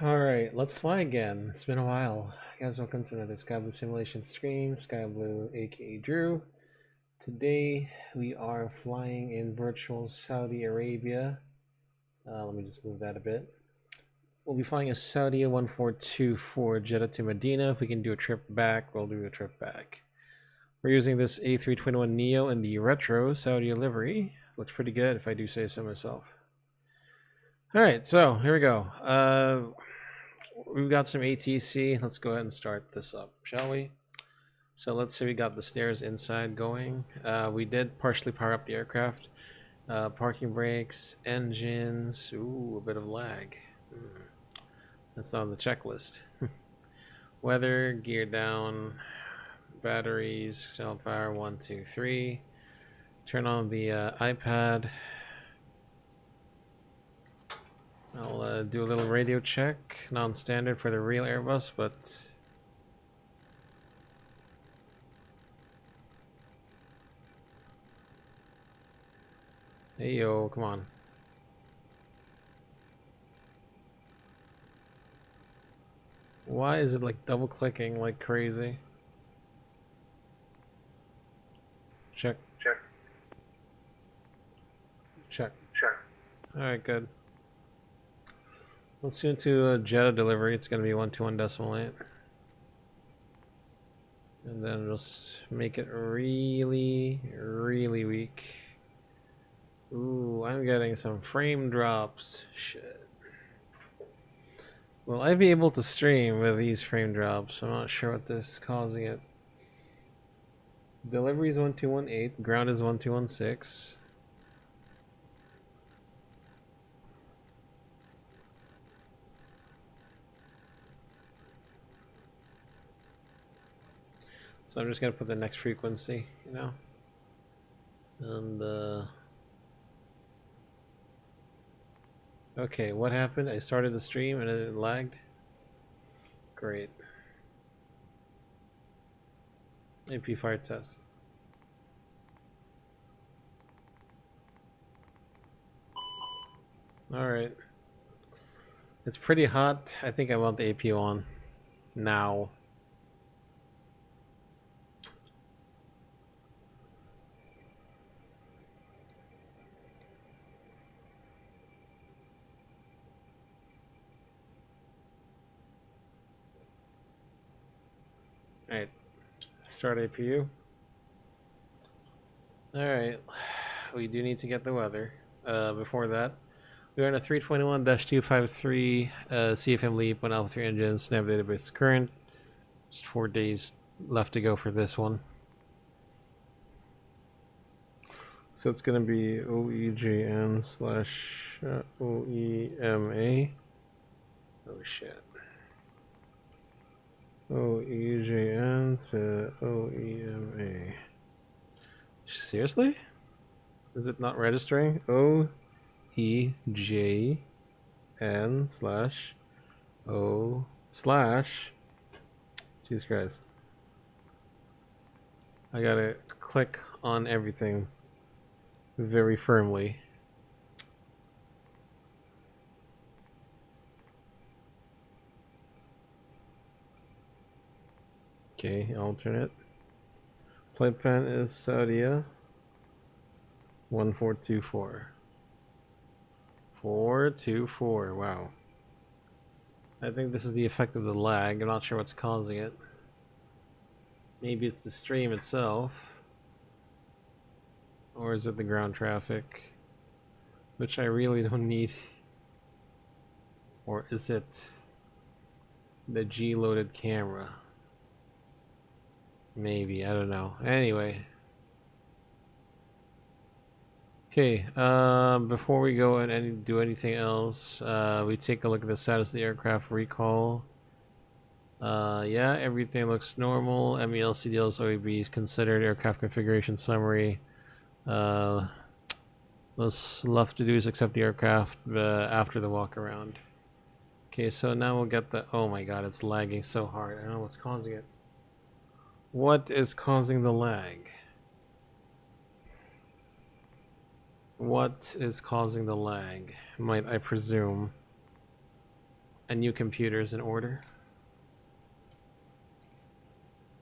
Alright, let's fly again. It's been a while. Guys, welcome to another Sky Blue Simulation stream. Sky Blue, aka Drew. Today we are flying in virtual Saudi Arabia. Let me just move that a bit. We'll be flying a Saudi 1424 Jeddah to Madinah. If we can do a trip back, we'll do a trip back. We're using this A321neo in the retro Saudi livery. Looks pretty good if I do say so myself. Alright, so here we go. We've got some ATC. Let's go ahead and start this up, shall we? So let's say we got the stairs inside going. We did partially power up the aircraft. Parking brakes, engines. Ooh, a bit of lag. That's on the checklist. Weather, gear down, batteries, cell power, 1, 2, 3. Turn on the iPad. I'll do a little radio check, non-standard for the real Airbus, but hey yo, come on. Why is it like double clicking like crazy? Check. Alright, good. Let's go into a Jeddah delivery. It's going to be 121.8. And then just make it really, really weak. Ooh, I'm getting some frame drops. Shit. Will I be able to stream with these frame drops? I'm not sure what this is causing it. Delivery is 1218. Ground is 1216. So I'm just gonna put the next frequency, you know, and okay, what happened? I started the stream and it lagged. Great. AP fire test. All right. It's pretty hot. I think I want the AP on now. Alright, start APU. Alright, we do need to get the weather. Before that, we're on a 321-253 CFM LEAP, 1 Alpha 3 engines, nav database current. Just 4 days left to go for this one. So it's going to be OEJN / OEMA. Oh shit. OEJN to OEMA. Seriously? Is it not registering? OEJN / O / Jesus Christ. I gotta click on everything very firmly. Okay, alternate. Flight plan is Saudia 1424. 424, wow. I think this is the effect of the lag. I'm not sure what's causing it. Maybe it's the stream itself. Or is it the ground traffic? Which I really don't need. Or is it the G-loaded camera? Maybe, I don't know. Anyway. Okay, before we go and do anything else, we take a look at the status of the aircraft recall. Yeah, everything looks normal. MEL, CDLs, OEBs considered. Aircraft configuration summary. Most left to do is accept the aircraft after the walk around. Okay, so now we'll get the. Oh my god, it's lagging so hard. I don't know what's causing it. What is causing the lag? What is causing the lag? Might I presume a new computer is in order?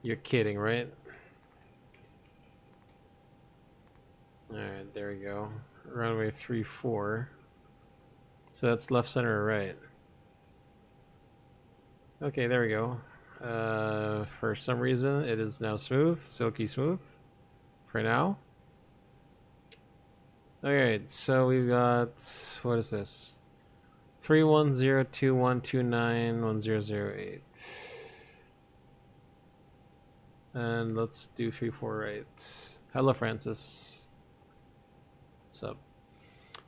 You're kidding, right? Alright, there we go. Runway 34. So that's left, center, or right? Okay, there we go. For some reason, it is now smooth, silky smooth. For now. Alright, so we've got... What is this? 31021291008. And let's do 34 right. Hello, Francis. What's up?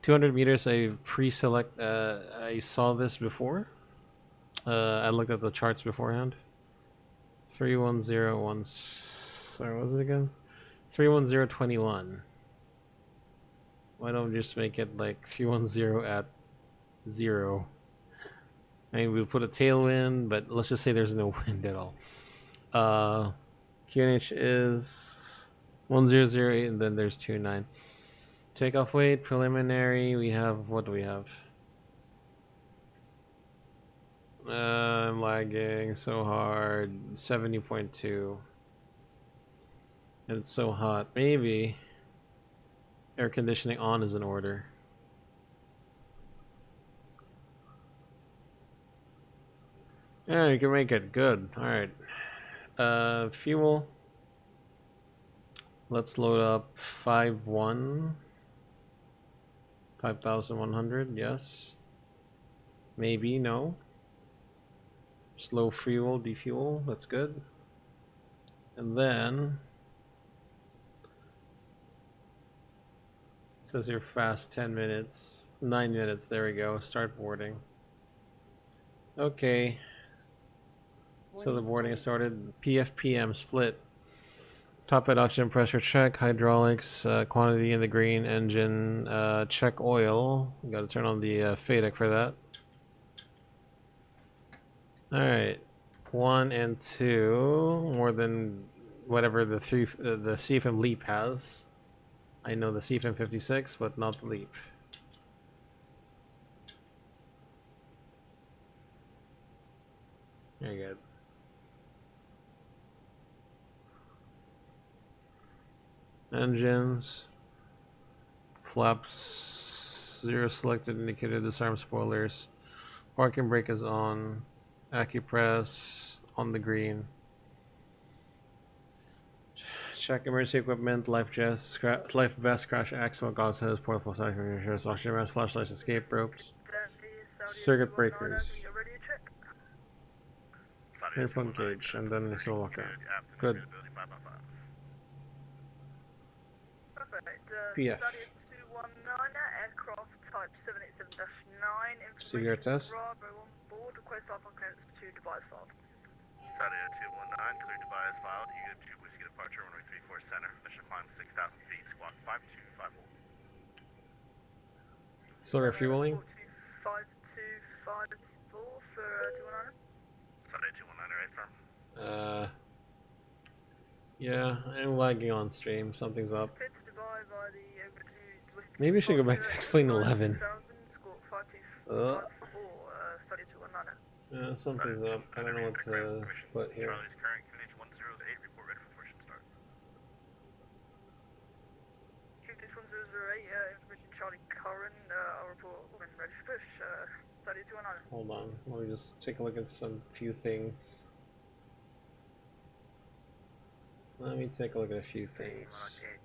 200 meters, I pre-select, I saw this before. I looked at the charts beforehand. 310, sorry, what was it again? 31021. Why don't we just make it like 310 at 0? I mean, we'll put a tailwind, but let's just say there's no wind at all. QNH is 1008, and then there's 29. Takeoff weight, preliminary, we have, what do we have? I'm lagging so hard. 70.2. And it's so hot. Maybe air conditioning on is in order. Yeah, you can make it. Good. Alright. Fuel. Let's load up 5,100, yes. Maybe, no. Slow fuel, defuel, that's good. And then it says here fast 10 minutes, 9 minutes, there we go. Start boarding. Okay. So the boarding has started. PFPM split. Top head oxygen pressure check, hydraulics, quantity in the green, engine, check oil. We gotta turn on the FADEC for that. Alright. 1 and 2, more than whatever the CFM LEAP has. I know the CFM 56, but not the LEAP. Very good. Engines. Flaps 0 selected, indicated, disarm spoilers. Parking brake is on. Acupress on the green. Check emergency equipment, life vest, crash, axle, goggles, portable side, oxygen mask, flashlights, escape ropes, circuit breakers, airplane gauge, and then next will walk out. Good. PF. Severe test. Saturday 219, clear Dubai is filed. Eager to whiskey departure, runway 34 center. Mission climb 6,000 feet, squawk 5254. Still refueling. 5254 for 219. Saturday 219, right firm? Yeah, I'm lagging on stream. Something's up. Maybe I should go back to explain 11. Something's up. I don't know what to put here. Charlie's current QNH 108, report ready for push and start. QNH 108, information Charlie current, I'll report when ready for push, study 219. Hold on, let me just take a look at few things. Let me take a look at a few things. Okay.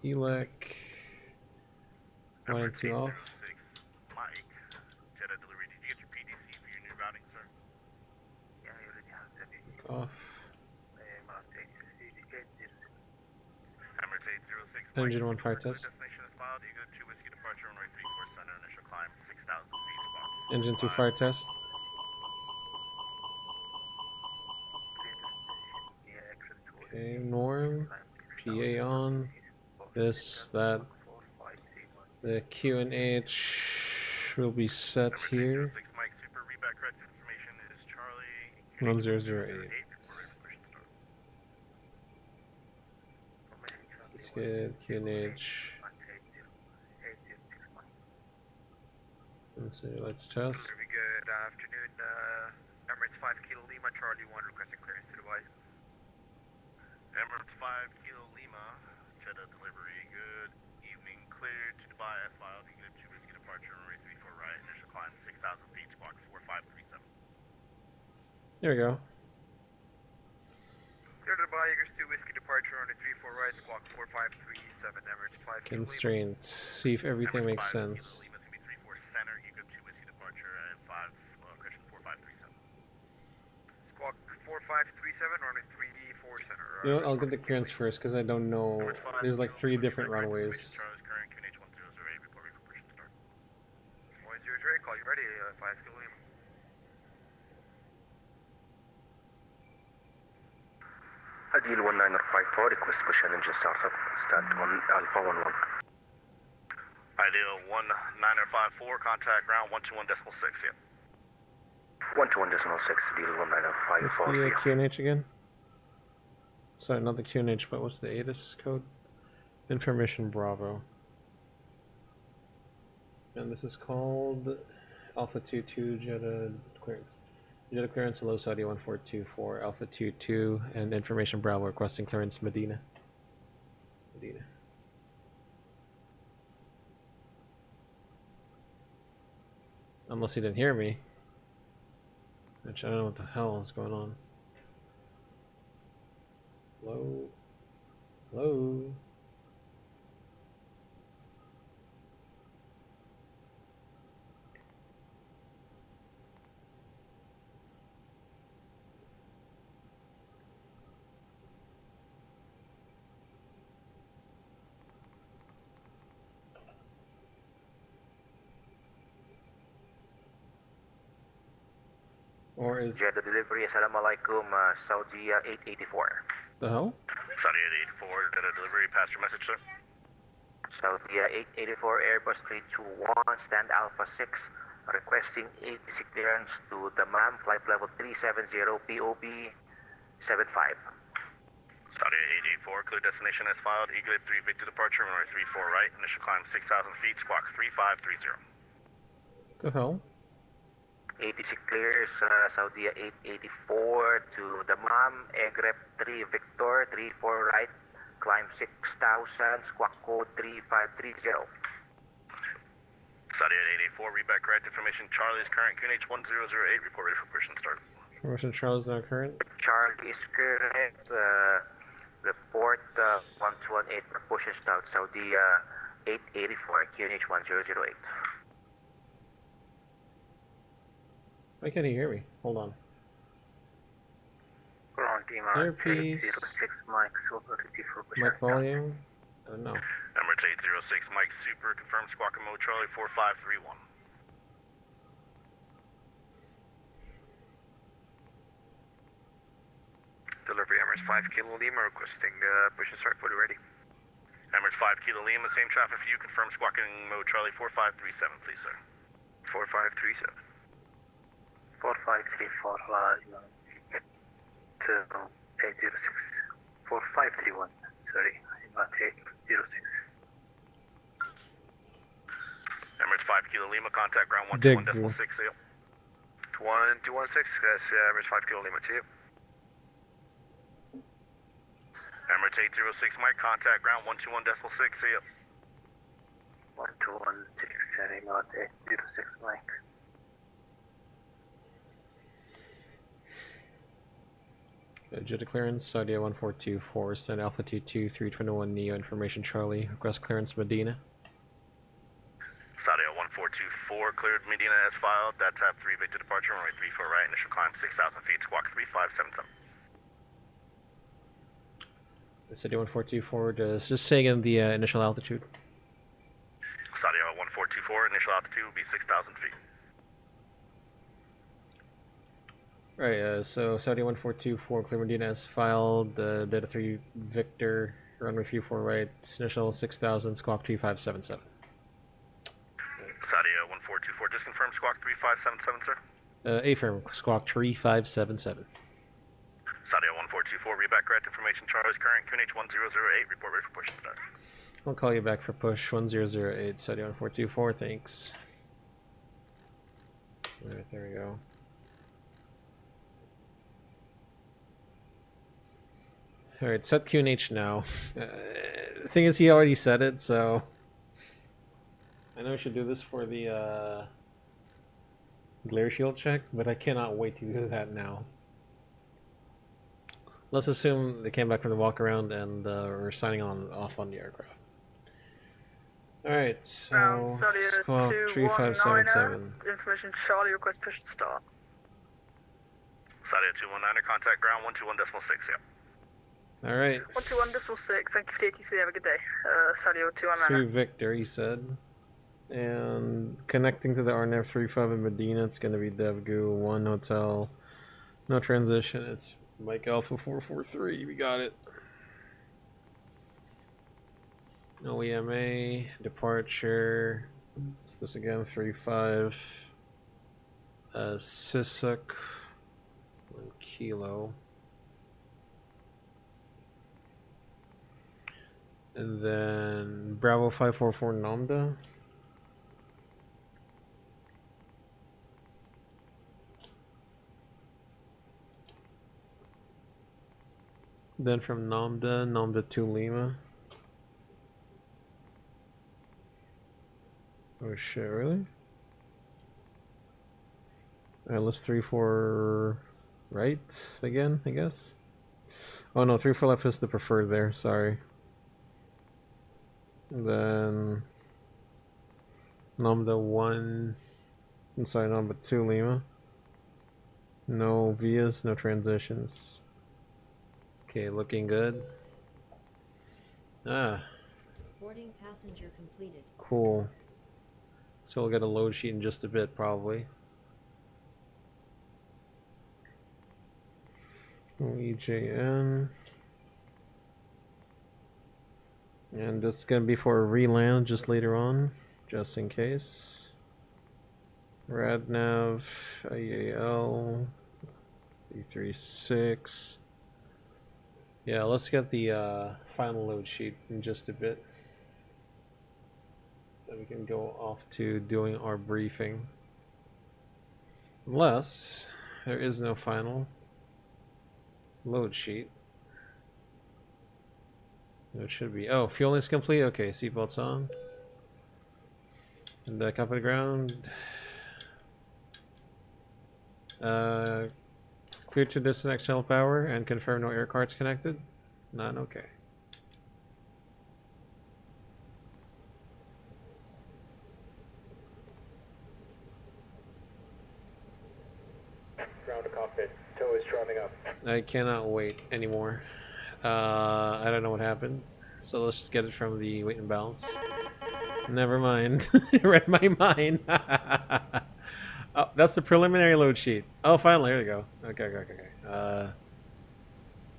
ELEC 1 and 2 off. Mike, Jeddah delivery. Did you get your PDC for your new routing, sir? off. Emirates 806, Engine Mike 1 fire Super, clear test. destination is filed. Eagle 2 Whiskey departure, runway 34 center, initial climb 6,000 feet, squawk Engine 2 5. fire test. Okay, norm. PA on. This, that. The QNH will be set Emirates here. 806, Mike Super, readback correct information is Charlie 1008. permission start. Let's get QNH. Let's test. Very good afternoon, Emirates 5 Kilo Lima, Charlie 1 requesting clearance to Dubai. Emirates 5 Kilo Lima, Jeddah delivery, good evening, cleared to Dubai as filed. Eagle 2 Whiskey departure, runway 34 right, initial climb 6,000 feet, squawk 4537. There we go. Clear to Dubai, Eagle 2 Whiskey departure, runway 34 right, squawk 4537, Emirates 5 Kilo Lima. Constraint. See if everything makes sense. Lima is going to be 34 center, Eagle 2 Whiskey departure, and 5, correction, 4537. Squawk 4537, runway 34 center. You know what? I'll get the clearance first because I don't know. There's like 3 different runways. Charles current QNH 1008, reporting for push and start. 108, call you ready, 5 Kilo Lima. Adil 1954, request push and engine startup, stand on Alpha 11. Ideal 1954, contact ground 121.6, yeah. 121.6, Adil What's 1954. the QNH again? Sorry, not the QNH, but what's the ATIS code? Information Bravo. And this is called Alpha 22 Jeddah clearance. Jeddah clearance, hello Saudi 1424, Alpha 22, and Information Bravo requesting clearance Medina. Medina. Unless he didn't hear me. Which I don't know what the hell is going on. Hello? Hello? Or is Jeddah delivery, Assalamualaikum, Saudi 884. the hell? Saudi 884, Jeddah delivery, pass your message, sir. Saudi 884, Airbus 321, stand Alpha 6, requesting ATC clearance to the MAM, flight level 370, POB 75. Saudi 884, clear destination as filed. Eagle 3 Victor departure, runway 34 right, initial climb 6,000 feet, squawk 3530. The hell? ATC clears Saudi 884 to the MAM, Egrep 3 Victor, 34 right, climb 6,000, squawk code 3530. Saudi 884, readback correct information. Charlie's current QNH 1008, report ready for push and start. Information Charles is not current. Charlie is correct. Report 1218 for push and start, Saudi 884, QNH 1008. Why can't he hear me? Hold on. Ground team Earpiece. 06 Mike Super for push Mic and start. volume? I don't know. Emirates 806, Mike Super, confirm squawk and mode Charlie 4531. Delivery Emirates 5 Kilo Lima requesting push and start fully ready. Emirates 5 Kilo Lima, same traffic for you, confirm squawk and mode Charlie 4537, please, sir. 4537. 4534 to 806. 4531. Sorry, not 806. Emirates 5 Kilo Lima, contact ground Dig 121.6, see you. 1216, yes, Emirates 5 Kilo Lima to you. Emirates 806, Mike, contact ground 121.6, see you. 1216, sorry, not 806, Mike. Jeddah clearance, Saudi 1424, send Alpha 22, 321neo, information Charlie, request clearance Medina. Saudi 1424, cleared Medina as filed. That tab 3 Victor departure, runway 34 right, initial climb 6,000 feet, squawk 3577. Saudi 1424, just saying in the initial altitude. Saudi 1424, initial altitude will be 6,000 feet. Right, so Saudi 1424, Clear Medina has filed the Delta 3 Victor, runway 34 right, initial 6,000, squawk 3577. Saudi 1424, just confirm squawk 3577, sir. A-firm, squawk 3577. Saudi 1424, read back correct information, Charlie's current QNH 1008, report ready for push start. I'll call you back for push 1008, Saudi 1424, thanks. Alright, there we go. Alright, set QNH now. The thing is, he already said it, so... I know I should do this for the glare shield check, but I cannot wait to do that now. Let's assume they came back from the walk around and we're signing off on the aircraft. Alright, so squawk 3577. Information Charlie, request push to start. Saudi 219er, contact ground 121.6, yeah. Alright. 121.6, thank you for the ATC, have a good day. Saudi 219er. Through Victor, he said. And connecting to the RNF 35 in Medina, it's going to be DevGoo 1 Hotel. No transition, it's Mike Alpha 443, we got it. OEMA, departure, what's this again, 35, Sisuk, 1 kilo. And then Bravo 544 Namda. Then from Namda to Lima. Oh shit, really? Alright, let's 3-4 right again, I guess. Oh no, 3-4 left is the preferred there, sorry. And then Namda 1, sorry, Namda 2 Lima. No vias, no transitions. Okay, looking good. Boarding passenger completed. Cool. So we'll get a load sheet in just a bit, probably. EJN. And this is going to be for a reland just later on, just in case. Radnav, IAL, 336. Yeah, let's get the final load sheet in just a bit. Then we can go off to doing our briefing. Unless there is no final load sheet. It should be. Oh, fueling is complete. Okay, seatbelts on. And back up at the ground. Clear to distant external power and confirm no air cards connected. None. Okay. Ground to cockpit. Tow is driving up. I cannot wait anymore. I don't know what happened. So let's just get it from the weight and balance. Never mind. Read my mind. Oh, that's the preliminary load sheet. Oh, finally, here we go. Okay.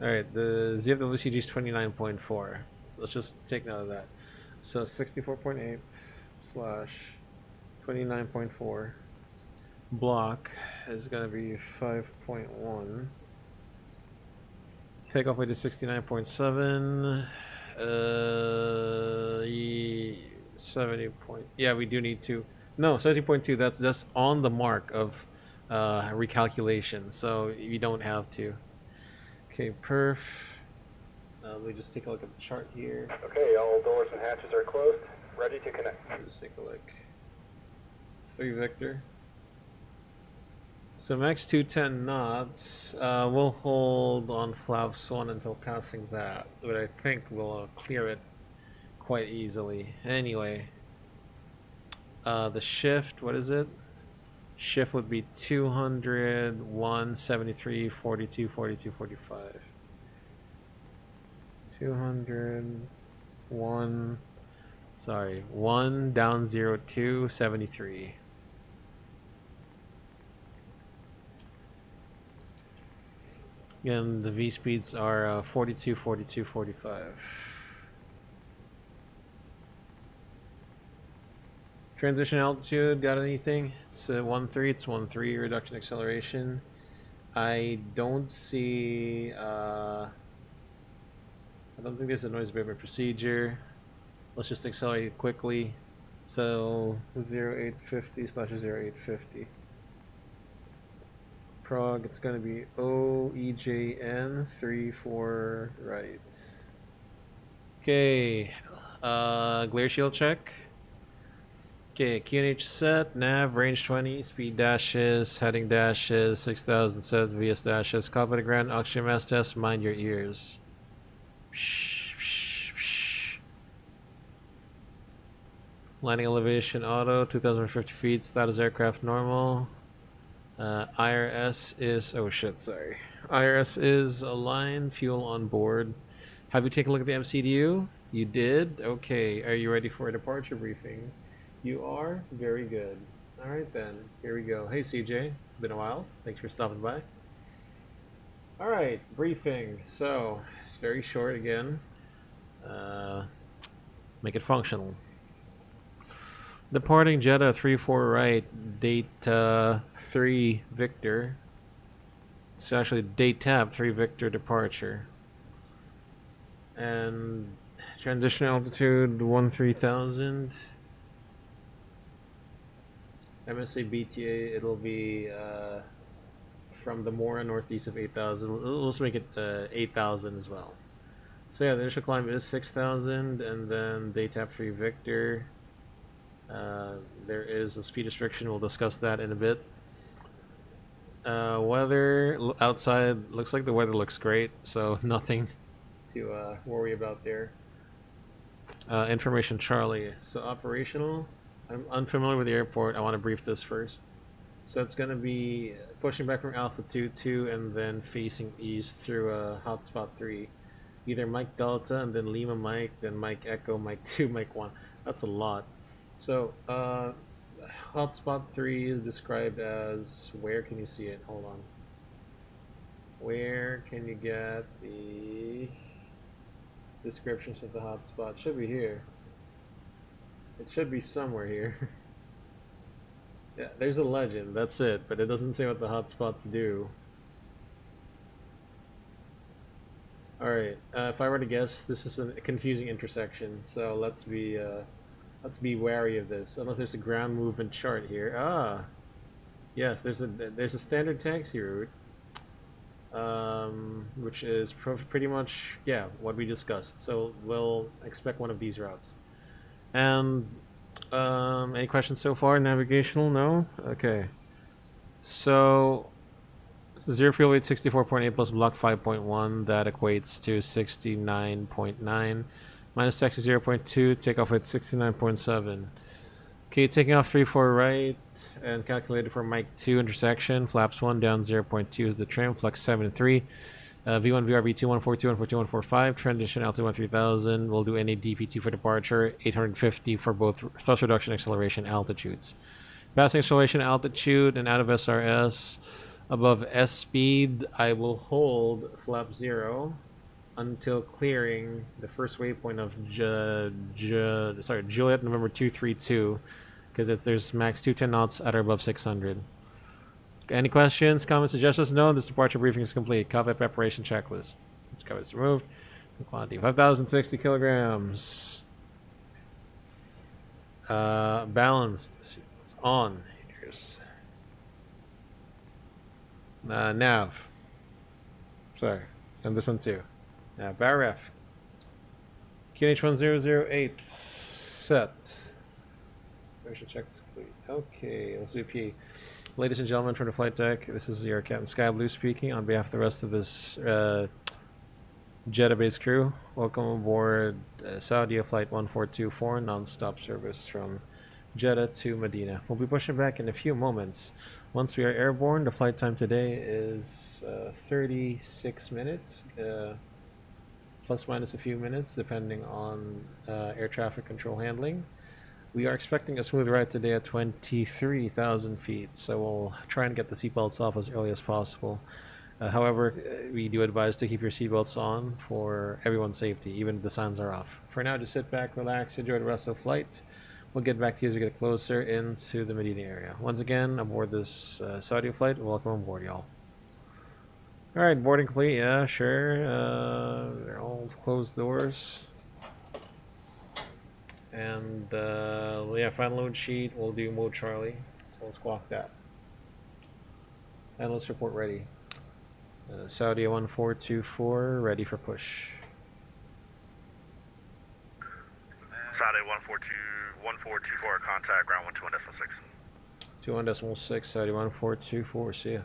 Alright, the ZFWCG is 29.4. Let's just take note of that. So 64.8 / 29.4 block is going to be 5.1. Takeoff weight is 69.7. 70 point. Yeah, we do need to. No, 70.2. That's on the mark of recalculation, so you don't have to. Okay, perf. Let me just take a look at the chart here. Okay, all doors and hatches are closed. Ready to connect. Let's take a look. It's 3 Victor. So max 210 knots. We'll hold on flaps 1 until passing that, but I think we'll clear it quite easily. Anyway, the shift, what is it? Shift would be 200, 1, 73, 42, 42, 45. 201. Sorry, 1 down 02 73. Again, the V speeds are 42, 42, 45. Transition altitude, got anything? It's 1-3, it's 1-3, reduction acceleration. I don't see, I don't think there's a noise abatement procedure. Let's just accelerate quickly. So 0850 / 0850. Prague, it's going to be OEJN 34 right. Okay, glare shield check. Okay, QNH set, nav, range 20, speed dashes, heading dashes, 6000 set, VS dashes, copy the ground, oxygen mass test, mind your ears. Landing elevation auto, 2050 feet, status aircraft normal. IRS is, oh shit, sorry. IRS is aligned, fuel on board. Have you taken a look at the MCDU? You did? Okay, are you ready for a departure briefing? You are? Very good. Alright then, here we go. Hey CJ, been a while. Thanks for stopping by. Alright, briefing. So, it's very short again. Make it functional. Departing Jeddah 34 right, date 3 Victor. It's actually date tab 3 Victor departure. And transition altitude 13,000. MSA BTA, it'll be from the Mora northeast of 8,000. Let's make it 8,000 as well. So yeah, the initial climb is 6,000, and then date tab 3 Victor. There is a speed restriction. We'll discuss that in a bit. Weather outside looks like the weather looks great, so nothing to worry about there. Information Charlie. So operational. I'm unfamiliar with the airport. I want to brief this first. So it's going to be pushing back from Alpha 22 and then facing east through Hotspot 3. Either Mike Delta and then Lima Mike, then Mike Echo, Mike 2, Mike 1. That's a lot. So, Hotspot 3 is described as, where can you see it? Hold on. Where can you get the descriptions of the hotspot? Should be here. It should be somewhere here. Yeah, there's a legend, that's it, but it doesn't say what the hotspots do. Alright, if I were to guess, this is a confusing intersection, so let's be wary of this, unless there's a ground movement chart here. Ah, yes, there's a standard taxi route, which is pretty much, yeah, what we discussed. So we'll expect one of these routes. And any questions so far? Navigational? No? Okay. So 0 fuel weight 64.8 plus block 5.1, that equates to 69.9. Minus taxi 0.2, takeoff at 69.7. Okay, taking off 3-4 right, and calculated for Mike 2 intersection. Flaps 1 down 0.2 is the trim, flex 7 and 3. V1, VRB 2, 142, 142, 145. Transition altitude 13,000. We'll do any DP2 for departure, 850 for both thrust reduction acceleration altitudes. Passing acceleration altitude and out of SRS. Above S speed, I will hold flap 0 until clearing the first waypoint of Juliet November 232, because there's max 210 knots at or above 600. Any questions, comments, suggestions? No, this departure briefing is complete. Cockpit preparation checklist. Let's cover this removed. Quantity 5,060 kilograms. Balanced. It's on. Here's nav. Sorry, and this one too. Barref. QNH1008 set. Preparation check is complete. Okay, let's do PA. Ladies and gentlemen from the flight deck, this is your Captain Sky Blue speaking on behalf of the rest of this Jeddah-based crew. Welcome aboard Saudi Flight 1424 non-stop service from Jeddah to Madinah. We'll be pushing back in a few moments. Once we are airborne, the flight time today is 36 minutes. plus minus a few minutes depending on air traffic control handling. We are expecting a smooth ride today at 23,000 feet, so we'll try and get the seatbelts off as early as possible. However, we do advise to keep your seatbelts on for everyone's safety, even if the signs are off. For now, just sit back, relax, enjoy the rest of the flight. We'll get back to you as we get closer into the Medina area. Once again, aboard this Saudi flight, welcome aboard, y'all. Alright, boarding complete, yeah, sure. They're all closed doors. And yeah, final load sheet, we'll do mode Charlie. So we'll squawk that. Analyst report ready. Saudi 1424, ready for push. Saudi 1424, contact ground 121.6. 21.6, Saudi 1424, see ya.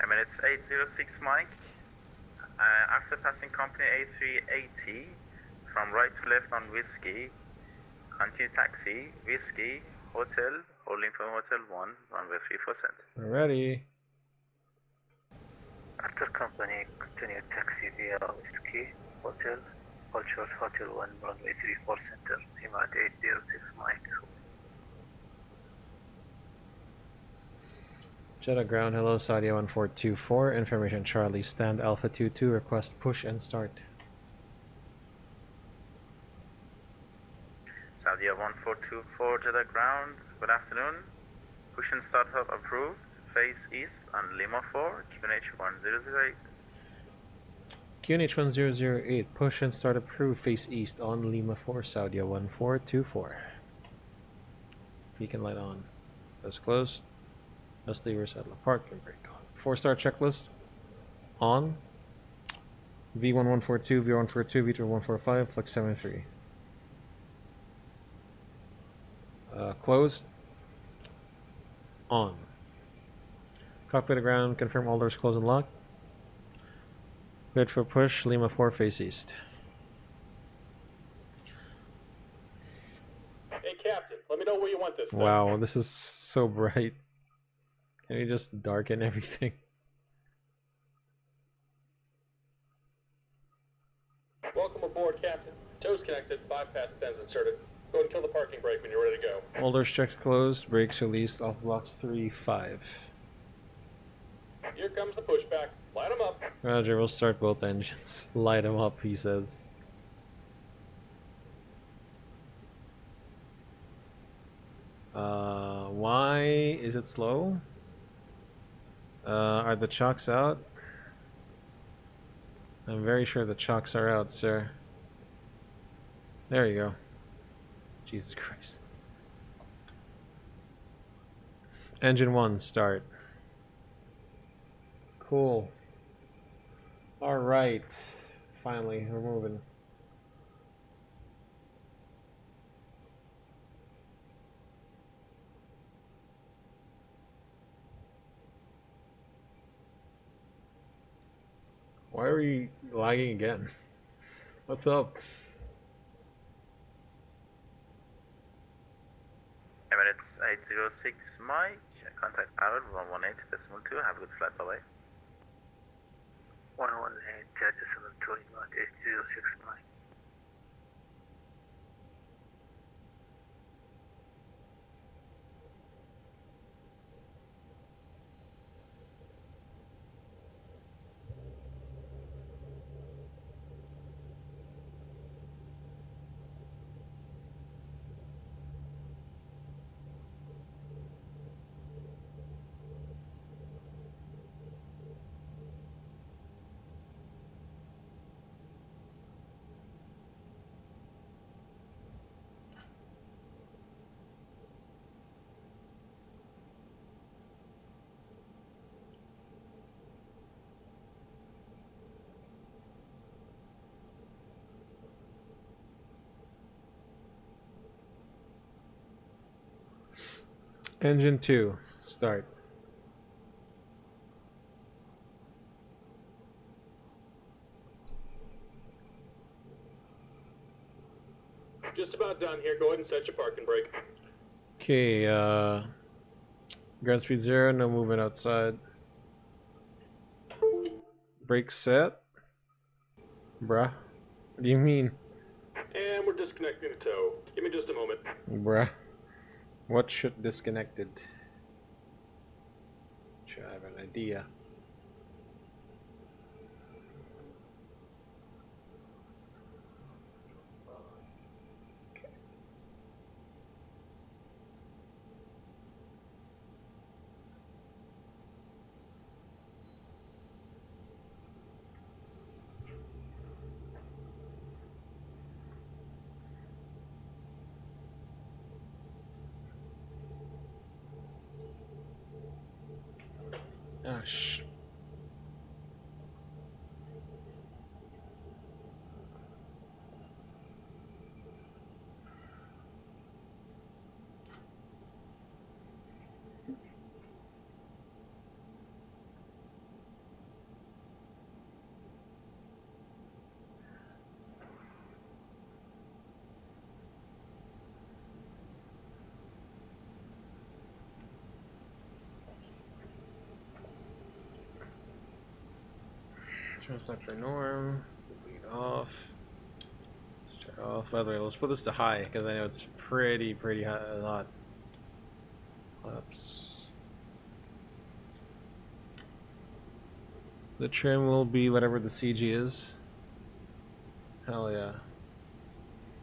Emirates 806 Mike. After passing company A380, from right to left on Whiskey, continue taxi, Whiskey, Hotel, holding from Hotel 1, runway 34 cent. Ready. After company, continue taxi via Whiskey, Hotel, hold short Hotel 1, runway 34 center, Emirates 806 Mike. Jeddah ground, hello, Saudi 1424, information Charlie, stand Alpha 22, request push and start. Saudi 1424, Jeddah ground, good afternoon. Push and start up approved, face east on Lima 4, QNH 1008. QNH 1008, push and start approved, face east on Lima 4, Saudi 1424. Beacon light on. That's closed. Let's leave settle. Parking brake on. 4-star checklist on. V1142, V142, V2145, flex 73. Closed. On. Cockpit to ground, confirm all doors closed and locked. Cleared for push, Lima 4, face east. Hey, Captain, let me know where you want this thing. Wow, this is so bright. Can you just darken everything? Welcome aboard, Captain. Toes connected, bypass pins inserted. Go ahead and kill the parking brake when you're ready to go. All doors checked closed, brakes released, off blocks 3, 5. Here comes the pushback. Light them up. Roger, we'll start both engines. Light them up, he says. Why is it slow? Are the chocks out? I'm very sure the chocks are out, sir. There you go. Jesus Christ. Engine 1, start. Cool. Alright. Finally, we're moving. Why are we lagging again? What's up? Emirates 806 Mike, contact Arrow 118.2, have a good flight, bye-bye. 118.2, Emirates 806 Mike. Engine 2, start. Just about done here. Go ahead and set your parking brake. Okay, Ground speed 0, no movement outside. Brake set. Bruh. What do you mean? And we're disconnecting the tow. Give me just a moment. Bruh. What should disconnected? Should I have an idea? Ah, shh. Transductor norm. Lead off. Start off. By the way, let's put this to high because I know it's pretty hot. Flaps. The trim will be whatever the CG is. Hell yeah.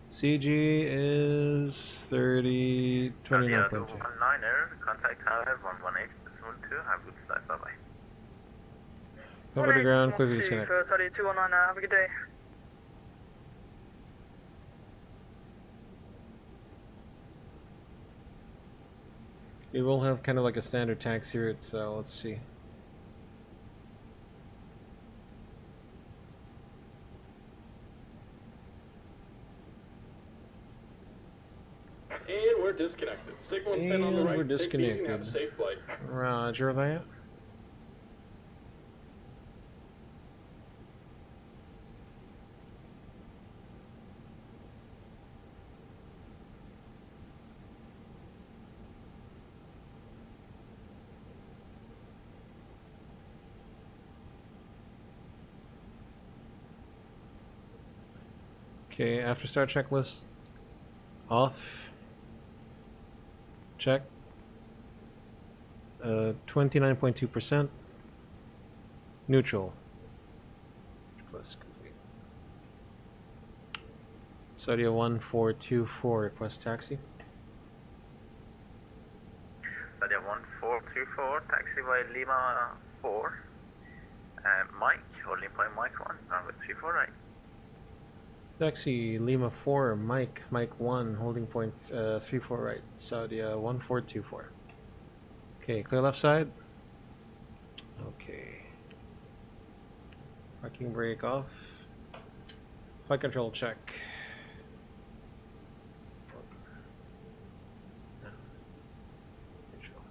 CG is 30, 29.2. 19er, contact tower 118, soon 2, have a good flight, bye bye. Cover the ground, clear the 1812 disconnect. for Saudi 219, have a good day. We will have kind of like a standard taxi route, so let's see. And we're disconnected. Signal and pin on the And right. we're Take it easy and have a disconnected. safe flight. Roger that. Okay, after start checklist. Off. Check. 29.2%. Neutral. Checklist complete. Saudi 1424, request taxi. Saudi 1424, taxi by Lima 4. Mike, holding point Mike 1, runway 34 right. Taxi Lima 4, Mike 1, holding point 34 right, Saudi 1424. Okay, clear left side. Okay. Parking brake off. Flight control check. No. Neutral.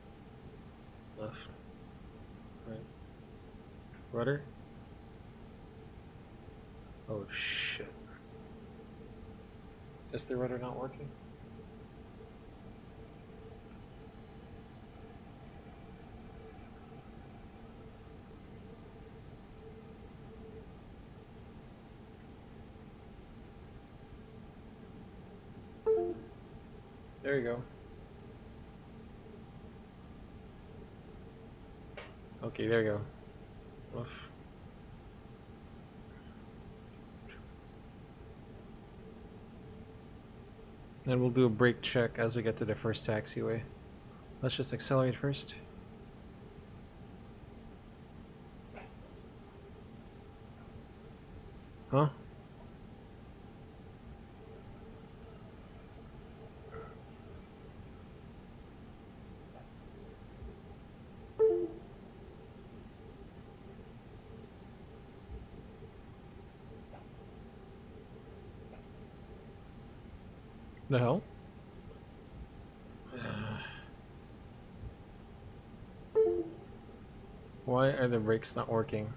Left. Right. Rudder. Oh shit. Is the rudder not working? There you go. Okay, there you go. Oof. And we'll do a brake check as we get to the first taxiway. Let's just accelerate first. Huh? The hell? Why are the brakes not working?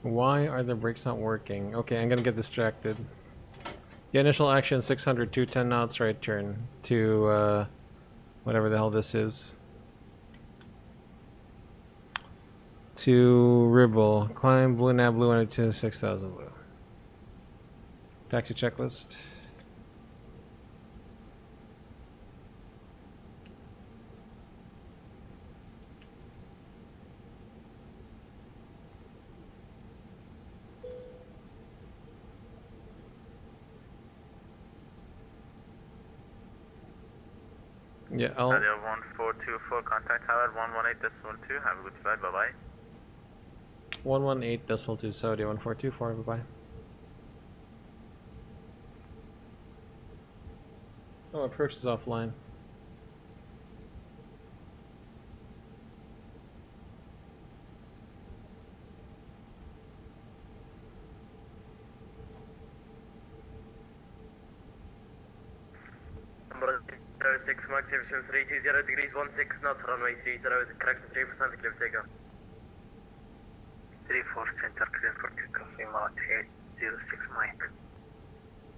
Why are the brakes not working? Okay, I'm gonna get distracted. The initial action 600, 210 knots, right turn to whatever the hell this is. To Ribble. Climb blue, nav blue, and to 6000 blue. Taxi checklist. Yeah, I'll... Radio 1424, contact tower 118.2. Have a good flight, bye bye. 118.2, Saudi 1424, bye bye. Oh, approach is offline. Number 06 Max 320 degrees 16 knots, runway 30 is correct, 3% clear takeoff. 34 center clear for takeoff, remote 806 Mike.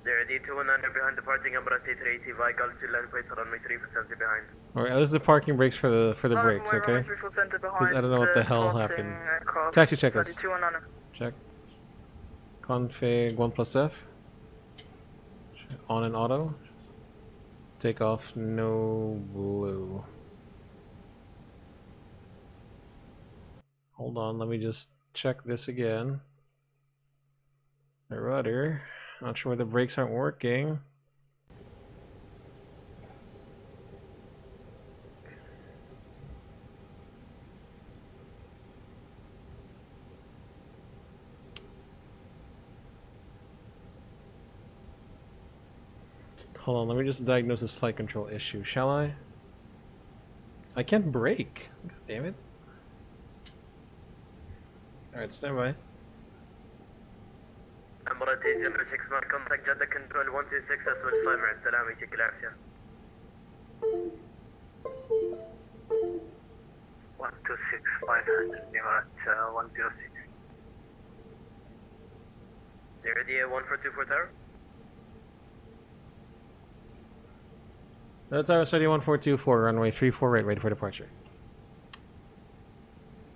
0D219 behind departing Embraer A380 vehicle to land place runway 3% behind. Alright, this is the parking brakes for the brakes, okay? Because I don't know what the hell happened. Taxi checklist. Check. Config 1 plus F. On and auto. Take off, no blue. Hold on, let me just check this again. The rudder. Not sure why the brakes aren't working. Hold on, let me just diagnose this flight control issue, shall I? I can't brake. God damn it. Alright, stand by. Embraer A306 Mark, contact Jeddah control 126 as well 5 minutes. Salam, يعطيك العافية. 126 500 Emirates 106. 0DA 1424 tower. That's our study 1424, runway 34 right, ready for departure.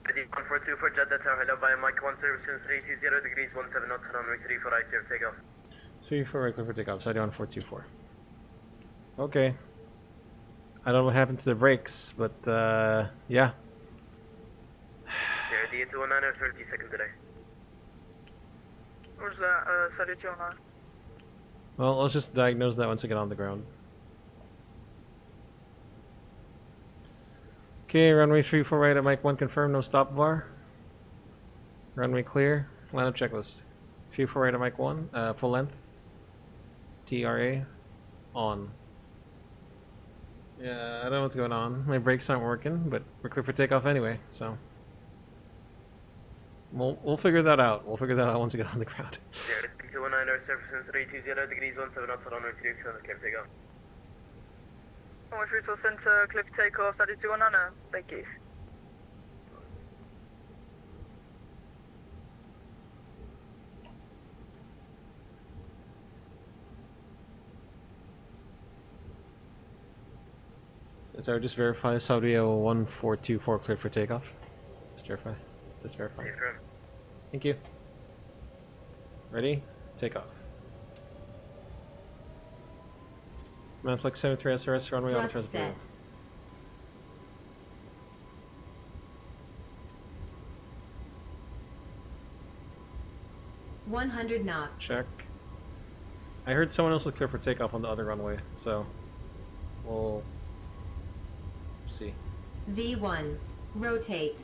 1424 Jeddah tower, hello via Mike 1 services 320 degrees 17 knots, runway 34 right, clear takeoff. 34 right, clear for takeoff, study 1424. Okay. I don't know what happened to the brakes, but yeah. 0D219 30 seconds delay. Where's that? Study 209. Well, let's just diagnose that once we get on the ground. Okay, runway 34 right at Mike 1 confirmed, no stop bar. Runway clear, lineup checklist. 34 right at Mike 1, full length. TRA, on. Yeah, I don't know what's going on. My brakes aren't working, but we're clear for takeoff anyway, so. We'll figure that out. We'll figure that out once we get on the ground. 0D219 services 320 degrees 17 knots, runway 37 clear takeoff. Runway 34 center, clear for takeoff, study 219. Thank you. So just verify Saudi 1424 cleared for takeoff. Just verify. Just verify. Thank you. Ready? Take off. Manflex 73 SRS runway on Thrust the set. $100 knots. Check. I heard someone else was clear for takeoff on the other runway, so we'll see. V1. Rotate.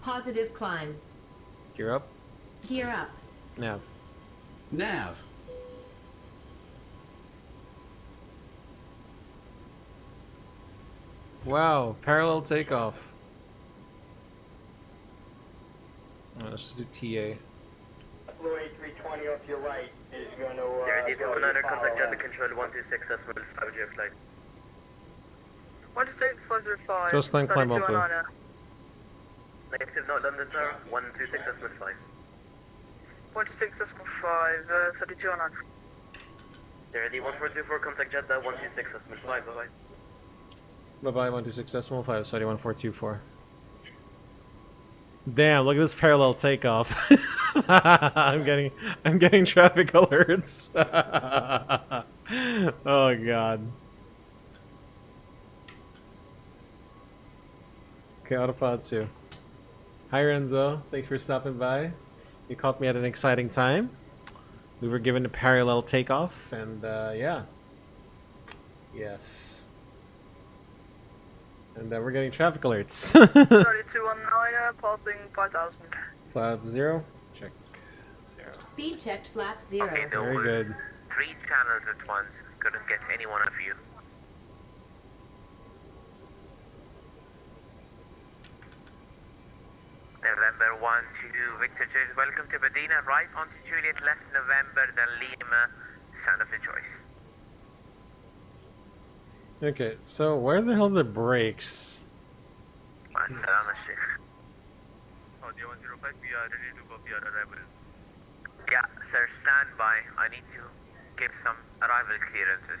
Positive climb. Gear up. Gear up. Nav. Nav. Wow, parallel takeoff. Let's just do TA. Blue A320 off your right is going to... 0D219 contact Jeddah control 126 as well 5G flight. 126 505. First climb up. Negative, not London Tower, 126.5. 126.5, 3209. Ready, 1424, contact Jeddah, 126.5, bye-bye. Bye-bye, 126.5, sorry, 1424. Damn, look at this parallel takeoff. I'm getting traffic alerts. Oh god. Okay, autopilot 2. Hi Renzo, thanks for stopping by. You caught me at an exciting time. We were given a parallel takeoff, and yeah. Yes. And we're getting traffic alerts. 3219, passing 5000. Flap 0, check 0. Speed checked flap 0. Okay, there Very was good. 3 channels at once. Couldn't get any one of you. November 1 to Victor Church. Welcome to Medina. Right onto Juliet, left November, then Lima. Sound of the choice. Okay, so where the hell are the brakes? Salama Sheikh. Saudi 105, we are ready to copy our arrival. Yeah, sir, stand by. I need to give some arrival clearances.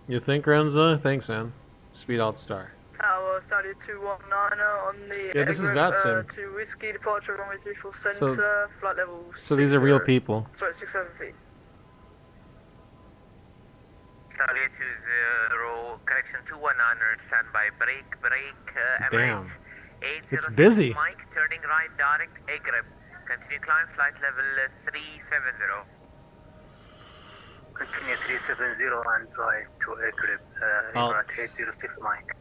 You think, Renzo? Thanks, man. Speed out star. Tower, Saudi 219 on the Yeah, this is exit, VATSIM. to Whiskey, departure runway 34 So- center, flight level So these are real 60 people. Sorry, 67 feet. Saudi 20, correction 219, standby, brake, Damn. Emirates. It's 806 busy. Mike, turning right, direct, Agrib. Continue climb, flight level 370. Continue 370 and drive to Agrib, Emirates 806 Mike.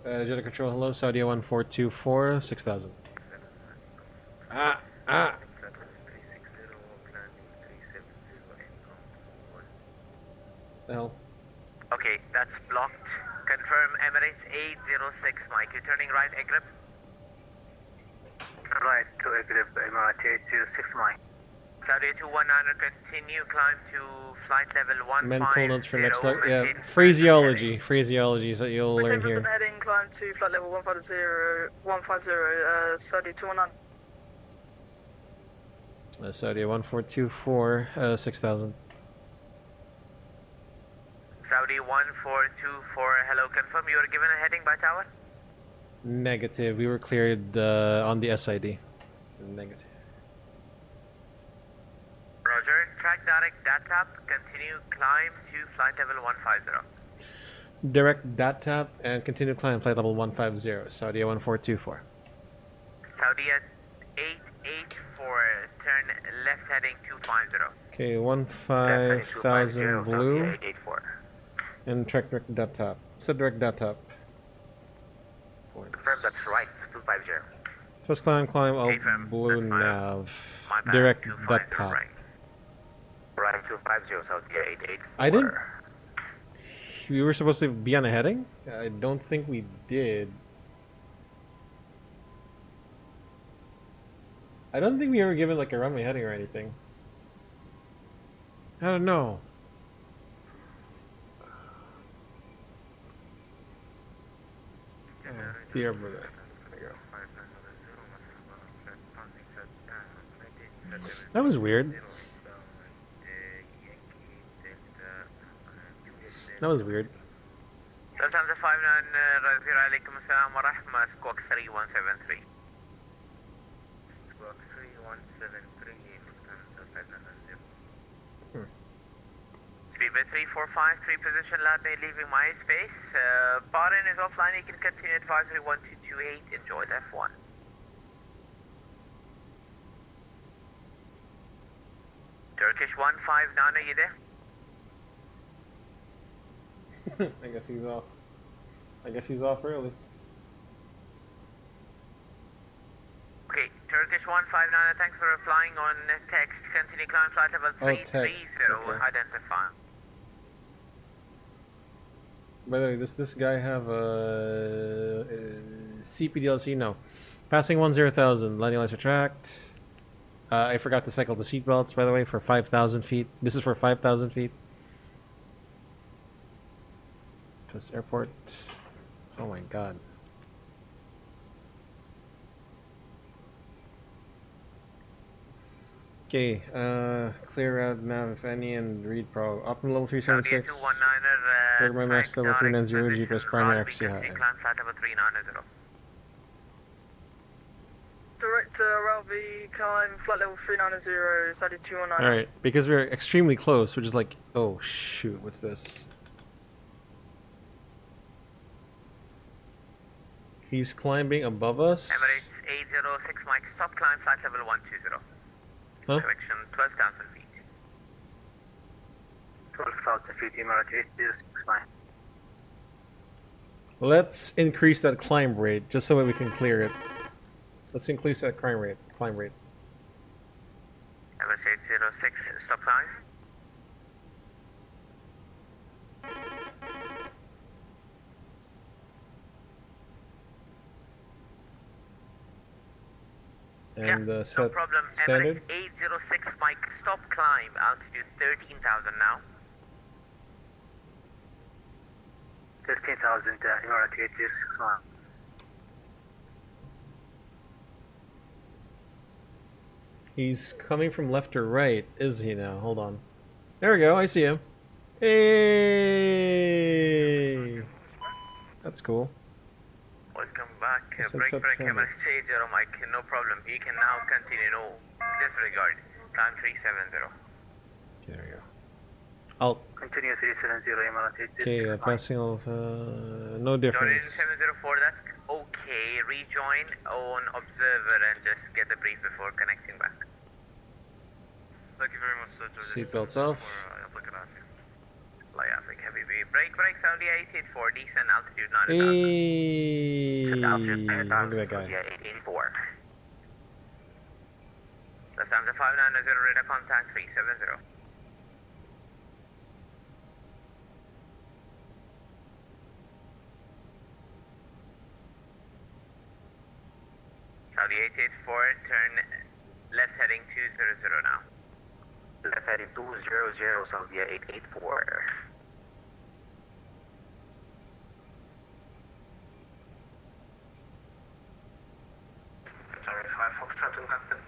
Jeddah control, hello, Saudi 1424, 6000. The hell? Okay, that's blocked. Confirm Emirates 806 Mike. You're turning right, Agrib. Right to Agrib, Emirates 806 Mike. Saudi 219, continue climb to flight level 150. Mental notes for next maintain yeah, flight phraseology. Phraseology is what you'll learn 10% here. heading, climb to flight level 150, Saudi 219. Saudi 1424, 6000. Saudi 1424, hello, confirm you were given a heading by tower? Negative. We were cleared on the SID. Negative. Roger, track direct, DATAP, continue climb to flight level 150. Direct dat tap and continue climb flight level 150. Saudi 1424. Saudi at 884, turn left heading 250. Okay, 15,000 blue. 884. And track direct dat tap. So direct dat tap. Confirm that's right, 250. First climb, all Confirm, blue that's fine. nav. My bad, Direct 250, dat tap. right. Right, 250, Saudi 884. I didn't. We were supposed to be on a heading? I don't think we did. I don't think we were given like a runway heading or anything. I don't know. Dear brother. That was weird. That was weird. Lufthansa 59, Razir alaikum assalam wa rahma, squawk 3173. Squawk 3173, Lufthansa 590. Speedway 345, 3 position, landing, leaving my space. Bahrain is offline, you can continue advisory 1228, enjoy the F1. Turkish 159, are you there? I guess he's off. I guess he's off early. Okay, Turkish 159, thanks for replying on text. Continue climb flight level 330, text, okay. identify. By the way, this guy have a CPDLC? No. Passing 10,000, landing lights retract. I forgot to cycle the seatbelts, by the way, for 5,000 feet. This is for 5,000 feet. This airport. Oh my god. Okay, clear out nav if any and read pro. Optimal level 376. Clear my max level 390, GPS primary XC high. Direct Ralvi, climb flight level 390, Saudi 219. Alright, because we're extremely close, we're just like, oh shoot, what's this? He's climbing above us. Emirates 806 Mike, stop climb flight level 120. Huh? Direction 12,000 feet. 12,000 feet, Emirates 806 Mike. Let's increase that climb rate just so that we can clear it. Let's increase that climb rate. Emirates 806, stop climb. And no set problem. standard. Emirates 806 Mike, stop climb. Altitude 13,000 now. 13,000, Emirates 806 Mike. He's coming from left or right, is he now? Hold on. There we go, I see him. Hey! That's cool. Welcome back. Set Break, standard. Emirates 80 Mike, no problem. You can now continue. No disregard. Climb 370. Okay, there we go. I'll. Continue 370, Emirates 806 Okay, Mike. passing off. No Jordan difference. 704, that's okay. Rejoin on observer and just get the brief before connecting back. Thank you very much, sir. Seatbelts off. Looking at you. Fly Africa Heavy B. Break, Saudi 884, decent altitude 9,000. Hey! Look at that guy. Yeah, 884. Lufthansa 590, radar contact 370. Saudi 884, turn left heading 200 now. Left heading 200, Saudi 884. Sorry, 5 Foxtrot to Captain.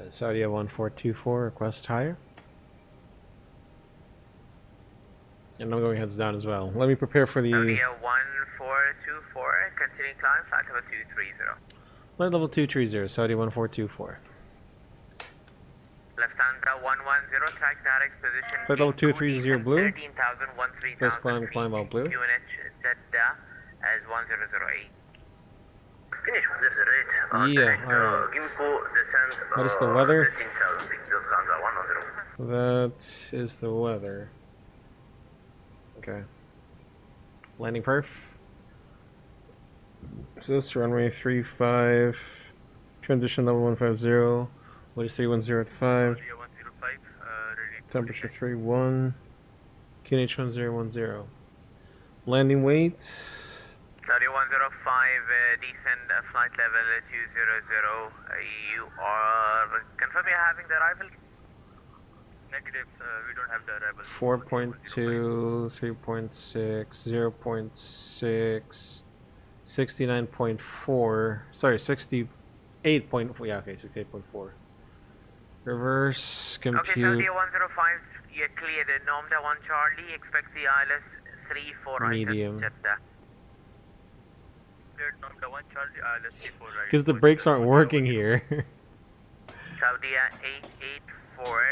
Saudi 1424, request higher. And I'm going heads down as well. Let me prepare for the Saudi 1424, continuing climb, flight level 230. flight level 230, Saudi 1424. Lufthansa 110, track direct position. Flight level 230 blue. 13,000, 13,000. First climb out blue. QNH Jeddah as 1008. Finish 108. Yeah, alright. What is the weather? That is the weather. Okay. Landing perf. So this runway 35. Transition level 150. What is 310 at 5. Saudi 105, ready to Temperature 31. QNH 1010. Landing weight. Saudi 105, descend flight level 200. You are confirm you're having the arrival? Negative, we don't have the arrival. 4.2, 3.6, 0.6, 69.4. Sorry, 68.4. Yeah, okay, 68.4. Reverse compute. Okay, Saudi 105, you're cleared. Nomda 1 Charlie, expect the ILS 34 right Medium. at Jeddah. Cleared Nomda 1 Charlie, let's see for right. Because the brakes aren't working here. Saudi 884.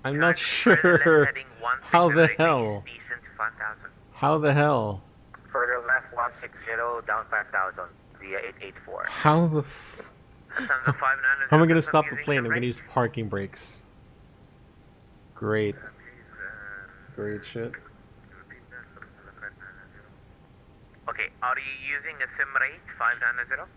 I'm not Further left sure. heading How the 160 hell? Decent 5,000. How the hell? Further left 160, down 5,000 via 884. How the f... Lufthansa 590. How am I gonna stop the plane? I'm gonna use parking brakes. Great. Great shit. Okay, are you using a sim rate 590?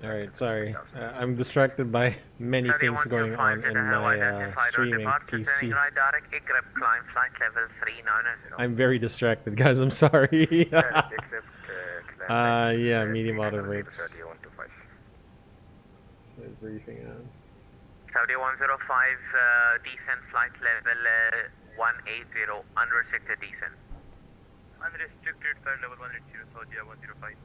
Alright, sorry. I'm distracted by many things going on in my streaming PC. I'm very distracted, guys. I'm sorry. Yeah, medium auto brakes. So briefing on. Saudi 105, descent flight level 180, unrestricted descent. Unrestricted flight level 180, Saudi 105.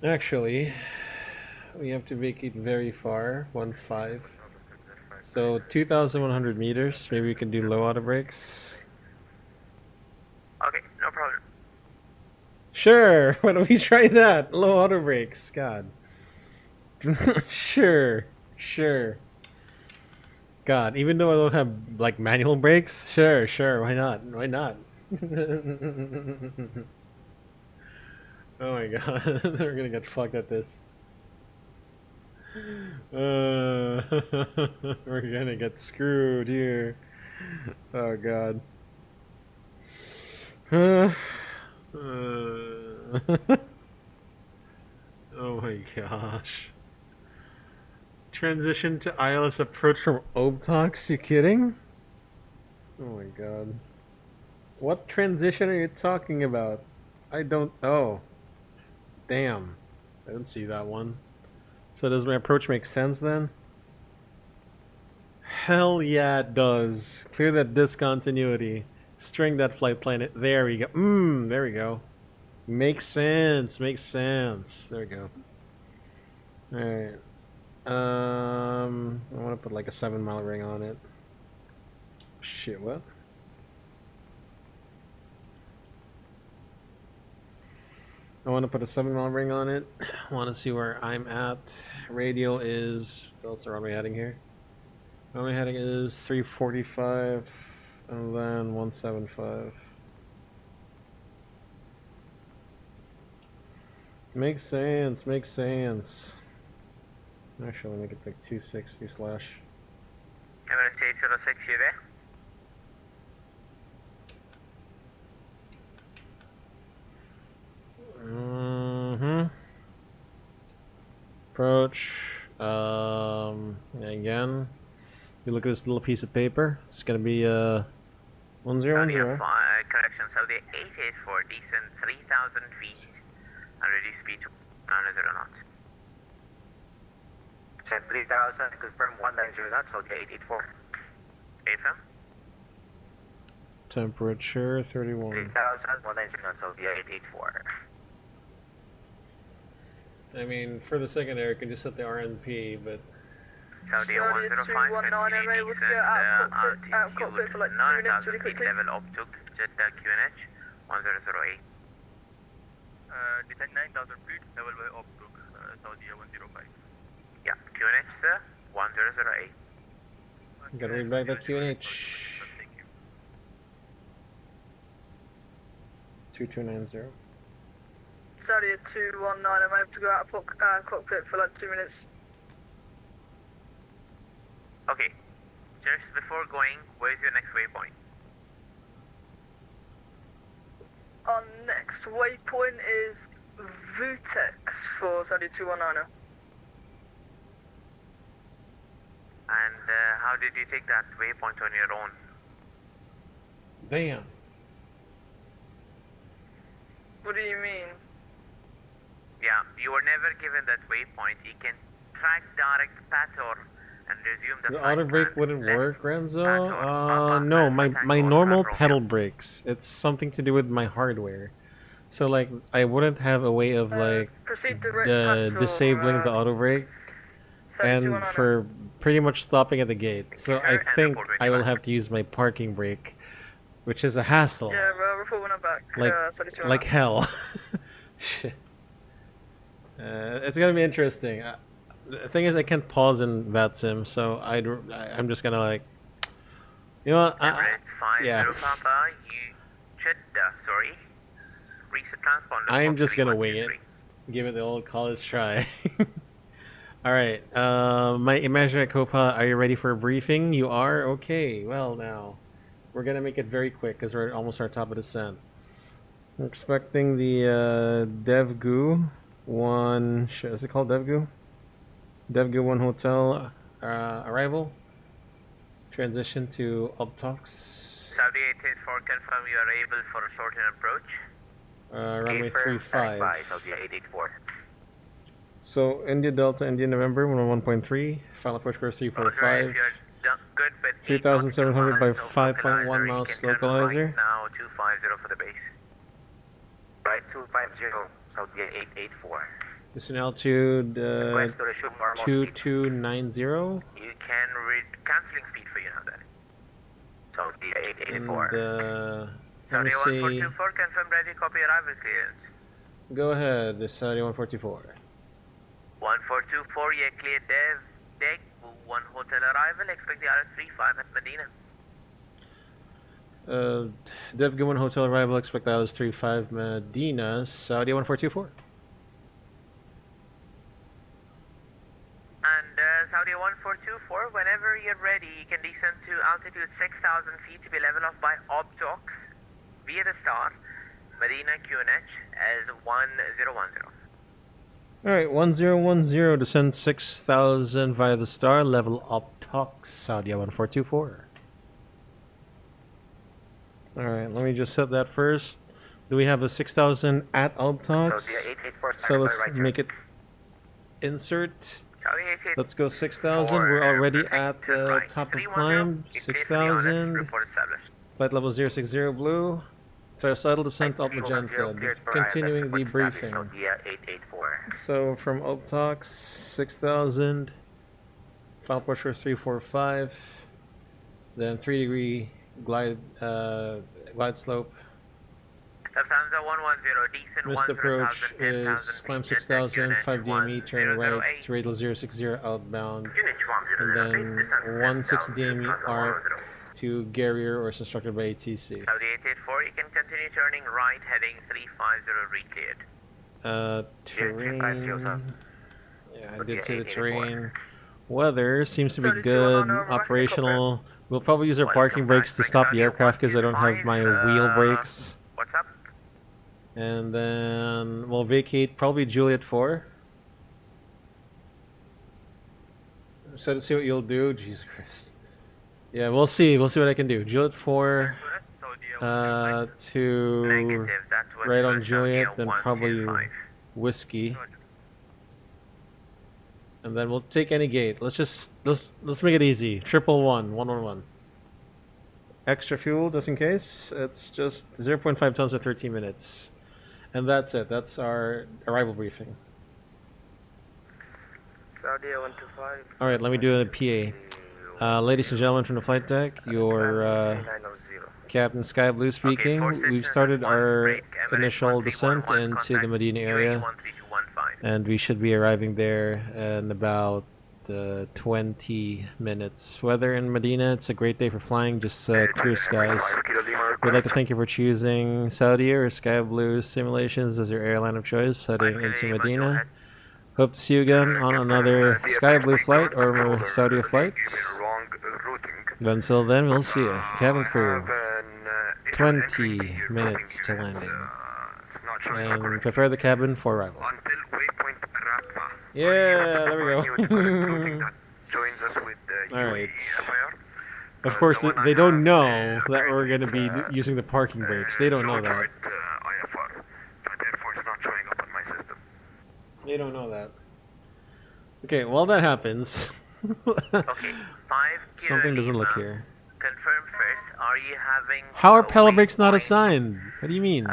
Actually, we have to vacate very far, 1-5. So 2,100 meters. Maybe we can do low auto brakes. Okay, no problem. Sure. Why don't we try that? Low auto brakes. God. Sure. God, even though I don't have like manual brakes, sure. Why not? Oh my god, we're gonna get fucked at this. We're gonna get screwed here. Oh god. Oh my gosh. Transition to ILS approach from Obtox? You kidding? Oh my god. What transition are you talking about? I don't. Oh. Damn. I didn't see that one. So does my approach make sense then? Hell yeah, it does. Clear that discontinuity. String that flight plan. There we go. There we go. Makes sense. There we go. Alright. I want to put like a 7-mile ring on it. Shit, what? I want to put a 7-mile ring on it. I want to see where I'm at. Radial is... What's the runway heading here? Runway heading is 345 and then 175. Makes sense. Actually, I'll make it like 260 slash. Emirates 806, you there? Approach. Again, you look at this little piece of paper. It's gonna be 1010. Correction, Saudi 884, descent 3,000 feet, and reduce speed to 900 knots. Descent 3,000, confirm 190 knots, Saudi 884. AFM? Temperature 31. 3,000, 190 knots, Saudi 884. I mean, for the second air, you can just set the RNP, but... Saudi 105, continue descent, altitude 9,000 feet, level Optuk, Jeddah QNH 1008. Descent 9,000 feet, level by Optuk, Saudi 105. Yeah, QNH sir, 1008. Gotta read back that QNH. Thank you. 2290. Saudi 219, I'm able to go out of cockpit for like 2 minutes. Okay, just before going, where's your next waypoint? Our next waypoint is VATSIM for Saudi 219. And how did you take that waypoint on your own? Damn. What do you mean? Yeah, you were never given that waypoint. You can track direct Pator and resume the The flight auto brake plan. wouldn't Left work, Renzo? Pator, No, my Tango, normal Romeo. pedal brakes. It's something to do with my hardware. So like, I wouldn't have a way of like Proceed direct Pator, disabling the auto brake Saudi and 219. for pretty much stopping at the gate. So I And think report when I you're will back. have to use my parking brake, which is a hassle. Yeah, report when I'm back. Saudi 219. Like hell. Shit. It's gonna be interesting. The thing is, I can't pause in VATSIM, so I'm just gonna like, you know what? Emirates 50 yeah. Papa, you Jeddah, sorry. Reset transponder. I'm for just gonna wing it. 3123. Give it the old college try. All right, my imaginary co-pilot, are you ready for a briefing? You are? Okay. Well now, We're gonna make it very quick because we're almost at our top of descent. We're expecting the DevGu 1. Is it called DevGu? DevGu 1 hotel arrival. Transition to Uptox. Saudi 884, confirm you are able for a short-term approach. Runway 35. Saudi 884. So India Delta, India November 101.3. Final approach course 345. 3,700 by 5.1 miles localizer. Now 250 for the base. Right 250, Saudi 884. Descent altitude 2290. You can read cancelling speed for you now then. Saudi 884. Let me Saudi see. 1424, confirm ready, copy arrival clearance. Go ahead, this Saudi 1424. 1424, yeah, clear deck, 1 hotel arrival, expect the RS35 at Medina. DevGu 1 hotel arrival, expect the RS35 Medina, Saudi 1424. And Saudi 1424, whenever you're ready, you can descend to altitude 6,000 feet to be level off by Obtox via the star, Medina QNH as 1010. Alright, 1010, descend 6,000 via the star, level Obtox, Saudi 1424. Alright, let me just set that first. Do we have a 6,000 at Obtox? So let's make it insert. Let's go 6,000. We're already at the top of climb. 6,000. Flight level 060 blue. Sidle descent alt magenta. Continuing the briefing. So from Obtox 6,000. Final pressure 345. Then 3-degree glide slope. Missed approach is climb 6,000, 5 DME, turn right to radial 060 outbound, and then 16 DME arc to Garrier or is instructed by ATC. Saudi 884, you can continue turning right, heading 350 recleared. Terrain. Yeah, I did say the terrain. Weather seems to be good. Operational. We'll probably use our parking brakes to stop the aircraft because I don't have my wheel brakes. What's up? And then we'll vacate probably Juliet 4. So to see what you'll do. Jesus Christ. Yeah, we'll see. We'll see what I can do. Juliet 4 to right on Juliet, then probably Whiskey. And then we'll take any gate. Let's make it easy. 111. Extra fuel just in case. It's just 0.5 tons for 13 minutes. And that's it. That's our arrival briefing. Saudi 125. Alright, let me do a PA. Ladies and gentlemen from the flight deck, your Captain Sky Blue speaking. We've started our initial descent into the Medina area. And we should be arriving there in about 20 minutes. Weather in Medina, it's a great day for flying, just clear skies. We'd like to thank you for choosing Saudi or Sky Blue Simulations as your airline of choice heading into Medina. Hope to see you again on another Sky Blue flight or Saudi flight. But until then, we'll see you. Cabin crew, 20 minutes to landing. And prepare the cabin for arrival. Yeah, there we go. Alright. Of course, they don't know that we're going to be using the parking brakes. They don't know that. They don't know that. Okay, while that happens, something doesn't look here. Confirm first, are you having... How are pedal brakes not assigned? What do you mean?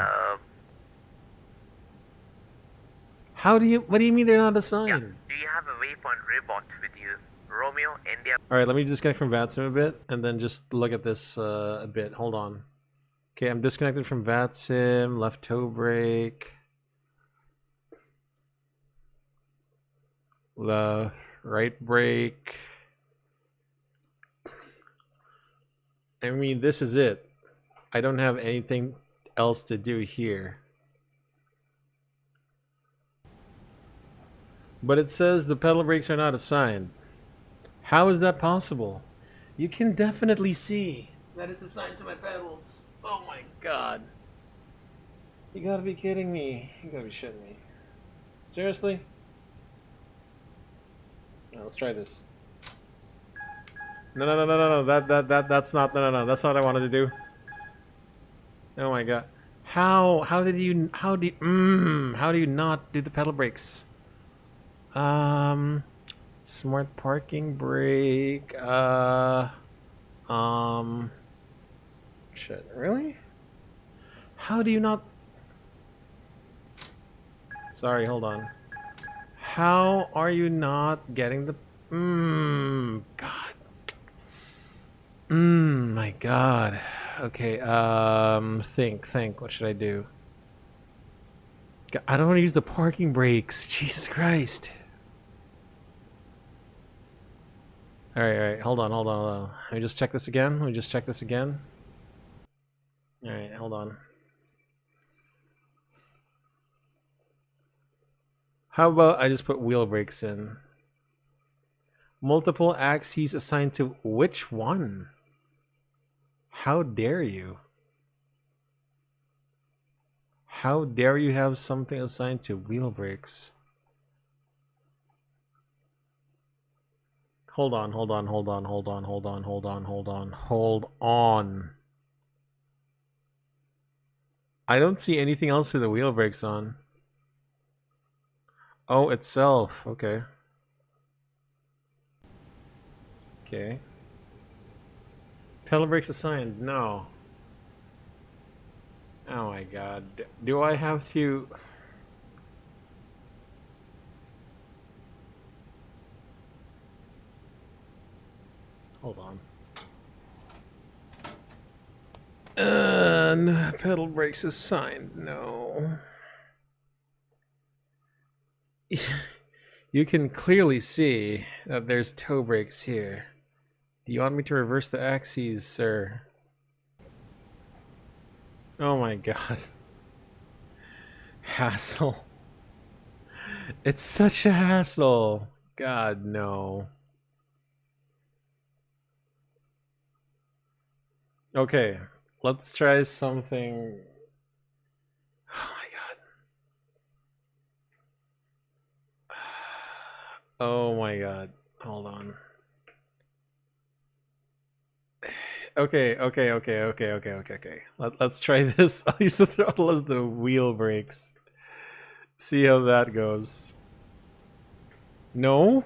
What do you mean they're not assigned? Yeah. Do you have a waypoint robot with you? Romeo, India. Alright, let me disconnect from VATSIM a bit and then just look at this a bit. Hold on. Okay, I'm disconnected from VATSIM, left toe brake. The right brake. I mean, this is it. I don't have anything else to do here. But it says the pedal brakes are not assigned. How is that possible? You can definitely see. that is assigned to my pedals. Oh my god. You gotta be kidding me. You gotta be shitting me. Seriously? No, let's try this. No. That's not, no. That's not what I wanted to do. Oh my god. How do you not do the pedal brakes? Smart parking brake, shit, really? How do you not... Sorry, hold on. How are you not getting the... God. My god. Okay, think. What should I do? I don't want to use the parking brakes. Jesus Christ. Alright, hold on. Let me just check this again. Alright, hold on. How about I just put wheel brakes in? Multiple axes assigned to which one? How dare you? How dare you have something assigned to wheel brakes? Hold on. I don't see anything else with the wheel brakes on. Oh, itself. Okay. Pedal brakes assigned. No. Oh my god. Do I have to... Hold on. Pedal brakes assigned. No. You can clearly see that there's toe brakes here. Do you want me to reverse the axes, sir? Oh my god. Hassle. It's such a hassle. God, no. Okay, let's try something. Oh my god. Oh my god. Hold on. Okay. Let's try this. I'll use the throttle as the wheel brakes. See how that goes. No?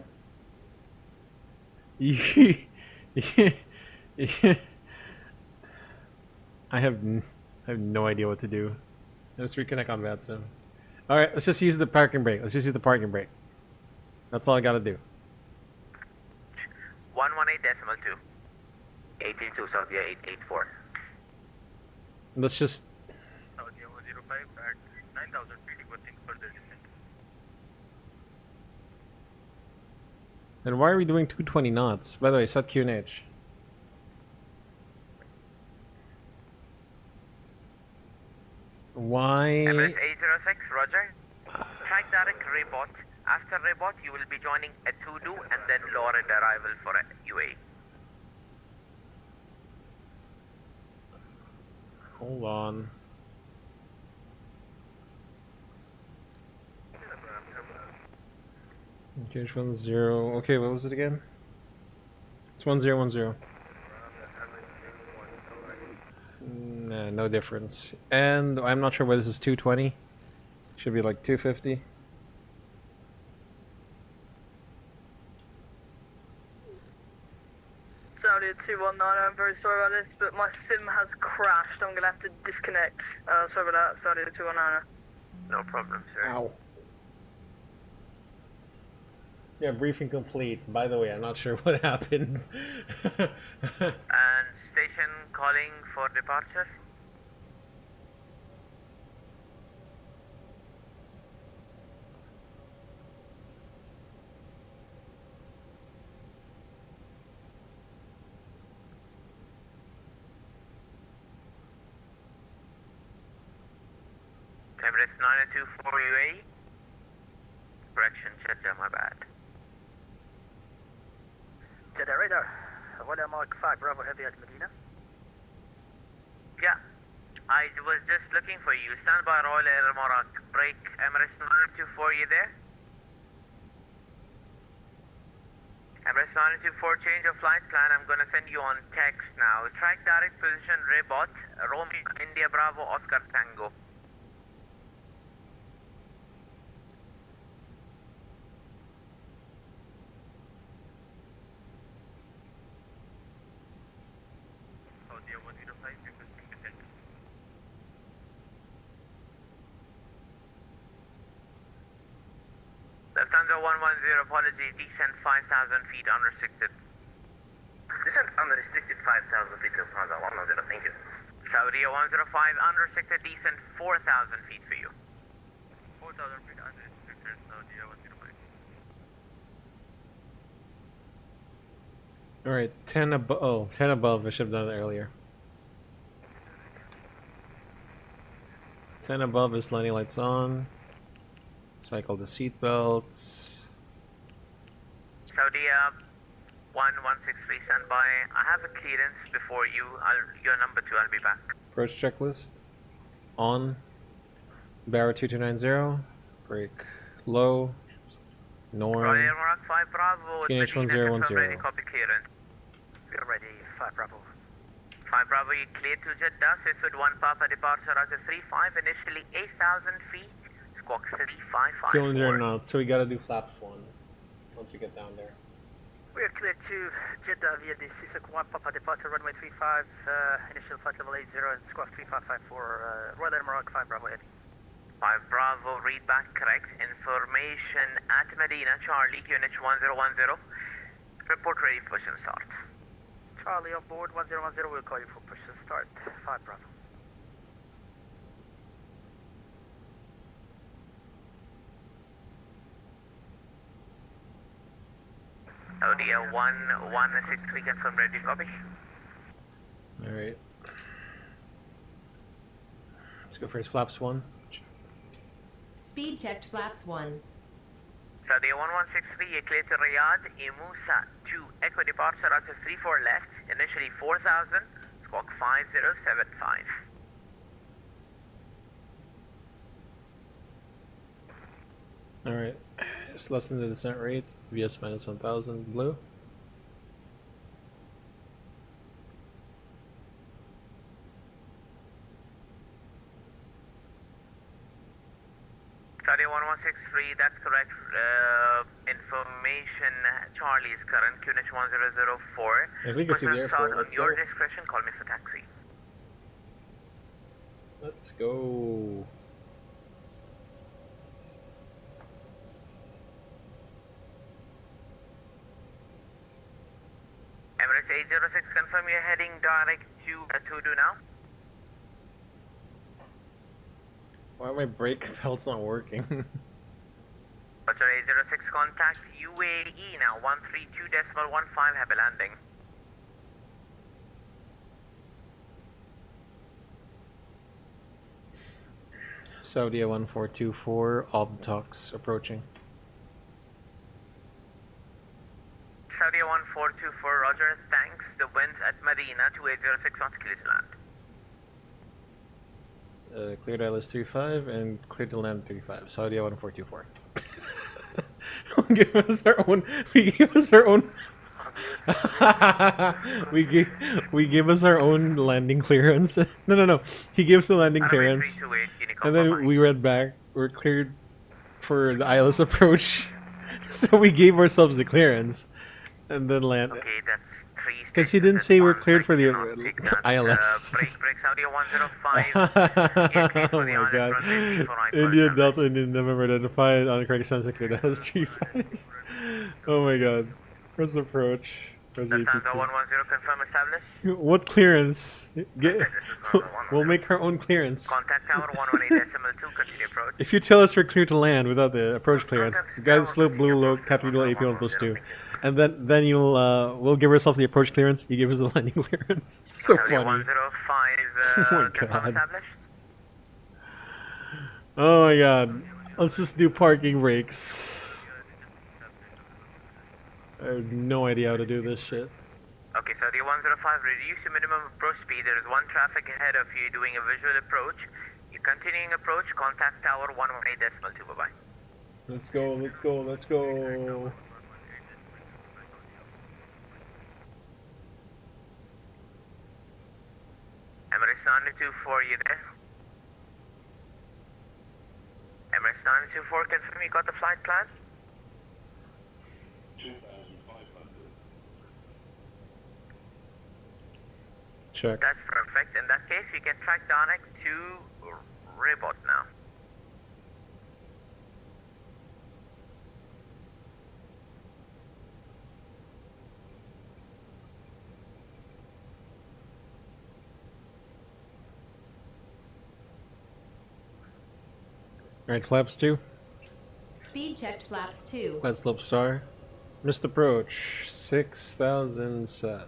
I have no idea what to do. Let's reconnect on VATSIM. Alright, let's just use the parking brake. That's all I gotta do. 118.2. 182 Saudi 884. Let's just... Saudi 105 at 9,000 feet, requesting further descent. Then why are we doing 220 knots? By the way, set QNH. Why? Emirates 806, roger. Track direct rebot. After rebot, you will be joining a to-do and then lower at arrival for a UA. Hold on. Okay, 10. Okay, what was it again? It's 1010. Nah, no difference. And I'm not sure whether this is 220. Should be like 250. Saudi 219, I'm very sorry about this, but my sim has crashed. I'm gonna have to disconnect. Sorry about that, Saudi 219. No problem, sir. Ow. Yeah, briefing complete. By the way, I'm not sure what happened. And station calling for departure. Emirates 924 UAE. Correction, Jeddah, my bad. Jeddah radar. William Mark 5 Bravo Heavy at Medina. Yeah, I was just looking for you. Stand by Royal Air Morocco. Break Emirates 924, you there? Emirates 924, change of flight plan. I'm gonna send you on text now. Track direct position, Rebot, Romeo, India Bravo, Oscar Tango. Saudi 105, requesting descent. Lufthansa 110, apology, descent 5,000 feet unrestricted. Descent unrestricted 5,000 feet, Lufthansa 110, thank you. Saudi 105, unrestricted descent 4,000 feet for you. 4,000 feet unrestricted, Saudi 105. Alright, 10 above. Oh, 10 above. I should have done it earlier. 10 above is landing lights on. Cycle the seatbelts. Saudi 1163, stand by. I have a clearance before you. You're number 2, I'll be back. Approach checklist. On. Barra 2290. Brake low. Royal Norm. Air Morocco 5 Bravo. QNH Medina, 1010. confirm ready, copy clearance. We're ready, 5 Bravo. 5 Bravo, you cleared to Jeddah. Swift 1 Papa, departure Roger 35, initially 8,000 feet. Squawk 3554. 200 knots. So we gotta do flaps 1 once we get down there. We are clear to Jeddah via the Sisek 1 Papa departure runway 35, initial flight level 80 and squawk 3554, Royal Air Morocco 5 Bravo heading. 5 Bravo, read back correct. Information at Medina, Charlie, QNH 1010. Report ready for push and start. Charlie on board 1010, we'll call you for push and start, 5 Bravo. Saudi 1163, confirm ready, copy. Alright. Let's go first. Flaps 1. Speed checked flaps 1. Saudi 1163, you're clear to Riyadh, Imusa 2, Echo departure, Roger 34 left, initially 4,000, squawk 5075. Alright. Just lessen the descent rate. VS minus 1000 blue. Saudi 1163, that's correct. Information, Charlie is current, QNH 1004. If we can see the airport, On let's your go. discretion, call me for taxi. Let's go. Emirates 806, confirm you're heading direct to Tudu now. Why are my brake belts not working? Roger 806, contact UAE now, 132.15, happy landing. Saudi 1424, Obtox approaching. Saudi 1424, Roger, thanks. The winds at Madinah, 2806 knots, clear to land. Clear to ILS 35 and clear to land 35. Saudi 1424. Give us our own. We gave us our own. we gave us our own landing clearance. No. He gave us the landing clearance, 328, Unicom, and then bye-bye. we read back. We're cleared for the ILS approach, so we gave ourselves the clearance, and then land. Okay, that's 3 Because he didn't say we're cleared for the ILS. Break Saudi 105. Oh my god. India Delta Indian November identified on the correct sense and cleared ILS 35. Oh my god. Where's the approach? Where's the Lufthansa APT? 110, confirm established. What clearance? We'll make our own clearance. Contact tower 118.2, continue approach. If you tell us we're clear to land without the approach clearance, guide slope blue low capital AP1 plus 2. And then you'll we'll give ourselves the approach clearance. You give us the landing clearance. It's so Saudi funny. 105, Oh my confirm God. established. Oh my god. Let's just do parking brakes. I have no idea how to do this shit. Okay, Saudi 105, reduce your minimum approach speed. There is one traffic ahead of you doing a visual approach. You're continuing approach, contact tower 118.2, bye-bye. Let's go, let's go, let's go. Emirates 924, you there? Emirates 924, confirm you got the flight plan? 2,500. Check. That's perfect. In that case, you can track direct to Rabat now. Alright, flaps 2. Speed checked flaps 2. Let's slope star. Missed approach. 6,000 set.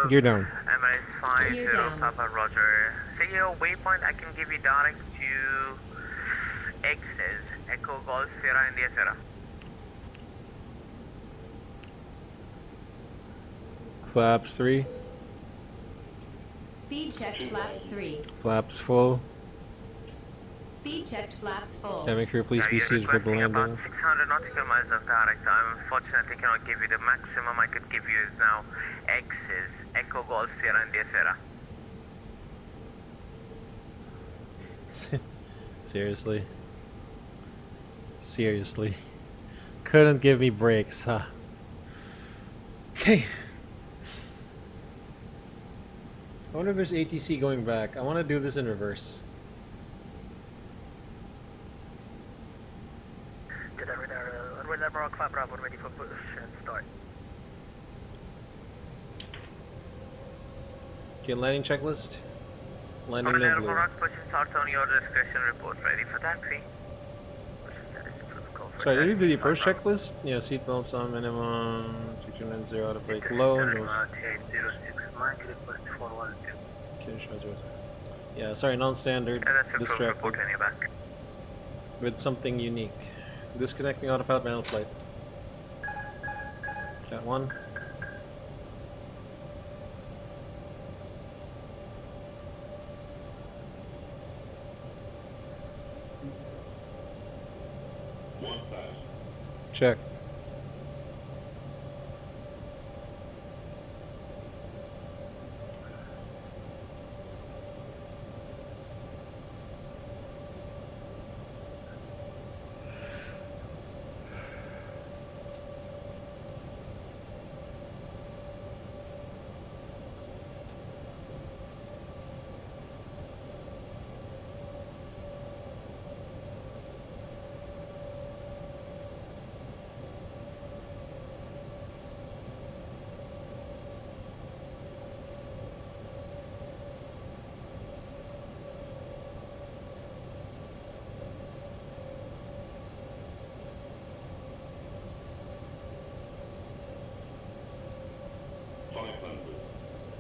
Gear down. Emirates 50, Gear down. Papa Roger. Say your waypoint, I can give you direct to X's, Echo Golf Sierra India Sierra. Flaps 3. Speed checked flaps 3. Flaps full. Speed checked flaps full. Yeah, make sure please be seated for the You're landing. about 600 nautical miles of direct. I unfortunately cannot give you the maximum I could give you is now X's, Echo Golf Sierra India Sierra. Seriously. Seriously. Couldn't give me breaks, huh? Okay. I wonder if there's ATC going back. I want to do this in reverse. Jeddah radar, Maroc 5 Bravo, ready for push and start. Okay, landing checklist. Landing no Commodore blue. Maroc, push and start on your discretion report, ready for taxi. Push and start is protocol for Sorry, did you do the taxi. approach checklist? Yeah, seatbelts on minimum. 2290 out of brake low. No. Okay, sure, sure. Yeah, sorry, non-standard. And that's approach Distracted. report in your back. With something unique. Disconnecting autopilot manual flight. Got one. Check.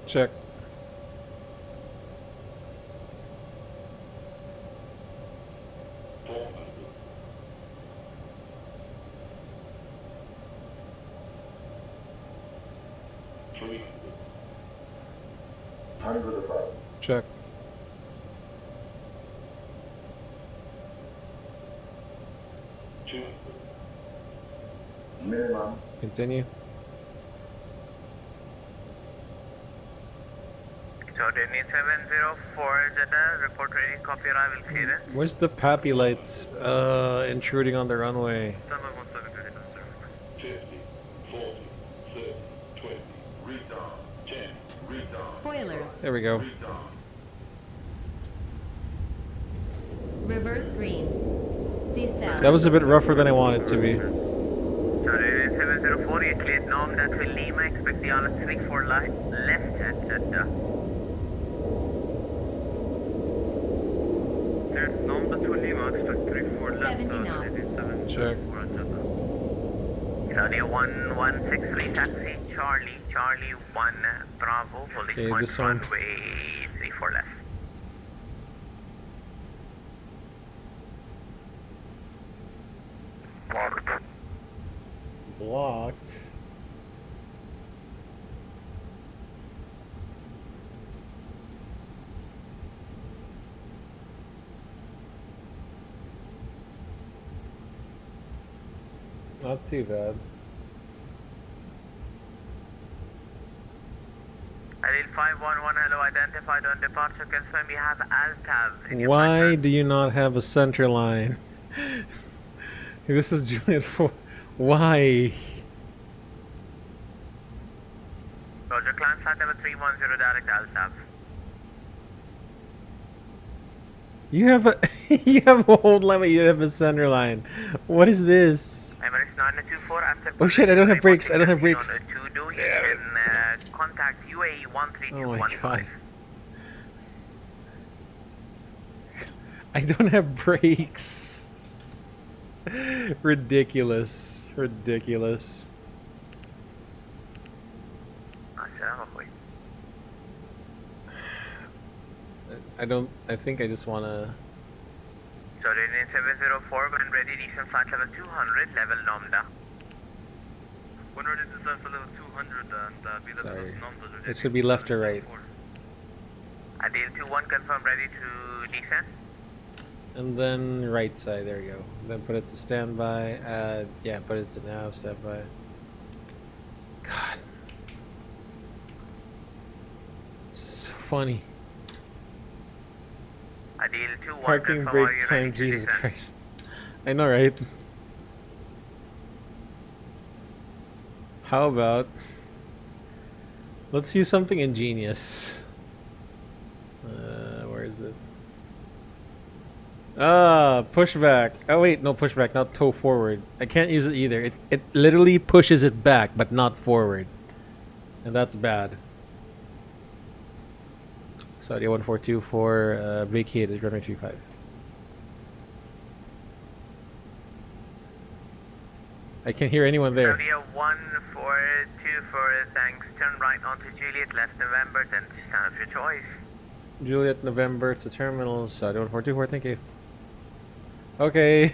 Check. Check. Minimum. Continue. Jordan 704 Jeddah, report ready, copy arrival clearance. Where's the pappy lights intruding on the runway? 50, 40, 30, 20, retard, 10, retard. Spoilers. There we go. Retard. Reverse green. Decel. That was a bit rougher than I wanted it to be. Jordan 704, you cleared norm that will Lima, expect the honor 34 light, left at Jeddah. Cleared norm that will Lima, expect 34 left. 70 knots. Check. Saudi 1163 taxi, Charlie 1 Bravo, holding Okay, point this one. runway 34 left. Blocked. Blocked. Not too bad. Adil 511, hello, identified on departure, confirm you have Altav in your Why pipeline. do you not have a center line? This is Juliet 4. Why? Roger, climb flight level 310, direct Altav. You have a you have a whole line, but you have a center line. What is this? Emirates 924, after... Oh shit, I don't have brakes. I don't have brakes. You can contact UAE Oh my 13215. god. I don't have brakes. Ridiculous. Ridiculous. I think I just wanna... So, Radiant 704, when ready, descend flight level 200, level Nomda. When ready, descend for level 200 and be level Sorry. Nomda. It should be left or right. Adil 21, confirm ready to descend. And then right side, there you go. Then put it to standby. Yeah, put it to nav, standby. God. This is so funny. Adil 21, Parking confirm brake are you time, ready to Jesus descend? Christ. I know, right? How about... let's use something ingenious. Where is it? Pushback. Oh wait, no pushback, not toe forward. I can't use it either. It literally pushes it back, but not forward. And that's bad. Saudi 1424 vacated runway 35. I can't hear anyone there. Saudi 1424, thanks. Turn right onto Juliet, left November, then stand of your choice. Juliet November to terminals. Saudi 1424, thank you. Okay.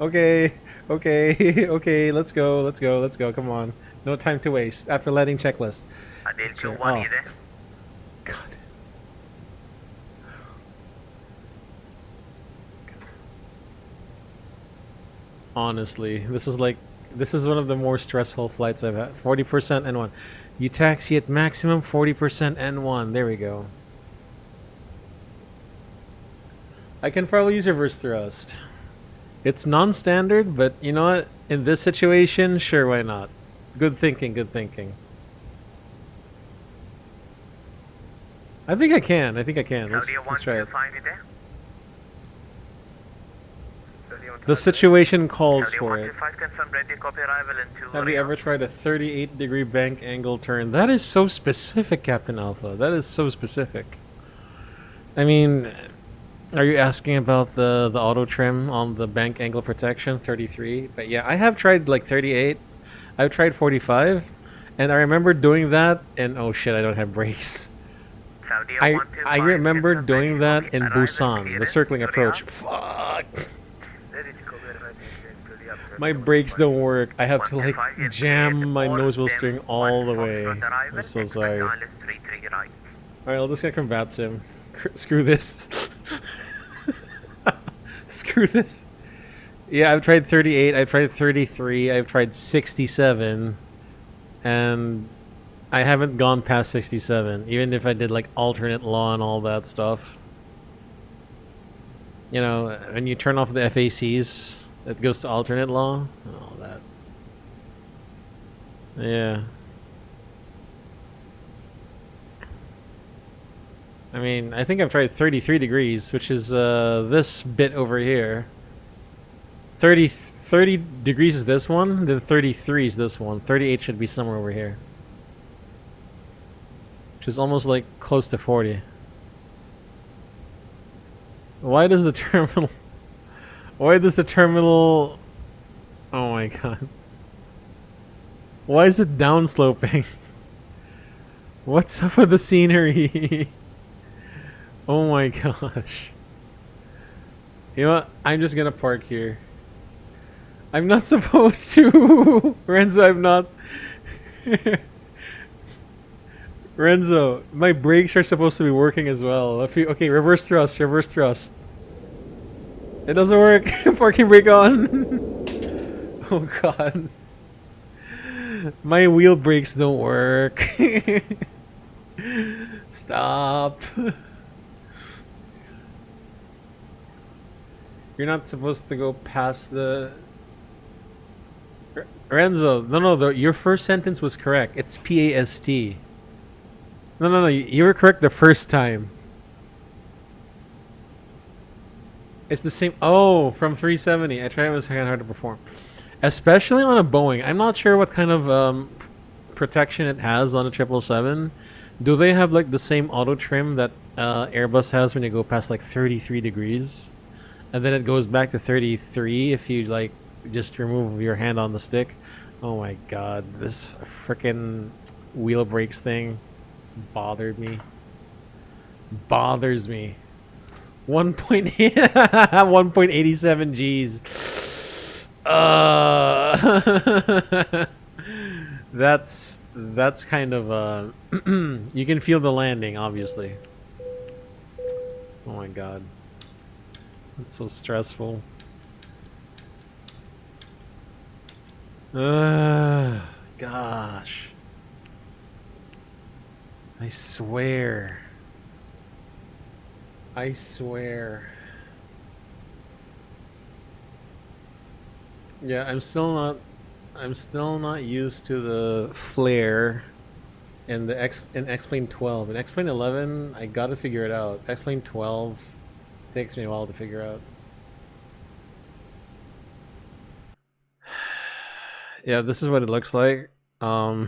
Okay. Okay. Okay. Let's go. Let's go. Let's go. Come on. No time to waste. After landing checklist. Adil Sure. 21, Oh, you there? God. Honestly, this is one of the more stressful flights I've had. 40% N1. You taxi at maximum 40% N1. There we go. I can probably use reverse thrust. It's non-standard, but you know what? In this situation, sure, why not? Good thinking, good thinking. I think I can. I think I can. Let's try it. 125, you there? The situation calls for it. 125, confirm ready, copy arrival in 2. Have you ever tried a 38-degree bank angle turn? That is so specific, Captain Alpha. That is so specific. I mean, are you asking about the auto trim on the bank angle protection, 33? But yeah, I have tried like 38. I've tried 45, and I remember doing that. And oh shit, I don't have brakes. I remember doing that in Busan, the circling approach. Fuck. My brakes don't work. I have to like jam my nose wheel steering all the way. I'm so sorry. Alright, I'll just get from VATSIM. Screw this. Screw this. Yeah, I've tried 38, I've tried 33, I've tried 67, and I haven't gone past 67, even if I did like alternate law and all that stuff. You know, when you turn off the FACs, it goes to alternate law and all that. Yeah. I mean, I think I've tried 33 degrees, which is this bit over here. 30 degrees is this one, then 33 is this one. 38 should be somewhere over here. Which is almost like close to 40. Why does the terminal... Why does the terminal... Oh my god. Why is it downsloping? What's up with the scenery? Oh my gosh. You know what? I'm just gonna park here. I'm not supposed to! Renzo, I'm not. Renzo, my brakes are supposed to be working as well. Okay, reverse thrust, reverse thrust. It doesn't work. Parking brake on. Oh god. My wheel brakes don't work. Stop. You're not supposed to go past the... Renzo, no, your first sentence was correct. It's PAST. No, you were correct the first time. It's the same. Oh, from 370. I tried it was kind of hard to perform. Especially on a Boeing. I'm not sure what kind of protection it has on a 777. Do they have like the same auto trim that Airbus has when you go past like 33 degrees? And then it goes back to 33 if you like just remove your hand on the stick. Oh my god, this freaking wheel brakes thing. It's bothered me. Bothers me. 1.87 G's. That's kind of you can feel the landing, obviously. Oh my god. It's so stressful. Gosh. I swear. I swear. Yeah, I'm still not used to the flare in the X-Plane 12. In X-Plane 11, I gotta figure it out. X-Plane 12 takes me a while to figure out. Yeah, this is what it looks like. How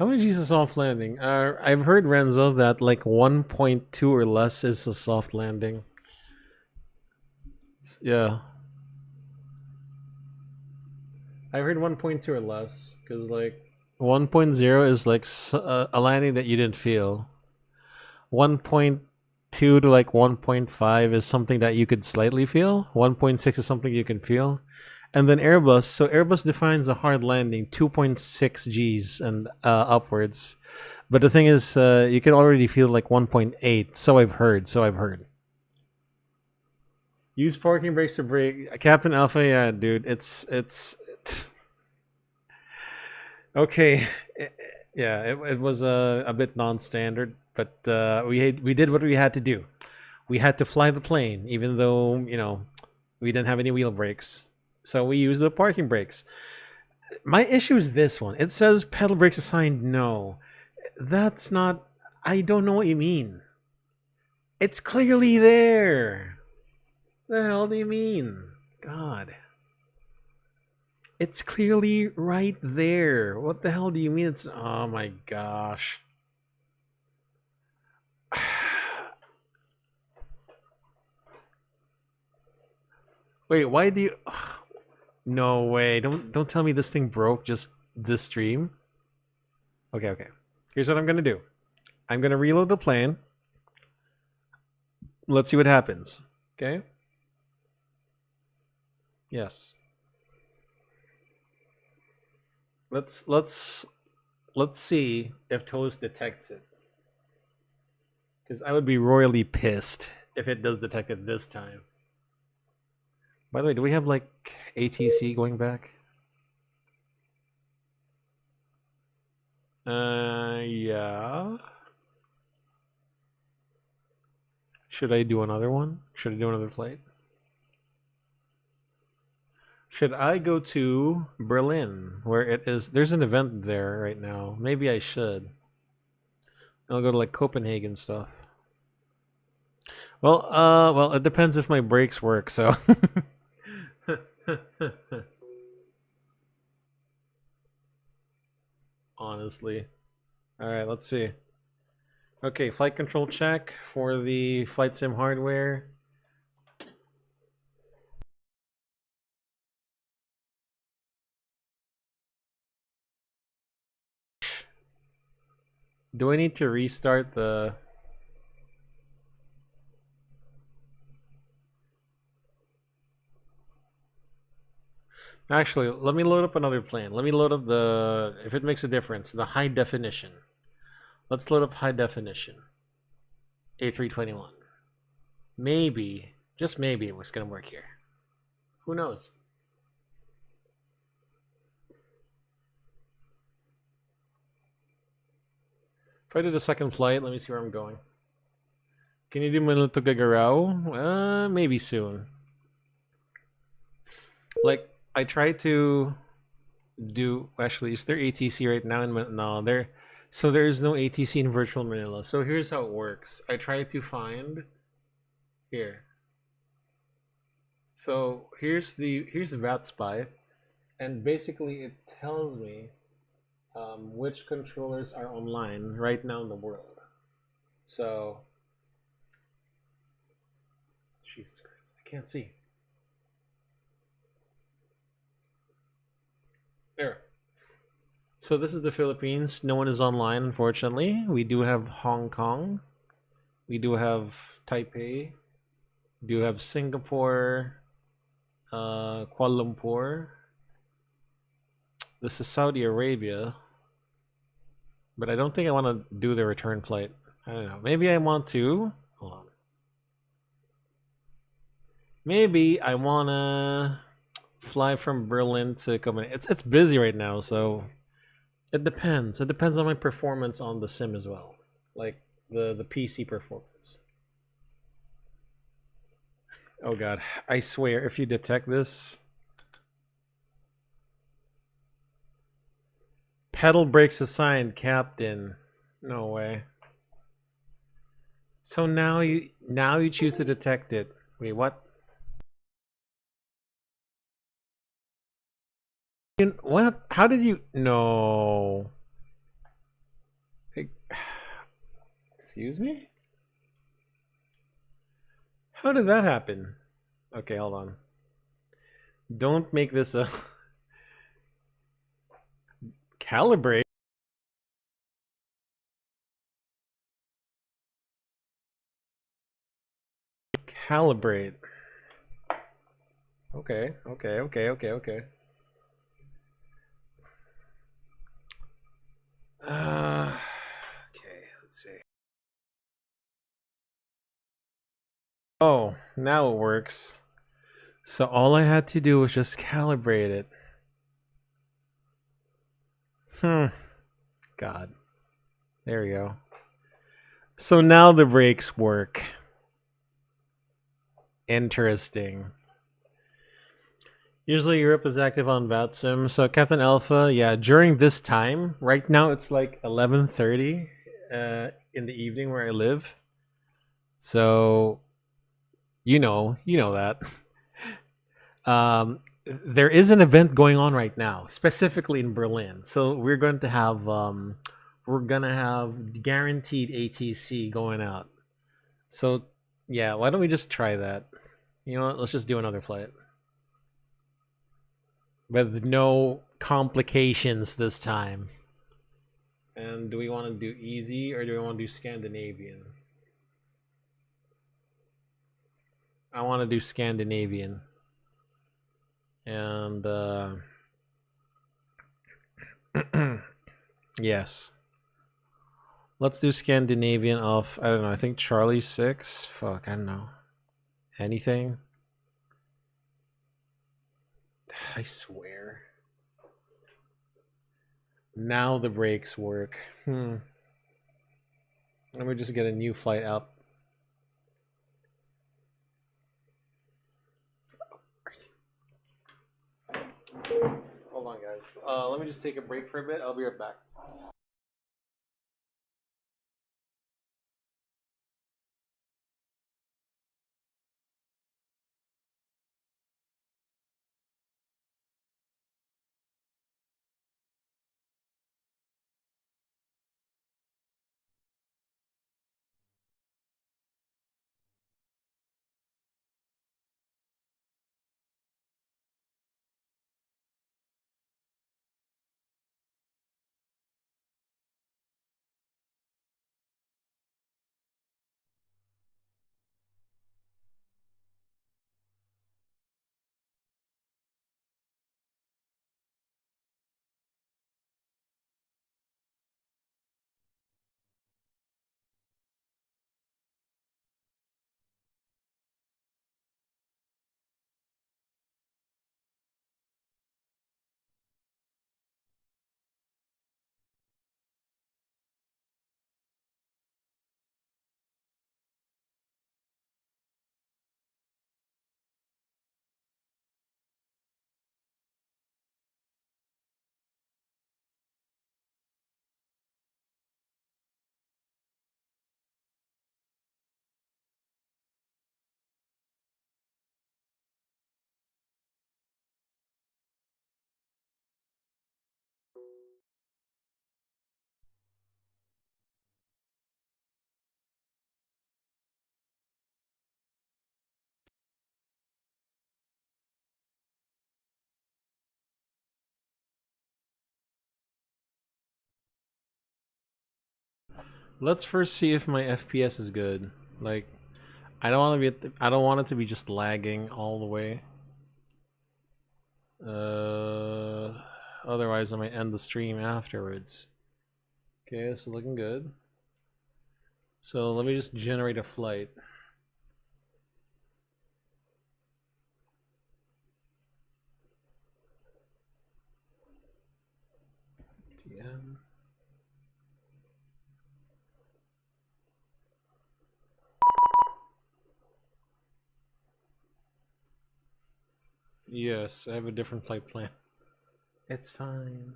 many G's is soft landing? I've heard, Renzo, that like 1.2 or less is a soft landing. Yeah. I heard 1.2 or less, because like 1.0 is like a landing that you didn't feel. 1.2 to like 1.5 is something that you could slightly feel. 1.6 is something you can feel. And then Airbus, so Airbus defines a hard landing 2.6 Gs and upwards. But the thing is, you can already feel like 1.8. So I've heard. Use parking brakes to brake. Captain Alpha, yeah, dude. It's okay. Yeah, it was a bit non-standard, but we did what we had to do. We had to fly the plane, even though we didn't have any wheel brakes. So we used the parking brakes. My issue is this one. It says pedal brakes assigned no. That's not... I don't know what you mean. It's clearly there. The hell do you mean? God. It's clearly right there. What the hell do you mean it's... Oh my gosh. Wait, why do you... No way. Don't tell me this thing broke just this stream. Okay. Here's what I'm gonna do. I'm gonna reload the plane. Let's see what happens. Okay? Yes. Let's see if Toast detects it. Because I would be royally pissed if it does detect it this time. By the way, do we have like ATC going back? Yeah. Should I do another one? Should I do another flight? Should I go to Berlin, where it is? There's an event there right now. Maybe I should. I'll go to like Copenhagen stuff. Well, it depends if my brakes work. So. Honestly. All right, let's see. Okay, flight control check for the flight sim hardware. Do I need to restart the... Actually, let me load up another plane. Let me load up the, if it makes a difference, the high definition. Let's load up high definition. A321. Maybe, just maybe, it was gonna work here. Who knows? If I did a second flight, let me see where I'm going. Can you do Manila to Gagarao? Maybe soon. Like, I try to do... Actually, is there ATC right now? No, there... So there is no ATC in virtual Manila. So here's how it works. I try to find... Here. So here's the VATSPI. And basically it tells me which controllers are online right now in the world. So... Jesus Christ, I can't see. There. So this is the Philippines. No one is online, unfortunately. We do have Hong Kong. We do have Taipei. We do have Singapore. Kuala Lumpur. This is Saudi Arabia. But I don't think I want to do the return flight. I don't know. Maybe I want to. Hold on. Maybe I want to fly from Berlin to Copenhagen. It's busy right now, so it depends. It depends on my performance on the sim as well, like the PC performance. Oh god, I swear, if you detect this, pedal brakes assigned, Captain. No way. So now you choose to detect it. Wait, what? What? How did you? No. Excuse me? How did that happen? Okay, hold on. Don't make this a... Calibrate? Calibrate. Okay. Okay, let's see. Oh, now it works. So all I had to do was just calibrate it. God. There we go. So now the brakes work. Interesting. Usually Europe is active on VATSIM. So Captain Alpha, yeah, during this time, right now it's like 11:30 in the evening where I live. So you know that. There is an event going on right now, specifically in Berlin. So we're going to have guaranteed ATC going out. So yeah, why don't we just try that? You know what? Let's just do another flight. With no complications this time. And do we want to do easy or do we want to do Scandinavian? I want to do Scandinavian. And yes. Let's do Scandinavian off, I don't know, I think Charlie 6. Fuck, I don't know. Anything? I swear. Now the brakes work. Let me just get a new flight up. Hold on, guys. Let me just take a break for a bit. I'll be right back. Let's first see if my FPS is good. Like, I don't want to be. I don't want it to be just lagging all the way. Otherwise, I might end the stream afterwards. Okay, this is looking good. So let me just generate a flight. TM. Yes, I have a different flight plan. It's fine.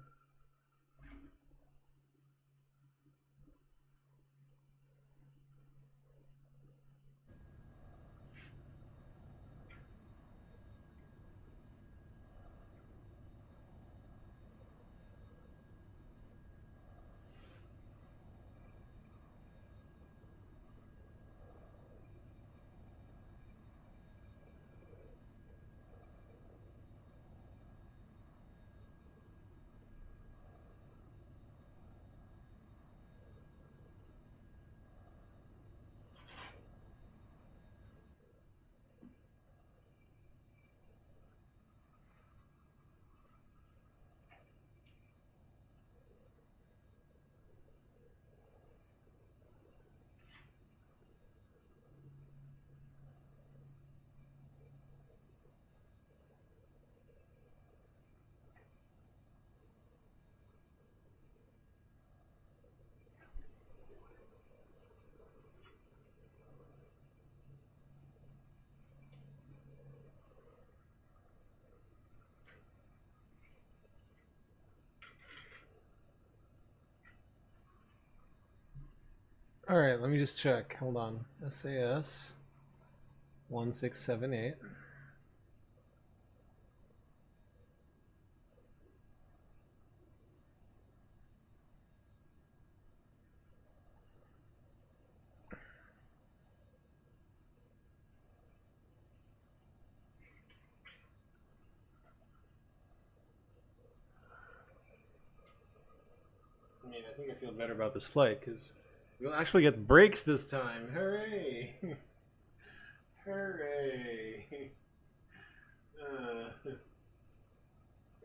Alright, let me just check. Hold on. SAS 1678. I mean, I think I feel better about this flight because we'll actually get brakes this time. Hooray! Hooray! The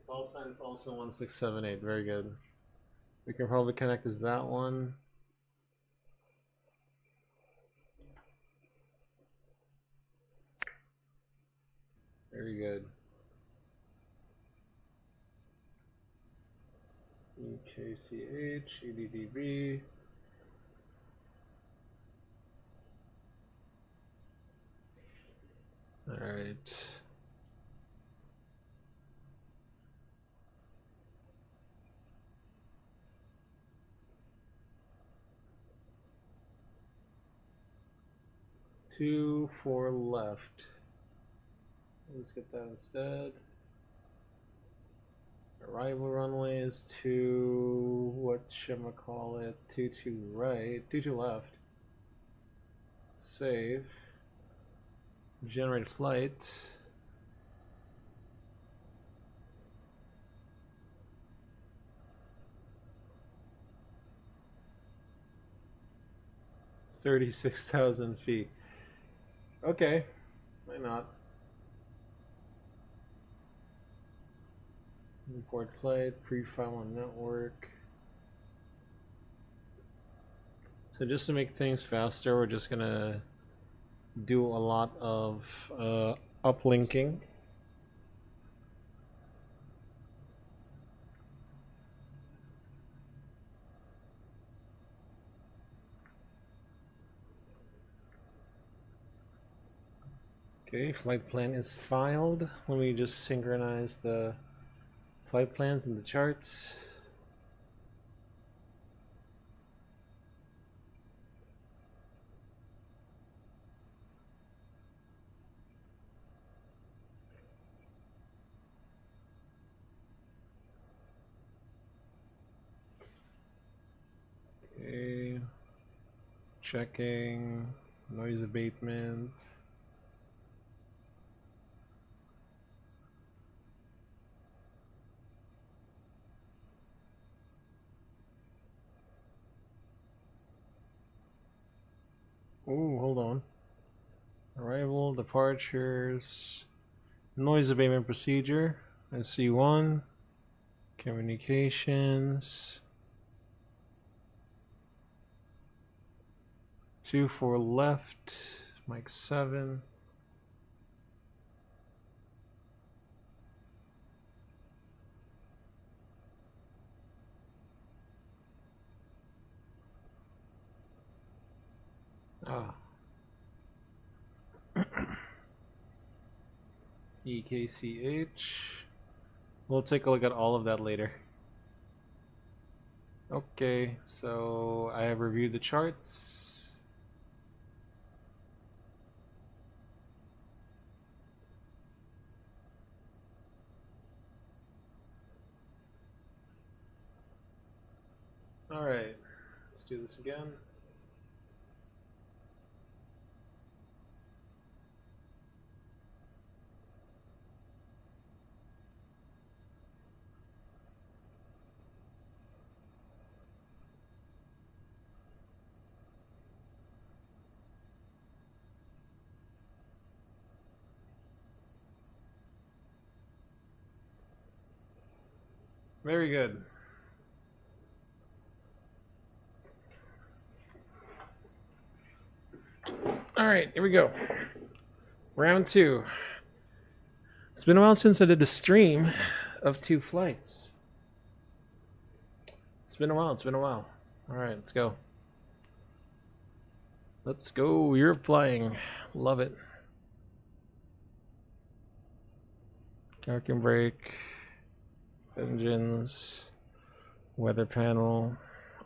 call sign is also 1678. Very good. We can probably connect as that one. Very good. EKCH, EDDB. Alright. Two, four left. Let's get that instead. Arrival runways, two, whatchamacallit, two right, two left. Save. Generate flight. $36,000 feet. Okay, why not? Import flight, pre-file on network. So just to make things faster, we're just gonna do a lot of uplinking. Okay, flight plan is filed. Let me just synchronize the flight plans and the charts. Okay, checking noise abatement. Ooh, hold on. Arrival, departures, noise abatement procedure. I see one. Communications. 2 for left. Mike 7. Ah. EKCH. We'll take a look at all of that later. Okay, so I have reviewed the charts. Alright, let's do this again. Very good. Alright, here we go. Round 2. It's been a while since I did a stream of 2 flights. It's been a while. Alright, let's go. Let's go, you're flying. Love it. Parking brake, engines, weather panel,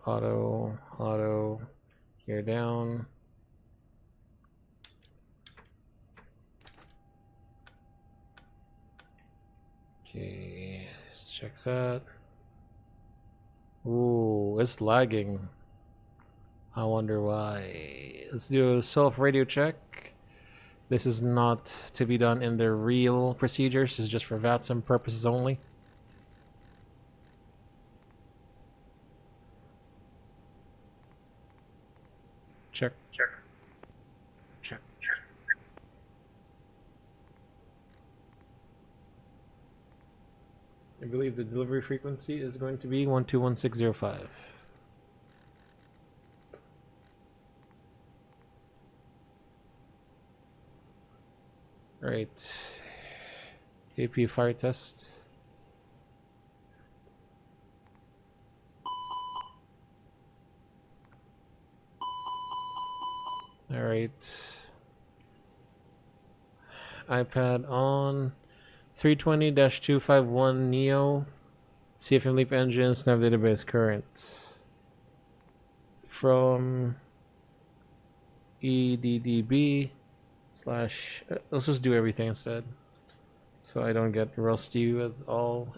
auto, gear down. Okay, let's check that. Ooh, it's lagging. I wonder why. Let's do a self-radio check. This is not to be done in the real procedures. This is just for VATSIM purposes only. Check. I believe the delivery frequency is going to be 121605. Right. AP fire test. Alright. iPad on. 320-251neo. CFM LEAP engines, nav database current. From EDDB slash, let's just do everything instead, so I don't get rusty with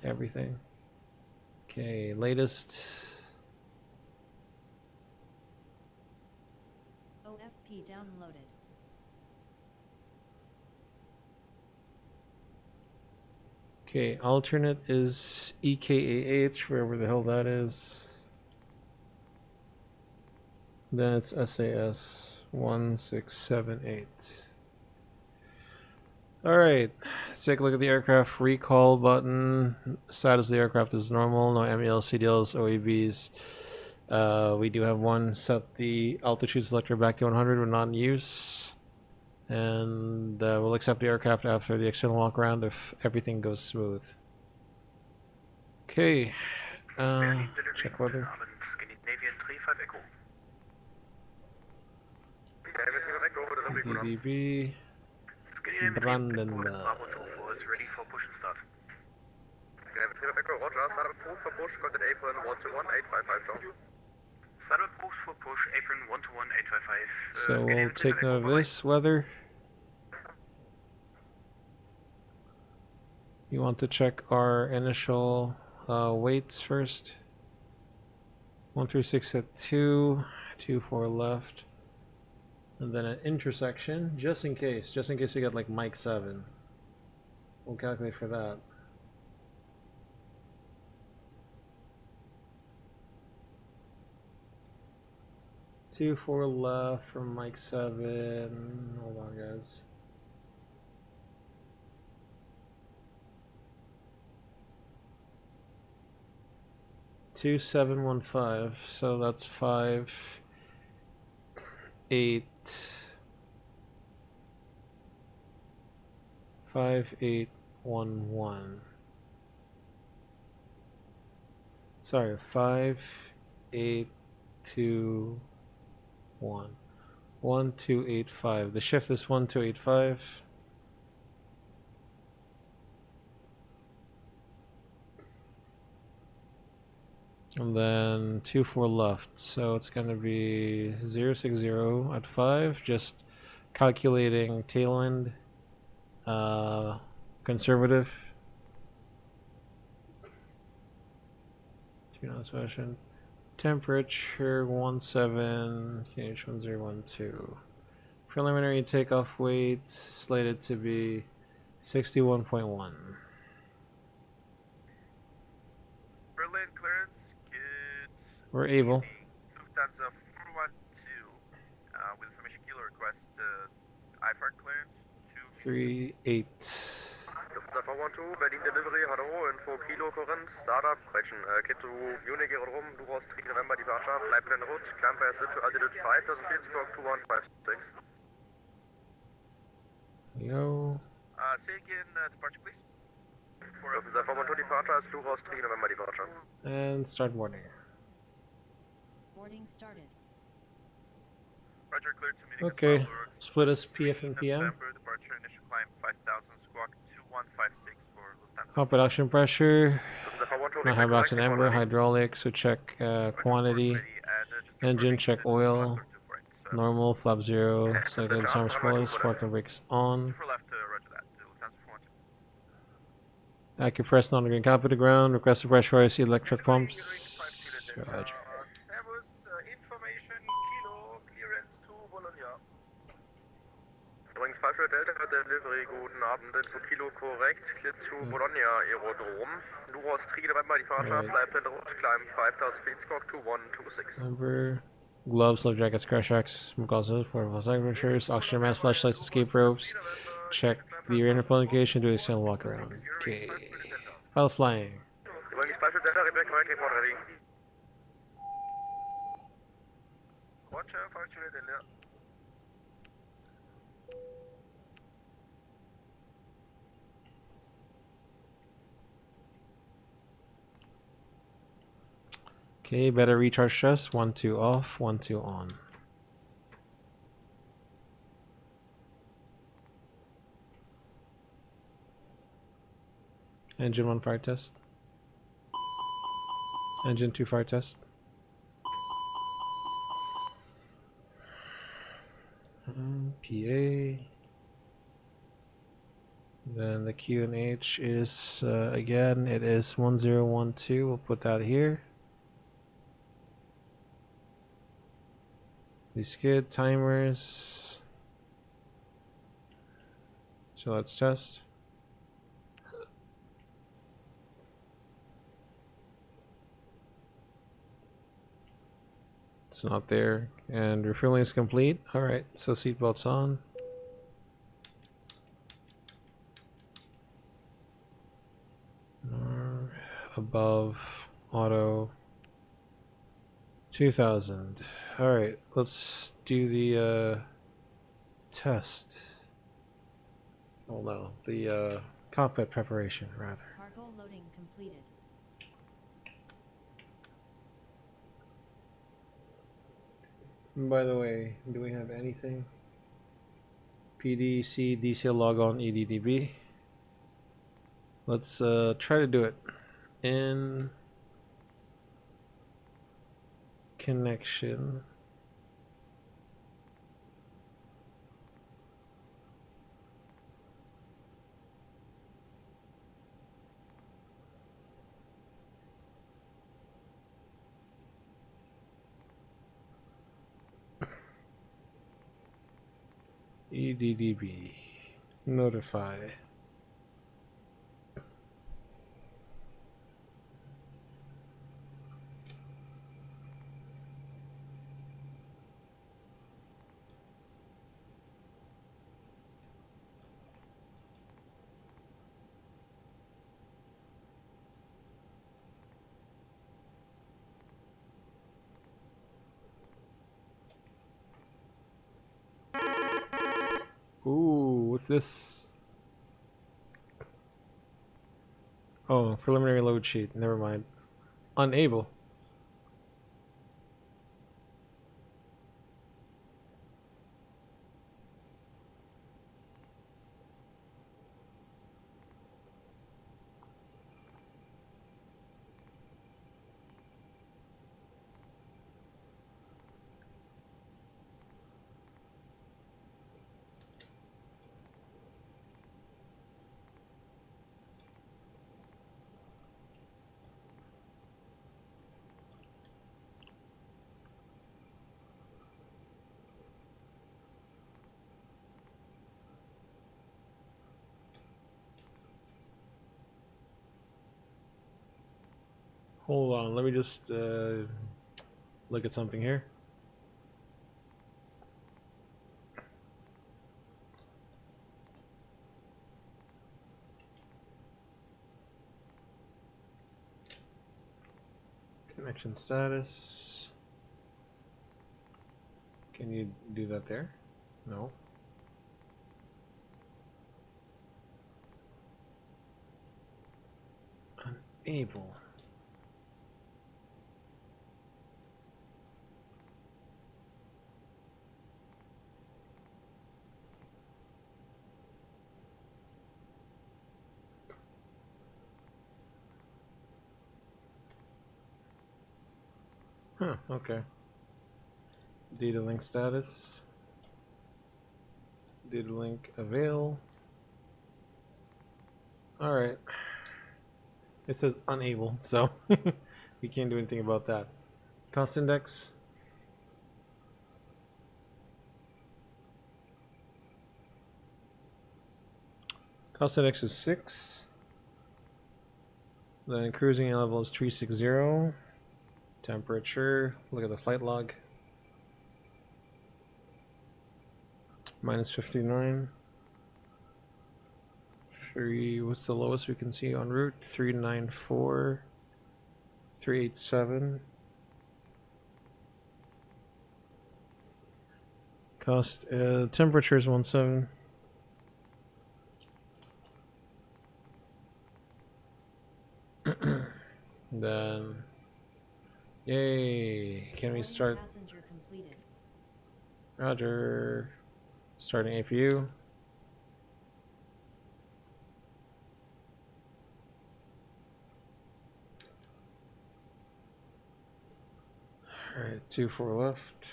everything. Okay, latest. OFP downloaded. Okay, alternate is EKAH, wherever the hell that is. Then it's SAS 1678. Alright, let's take a look at the aircraft recall button. Status of the aircraft is normal, no MELs, CDLs, OEBs. We do have one, set the altitude selector back to 100, we're not in use. And we'll accept the aircraft after the external walk around if everything goes smooth. Okay, check weather. BBB. Brandenburg. Bravo 24 is ready for push and start. Roger, start approve for push, contact apron 121-855. Start approve for push, apron 121-855. So we'll take note of this weather. You want to check our initial weights first. 136 at 2, 24 left. And then an intersection, just in case we get like Mike 7. We'll calculate for that. 2-4 left from Mike 7. Hold on, guys. Two 715, so that's 5 8 5 8 1 1. Sorry, 5 8 2 1 1 2 8 5. The shift is 1 2 8 5. And then 2-4 left, so it's gonna be 060 at 5. Just calculating tail end, conservative. 2 knots fashion. Temperature 17, KH 1012. Preliminary takeoff weight slated to be 61.1. Berlin clearance, good. We're able. Lufthansa 412, with information kilo request, IFAR clearance 38. Lufthansa 412, Berlin Delivery, hallo, Info Kilo Korinth, Startup, question, Kit to Munich, Aerodrom, Duros 3 November, departure, flight plan route, climb by to altitude 5000 feet, squawk 2156. Yo. Say again, departure please. Lufthansa 412 departure is Duros 3 November, departure. And start boarding. Boarding started. Roger, cleared to Munich. Okay, split us PF and PM. November, departure, initial climb 5000, squawk 2156 for Lufthansa. Hot production pressure. Lufthansa 412, Not high box and amber. Hydraulics, so check quantity. Engine, check oil. Normal, flap 0. Selected summer spoilers. Spark and brakes on. AccuPress not green copy to ground. Request to pressurize the electric pumps. Roger. Information kilo clearance to Bologna. Übrigens, Falsche Delta Delivery, guten Abend, Info Kilo korrekt, clear to Bologna Aerodrom. Duros 3 November, departure, flight plan route, climb 5000 feet, squawk 2126. Number. Gloves, life jackets, crash racks, mucosas, portable temperatures, oxygen mask, flashlights, escape ropes. Check the interphone location, do a external walk around. Okay. While flying. Übrigens, Falsche Delta, Rebecca, Mike, report ready. Roger, Falsche Delta. Okay, better recharge stress. 1 2 off, 1 2 on. Engine 1 fire test. Engine 2 fire test. PA. Then the Q and H is again, it is 1012. We'll put that here. These good timers. So let's test. It's not there. And refueling is complete. Alright, so seatbelts on. Above auto 2000. Alright, let's do the test. Oh no, the cockpit preparation rather. Cargo loading completed. And by the way, do we have anything? PDC DCL log on EDDB. Let's try to do it. In connection. EDDB. Notify. Ooh, what's this? Oh, preliminary load sheet. Never mind. Unable. Hold on, let me just look at something here. Connection status. Can you do that there? No. Unable. Huh, okay. Data link status. Data link avail. Alright. It says unable, so we can't do anything about that. Cost index. Cost index is 6. Then cruising level is 360. Temperature, look at the flight log. Minus 59. What's the lowest we can see en route? 394. 387. Cost, temperature is 17. Then, yay! Can we start? Passenger completed. Roger. Starting APU. Alright, 2-4 left.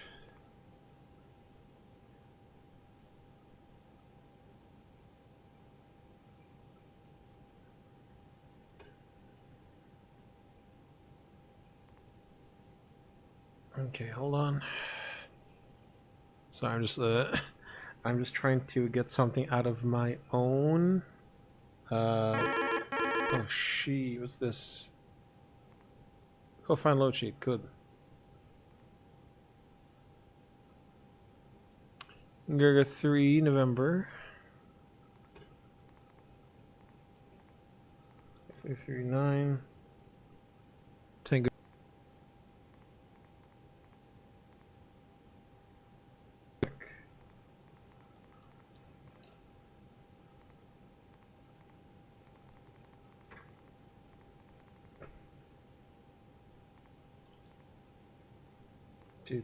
Okay, hold on. So I'm just I'm just trying to get something out of my own. Oh shit, what's this? Go find load sheet, good. Gerga 3 November. 339. Tango.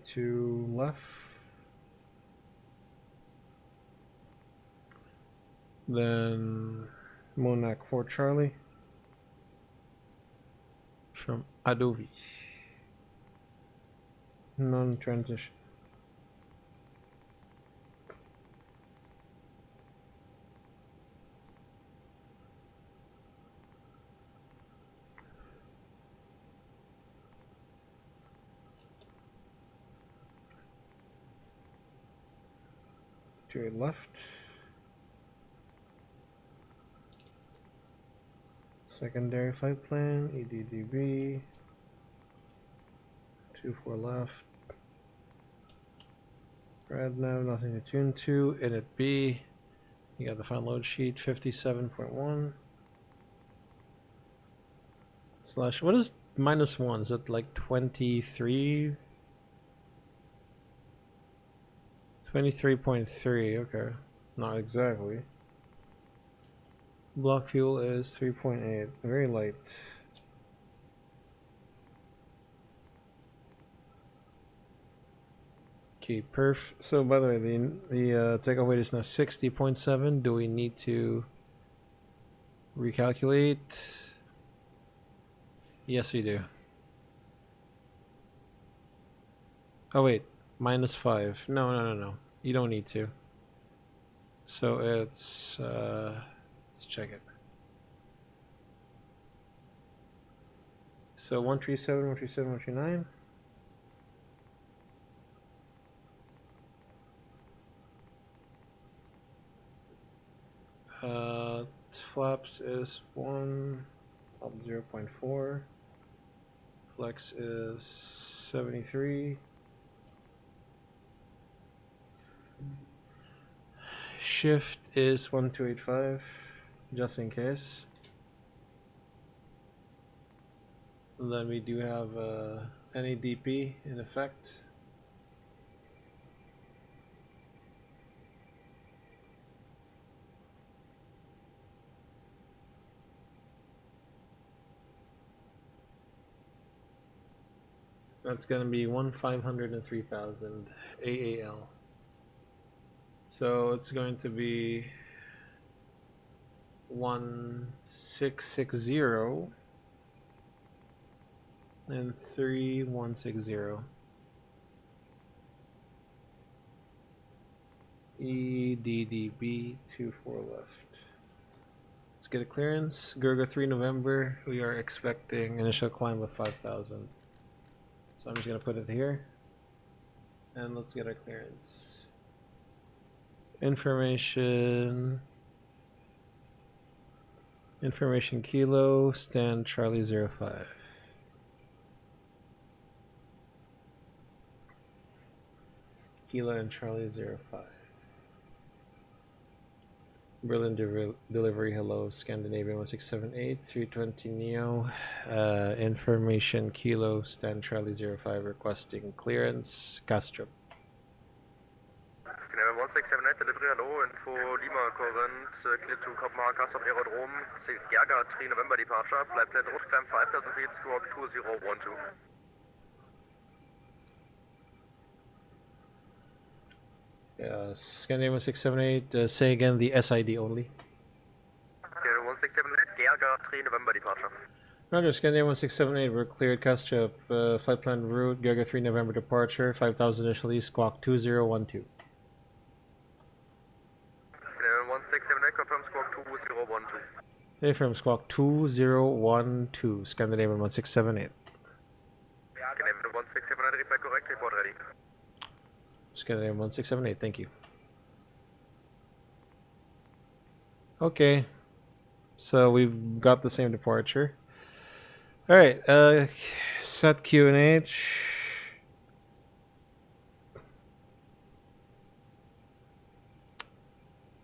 Two left. Then Monac 4 Charlie from Adobe. Non-transition. To left. Secondary flight plan, EDDB. 2-4 left. Red nav, nothing to tune to. Init B. You got the final load sheet, 57.1. Slash, what is -1? Is it like 23? 23.3, okay. Not exactly. Block fuel is 3.8, very light. Okay, perf. So by the way, the takeoff weight is now 60.7. Do we need to recalculate? Yes, we do. Oh wait, -5. No. You don't need to. So it's let's check it. So 137, 137, 139. Flaps is 1, up 0.4. Flex is 73. Shift is 1285, just in case. Then we do have NADP in effect. That's going to be 1,503,000 AAL. So it's going to be 1660 and 3160. EDDB 24 left. Let's get a clearance. Gerga 3 November. We are expecting initial climb of 5,000. So I'm just going to put it here. And let's get our clearance. Information Kilo, stand Charlie 05. Kilo and Charlie 05. Berlin delivery, hello, Scandinavian 1678, 320neo, information Kilo, stand Charlie 05, requesting clearance, Castro. Scandinavian 1678, delivery, hello, info Lima, current, clear to Copenhagen, Castro Aerodrome, Jeddah 3 November departure, flight plan route climb 5,000 feet, squawk 2012. Scandinavian 1678, say again the SID only. Scandinavian 1678, Jeddah 3 November departure. Roger, Scandinavian 1678, we're cleared, Castro, flight plan route, Gerga 3 November departure, 5,000 initially, squawk 2012. Scandinavian 1678, confirm squawk 2012. Confirm squawk 2012, Scandinavian 1678. Scandinavian 1678, reply correct, report ready. Scandinavian 1678, thank you. Okay, so we've got the same departure. All right, set QNH.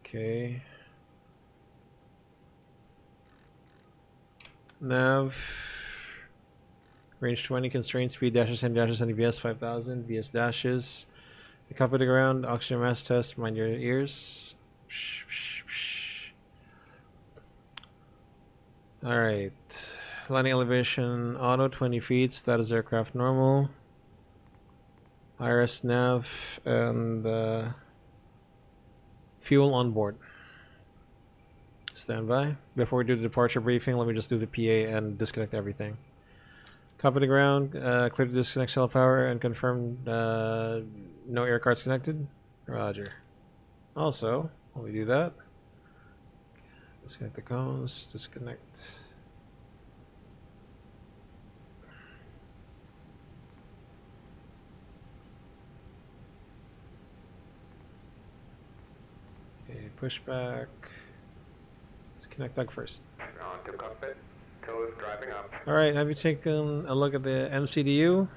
Okay. Nav. Range 20, constraint speed dashes and VS 5000, VS dashes. Copy the ground, oxygen mass test, mind your ears. Alright. Landing elevation auto 20 feet, status aircraft normal. IRS nav and fuel on board. Stand by. Before we do the departure briefing, let me just do the PA and disconnect everything. Copy the ground, clear to disconnect cell power and confirm no air cards connected. Roger. Also, while we do that, disconnect the cones, disconnect. Okay, push back. Disconnect Doug first. On to cockpit. Toes driving up. Alright, have you taken a look at the MCDU?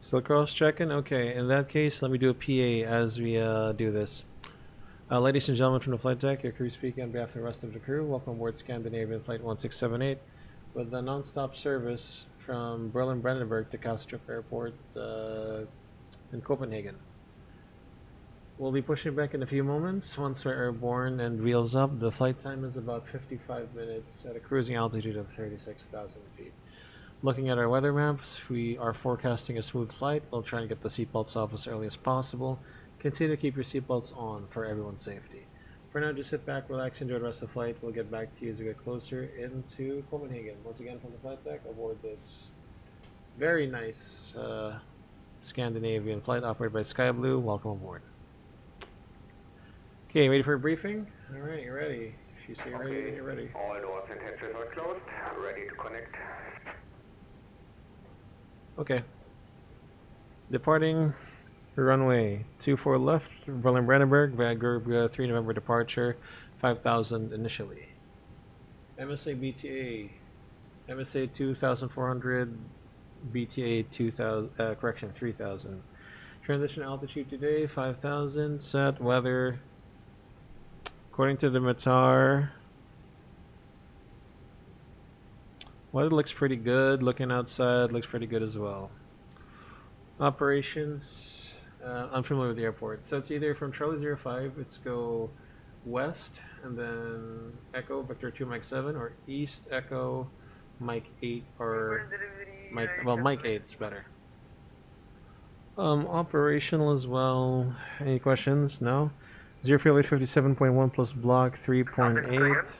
Still cross-checking? Okay, in that case, let me do a PA as we do this. Ladies and gentlemen from the flight deck, your crew speaking on behalf of the rest of the crew. Welcome aboard Scandinavian Flight 1678 with the non-stop service from Berlin-Brandenburg to Kastrup Airport in Copenhagen. We'll be pushing back in a few moments. Once we're airborne and wheels up, the flight time is about 55 minutes at a cruising altitude of 36,000 feet. Looking at our weather maps, we are forecasting a smooth flight. We'll try and get the seatbelts off as early as possible. Continue to keep your seatbelts on for everyone's safety. For now, just sit back, relax, enjoy the rest of the flight. We'll get back to you as we get closer into Copenhagen. Once again, from the flight deck, aboard this very nice Scandinavian flight operated by Sky Blue. Welcome aboard. Okay, ready for a briefing? Alright, you're ready. If you say you're ready, you're ready. All doors and hatches are closed. Ready to connect. Okay. Departing runway 24 left, Berlin-Brandenburg, via group 3 November departure, 5,000 initially. MSA BTA, MSA 2,400, BTA 2,000, 3,000. Transition altitude today, 5,000, set, weather. According to the METAR, weather looks pretty good. Looking outside looks pretty good as well. Operations, I'm familiar with the airport. So it's either from Charlie 05, it's go west and then Echo Victor 2 Mike 7, or east Echo Mike 8, or Mike 8 is better. Operational as well. Any questions? No? 05857.1 plus block 3.8.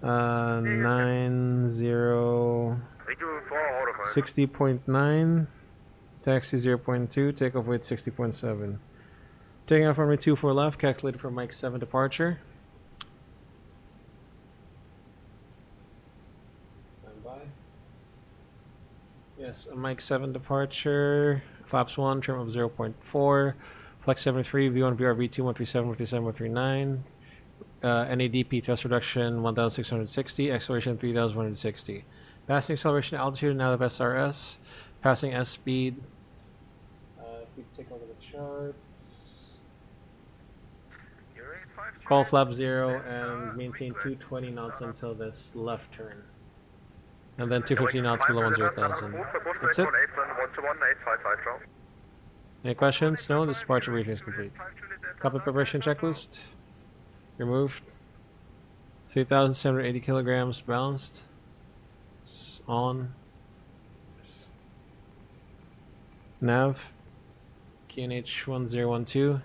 60.9. Taxi 0.2. Takeoff weight 60.7. Taking off runway 24 left. Calculated for Mike 7 departure. Stand by. Yes, a Mike 7 departure. Flaps 1, trim of 0.4. Flex 73, V1, VR, V2, 137, 137, 139. NADP thrust reduction 1,660. Acceleration 3,160. Passing acceleration altitude and out of SRS. Passing S speed. If we take a look at the charts. Call flap 0 and maintain 220 knots until this left turn. And then 250 knots below 10,000. That's it. Any questions? No? This departure briefing is complete. Cockpit preparation checklist. Removed. 3,780 kilograms balanced. It's on. Nav. QNH 1012.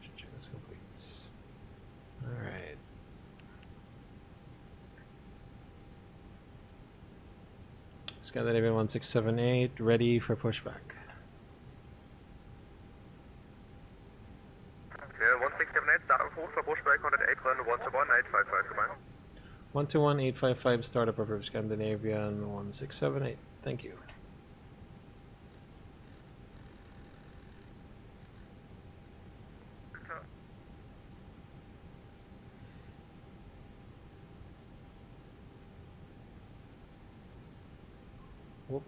Check this complete. Alright. Scandinavian 1678, ready for pushback. 1678, start of hold for pushback on at apron 121.855, goodbye. 121.855, startup of Scandinavian 1678. Thank you. Whoop.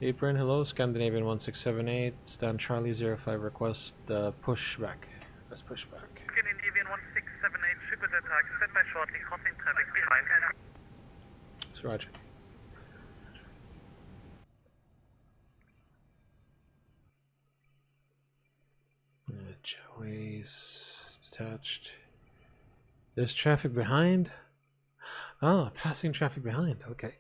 Apron, hello, Scandinavian 1678, stand Charlie 05, request pushback. Let's push back. Scandinavian 1678, triple attack, stand by shortly, crossing traffic behind. It's Roger. Jetways detached. There's traffic behind? Ah, passing traffic behind, okay.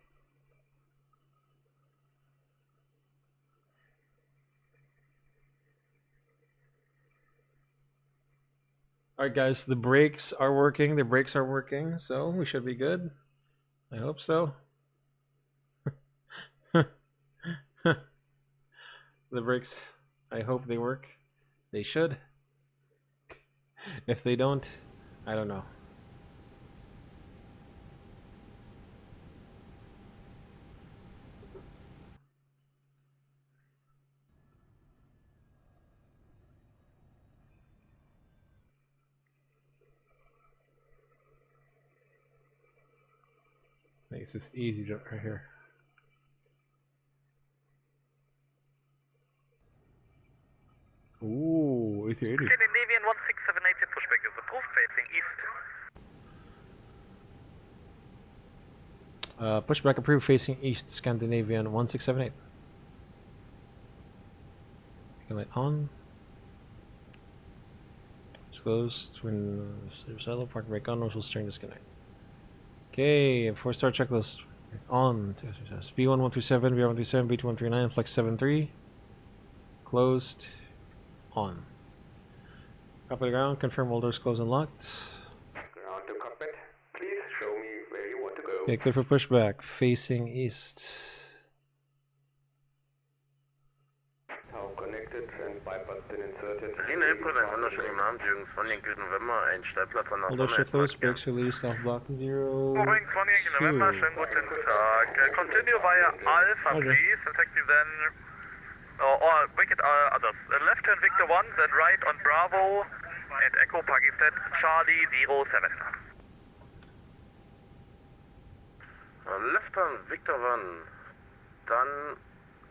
Alright guys, the brakes are working, so we should be good. I hope so. The brakes, I hope they work. They should. If they don't, I don't know. Makes this easy to right here. Ooh, A380. Scandinavian 1678, pushback is approved, facing east. Pushback approved, facing east, Scandinavian 1678. Light on. It's closed. When silo park brake on, will steering disconnect. Okay, 4-star checklist. On. V1137, V1137, V2139, flex 73. Closed. On. Up to the ground, confirm all doors closed and locked. Ground to cockpit. Please show me where you want to go. Okay, clear for pushback. Facing east. How connected and bypass pin inserted. Berlin Airport, einen wunderschönen Abend, Jürgens von Yankee November, ein Stellplatz an der All doors Sonne. are closed, brakes released, off block 0. Boeing 20 November, schönen guten Tag. Continue via Alpha, Okay. please, and taxi then, or make it others. Left turn Victor 1, then right on Bravo, and Echo Pakistan, Charlie 07. Left turn Victor 1, dann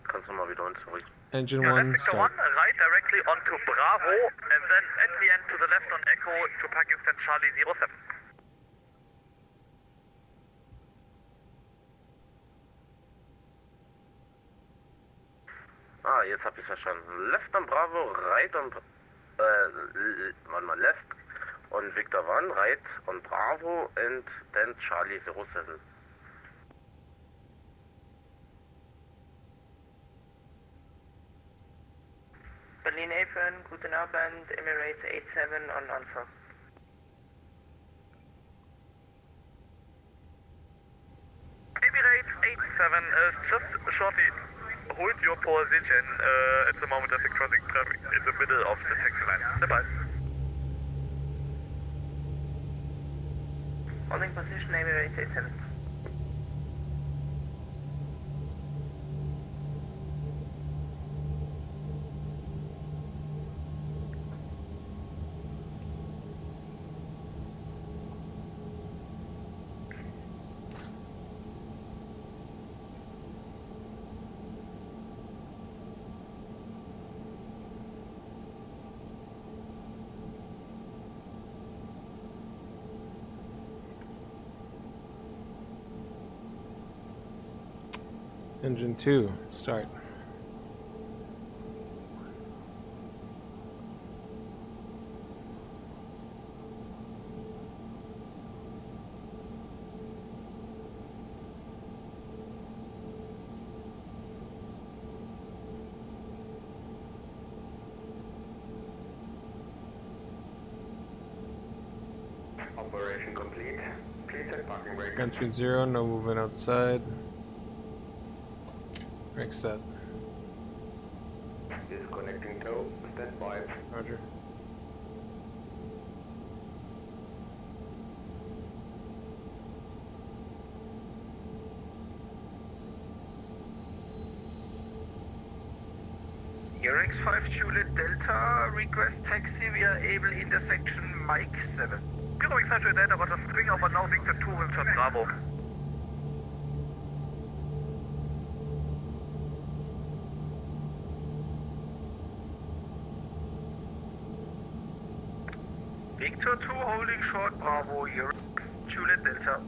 kannst du mal wieder uns zurück. Engine Yeah, 1, left Victor start. 1, right directly onto Bravo, and then at the end to the left on Echo to Pakistan, Charlie 07. Ah, jetzt hab ich's verstanden. Left on Bravo, right on... warte mal, left on Victor 1, right on Bravo, and then Charlie 07. Berlin A1, guten Abend, Emirates 87 on Alpha. Emirates 87, just shortly hold your position at the moment as the crossing traffic in the middle of the taxi line. Goodbye. Holding position, Emirates 87. Engine 2, start. Operation complete. Please set parking brake. Gun 30, no movement outside. Brake set. Disconnecting tow. Stand by. Roger. Your X5 Juliet Delta, request taxi via Able intersection Mike 7. Zero X5 Juliet Delta, Roger, swing over now, Victor 2, Richard Bravo. Victor 2 holding short Bravo, your Juliet Delta.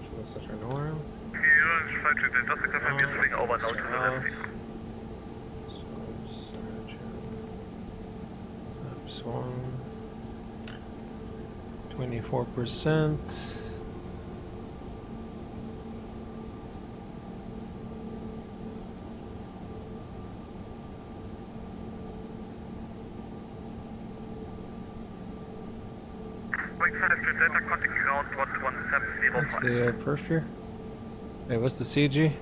Should set our norm. Zero X5 Juliet Delta, confirm you swing over now to the left. Swung 24%. That's the perf here. Wait, what's the CG?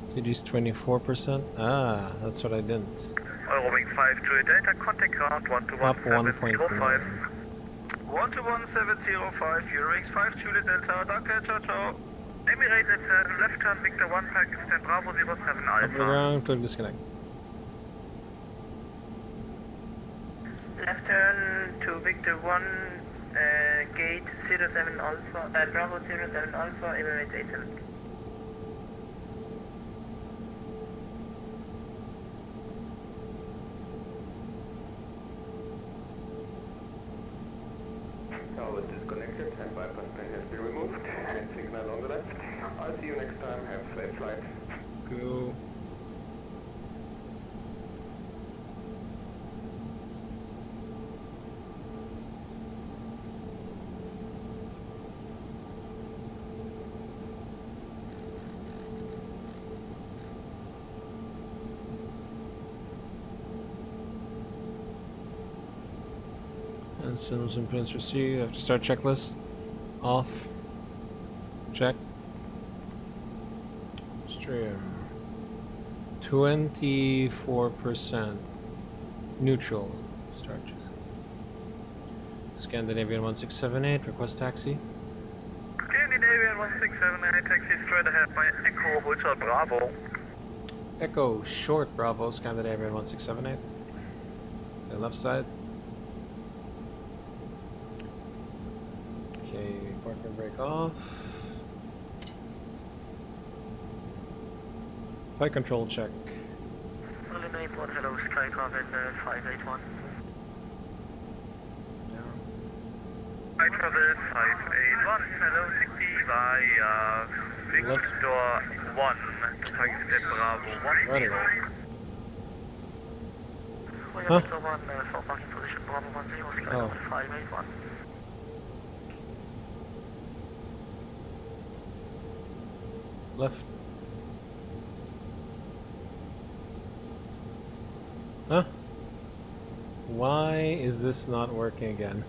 CG's 24%. Ah, that's what I didn't. Eurowing 5 Juliet Delta, contact ground Up 1.9. 121.05. 121.705, Eurowings 5 Juliet Delta, danke, ciao ciao. Emirates at left turn, Victor 1, Pakistan Bravo 07 Up the Alpha. ground, click disconnect. Left turn to Victor 1, gate 07 Alpha, Bravo 07 Alpha, Emirates 87. Sends and pins received. Have to start checklist. Off. Check. Stream. 24%. Neutral. Start. Scandinavian 1678. Request taxi. Scandinavian 1678, taxi straight ahead by Echo Hotel Bravo. Echo short Bravo. Scandinavian 1678. The left side. Okay, parking brake off. Flight control check. Illinois 1, hello, Skytravel 581. I travel 581, hello, taxi via Victor 1, taxi Bravo 1. Right away. Huh? Victor 1, for parking position Bravo 10, Skytravel 581. Left. Huh? Why is this not working again?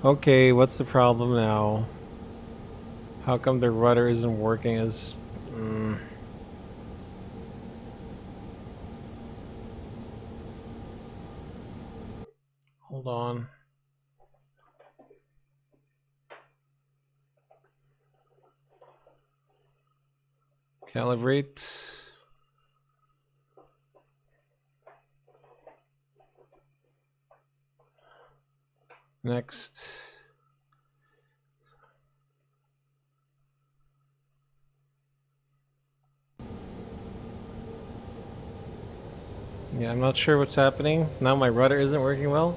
Okay, what's the problem now? How come the rudder isn't working as... Hold on. Calibrate. Next. Yeah, I'm not sure what's happening. Now my rudder isn't working well.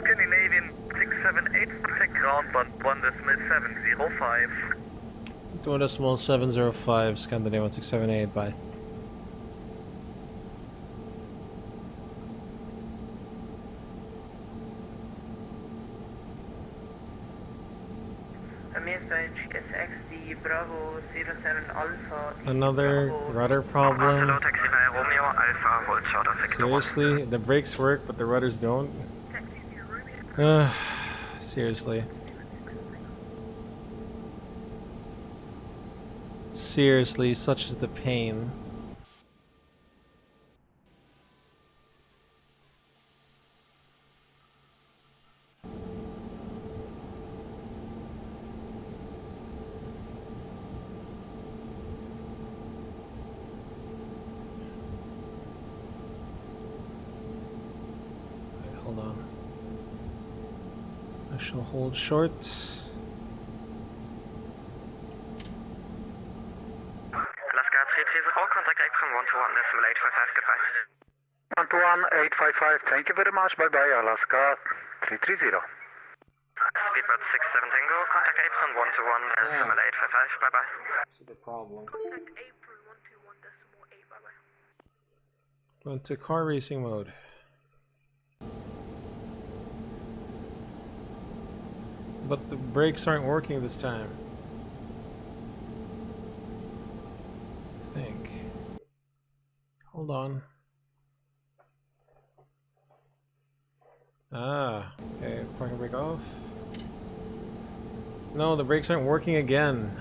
Scandinavian 678, take ground band 1.705. 1.705, Scandinavian 1678, bye. XD Bravo 07 Alpha. Another rudder problem. Hello, taxi via Romeo, Alpha, hold short of Seriously? The brakes work, but the rudders don't? Seriously. Seriously, such is the pain. Hold on. I shall hold short. Alaska 330, contact Apron 121.855, goodbye. 121.855, thank you very much, bye bye, Alaska 330. Speedbird 67 Tango, contact Apron 121.855, bye bye. That's the problem. Contact April 121.8, bye bye. Went to car racing mode. But the brakes aren't working this time. I think. Hold on. Ah, okay, parking brake off. No, the brakes aren't working again.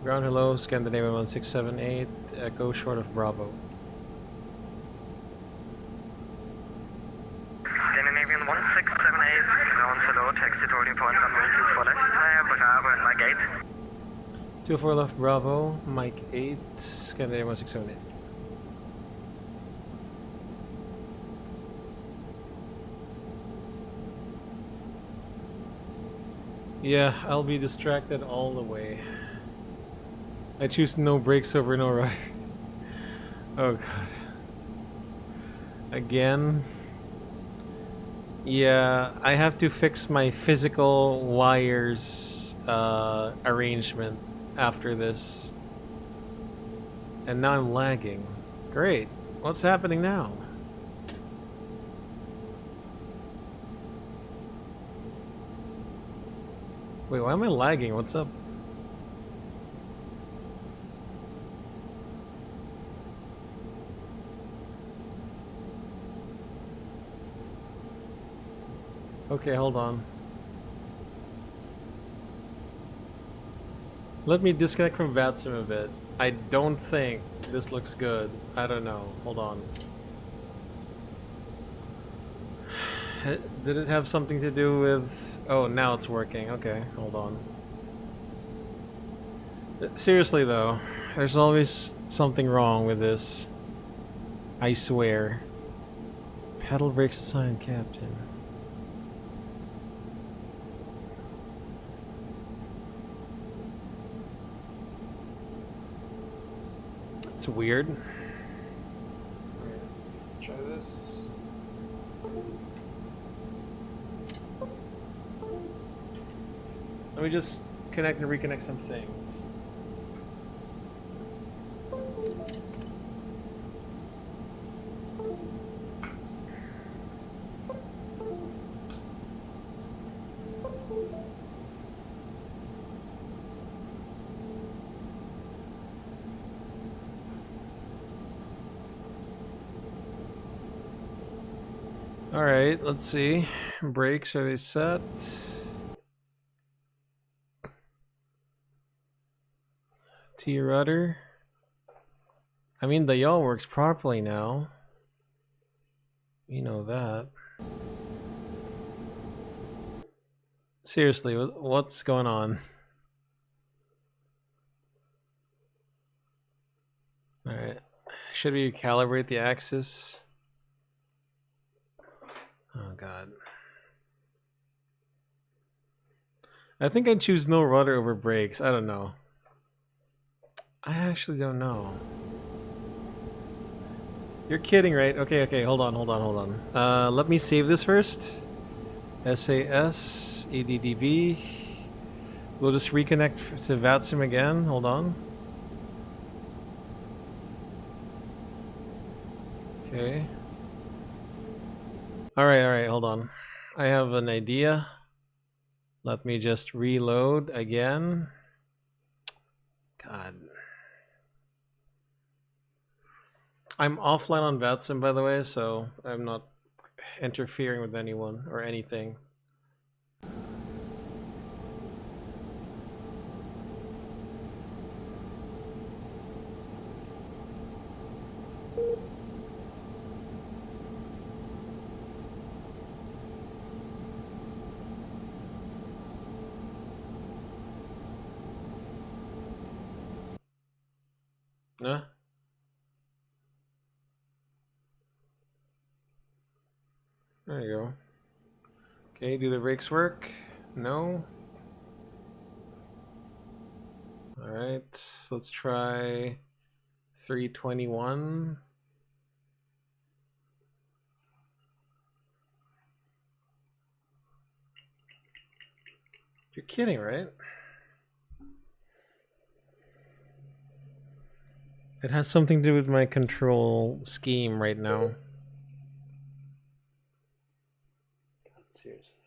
Ground hello, Scandinavian 1678, Echo short of Bravo. Scandinavian 1678, ground hello, taxi holding point runway 24 left, Bravo and Mike 8. 24 left Bravo, Mike 8, Scandinavian 1678. Yeah, I'll be distracted all the way. I choose no brakes over no rudder. Oh god. Again. Yeah, I have to fix my physical wires arrangement after this. And now I'm lagging. Great. What's happening now? Wait, why am I lagging? What's up? Okay, hold on. Let me disconnect from VATSIM a bit. I don't think this looks good. I don't know. Hold on. Did it have something to do with... Oh, now it's working. Okay, hold on. Seriously though, there's always something wrong with this. I swear. Pedal brakes assigned, Captain. It's weird. Alright, let's try this. Let me just connect and reconnect some things. Alright, let's see. Brakes, are they set? T rudder. I mean, the yaw works properly now. You know that. Seriously, what's going on? Alright. Should we calibrate the axis? Oh god. I think I'd choose no rudder over brakes. I don't know. I actually don't know. You're kidding, right? Okay, hold on. Let me save this first. SAS, ADDB. We'll just reconnect to VATSIM again. Hold on. Okay. Alright, hold on. I have an idea. Let me just reload again. God. I'm offline on VATSIM, by the way, so I'm not interfering with anyone or anything. Huh? There you go. Okay, do the brakes work? No. Alright, let's try 321. You're kidding, right? It has something to do with my control scheme right now. Seriously.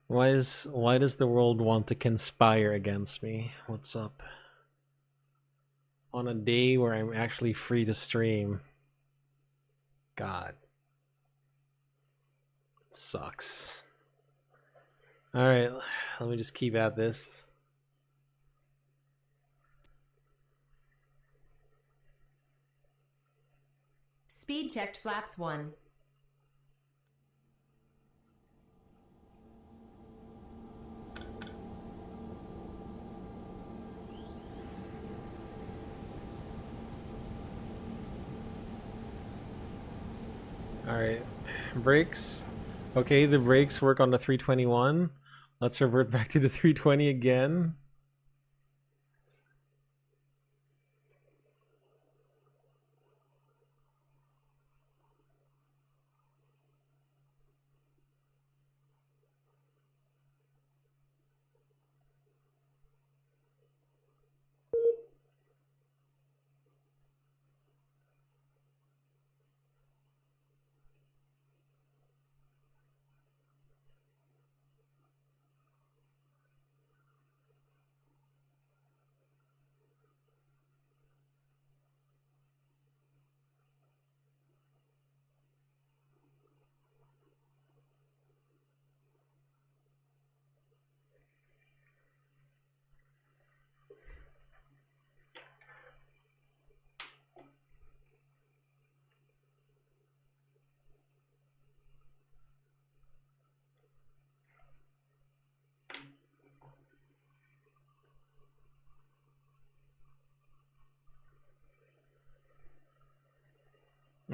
Why does the world want to conspire against me? What's up? On a day where I'm actually free to stream. God. It sucks. All right, let me just keep at this. Speed checked flaps 1. All right, brakes. Okay, the brakes work on the 321. Let's revert back to the 320 again.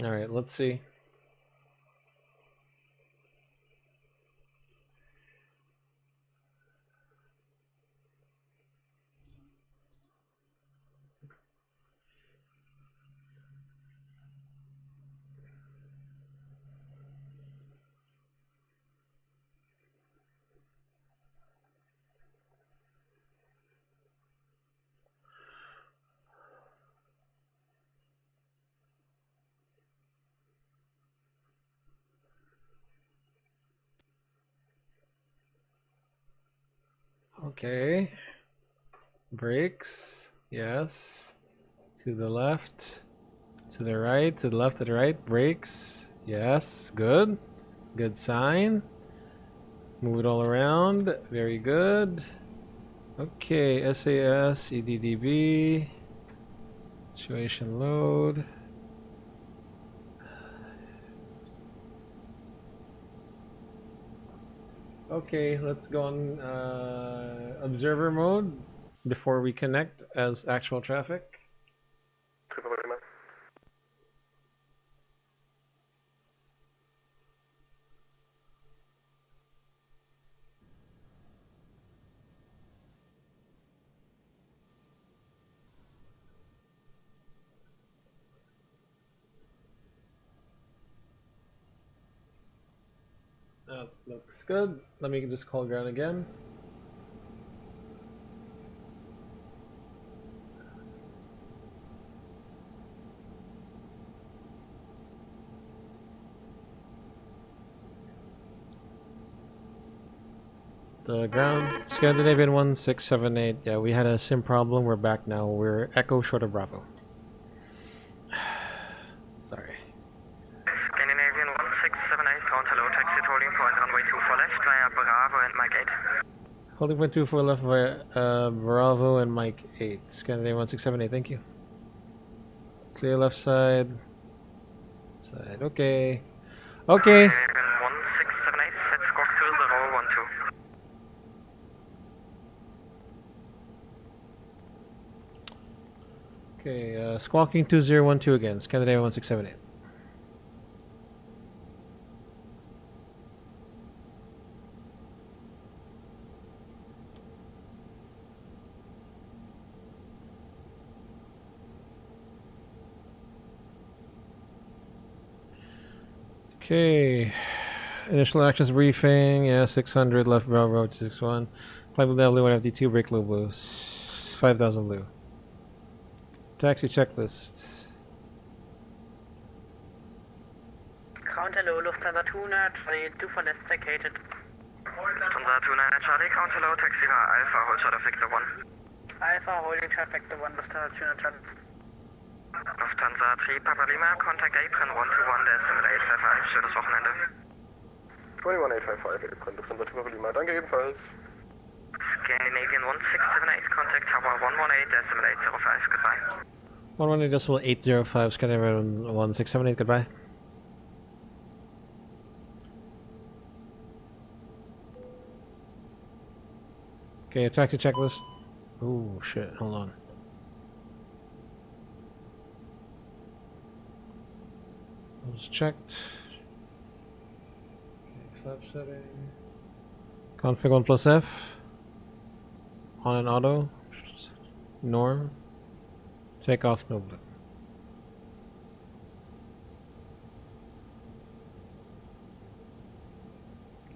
All right, let's see. Okay. Brakes. Yes. To the left. To the right. To the left. To the right. Brakes. Yes. Good. Good sign. Move it all around. Very good. Okay. SAS. EDDB. Situation load. Okay, let's go on observer mode before we connect as actual traffic. That looks good. Let me just call ground again. The ground, Scandinavian 1678. Yeah, we had a sim problem. We're back now. We're Echo short of Bravo. Sorry. Scandinavian 1678, count hello, taxi holding point runway 24 left via Bravo and Mike 8. Holding point 24 left via Bravo and Mike 8. Scandinavian 1678, thank you. Clear left side. Side, okay. Okay. Scandinavian 1678, set squawk 2012. Okay, squawking 2012 again. Scandinavia 1678. Okay, initial actions briefing. Yeah, 600 left Bravo 261. Climb W 1FD2, brake low blue. 5000 blue. Taxi checklist. Count hello, Lufthansa 200, 2 for left vacated. Lufthansa 200, Charlie, count hello, taxi Alpha, hold short of Victor 1. Alpha holding traffic to 1, Lufthansa 200. Lufthansa 3, Papa Lima, contact Apron 121, der ist im 855, schönes Wochenende. 21855, Lufthansa Tour Lima. Danke ebenfalls. Scandinavian 1678, contact tower 118.805, goodbye. 118.805, Scandinavian 1678, goodbye. Okay, taxi checklist. Oh shit, hold on. Those checked. Okay, flap setting. Config 1 plus F. On and auto. Norm. Take off, no blip.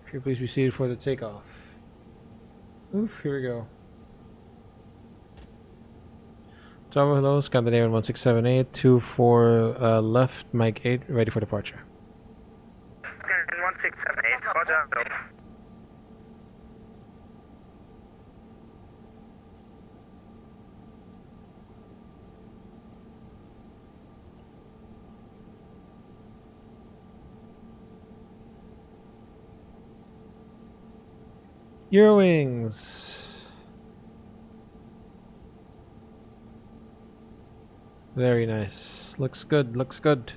If you please be seated for the takeoff. Oof, here we go. Tower, hello, Scandinavian 1678, 24 left, Mike 8, ready for departure. Scandinavian 1678, roger, go. Eurowings. Very nice. Looks good, looks good.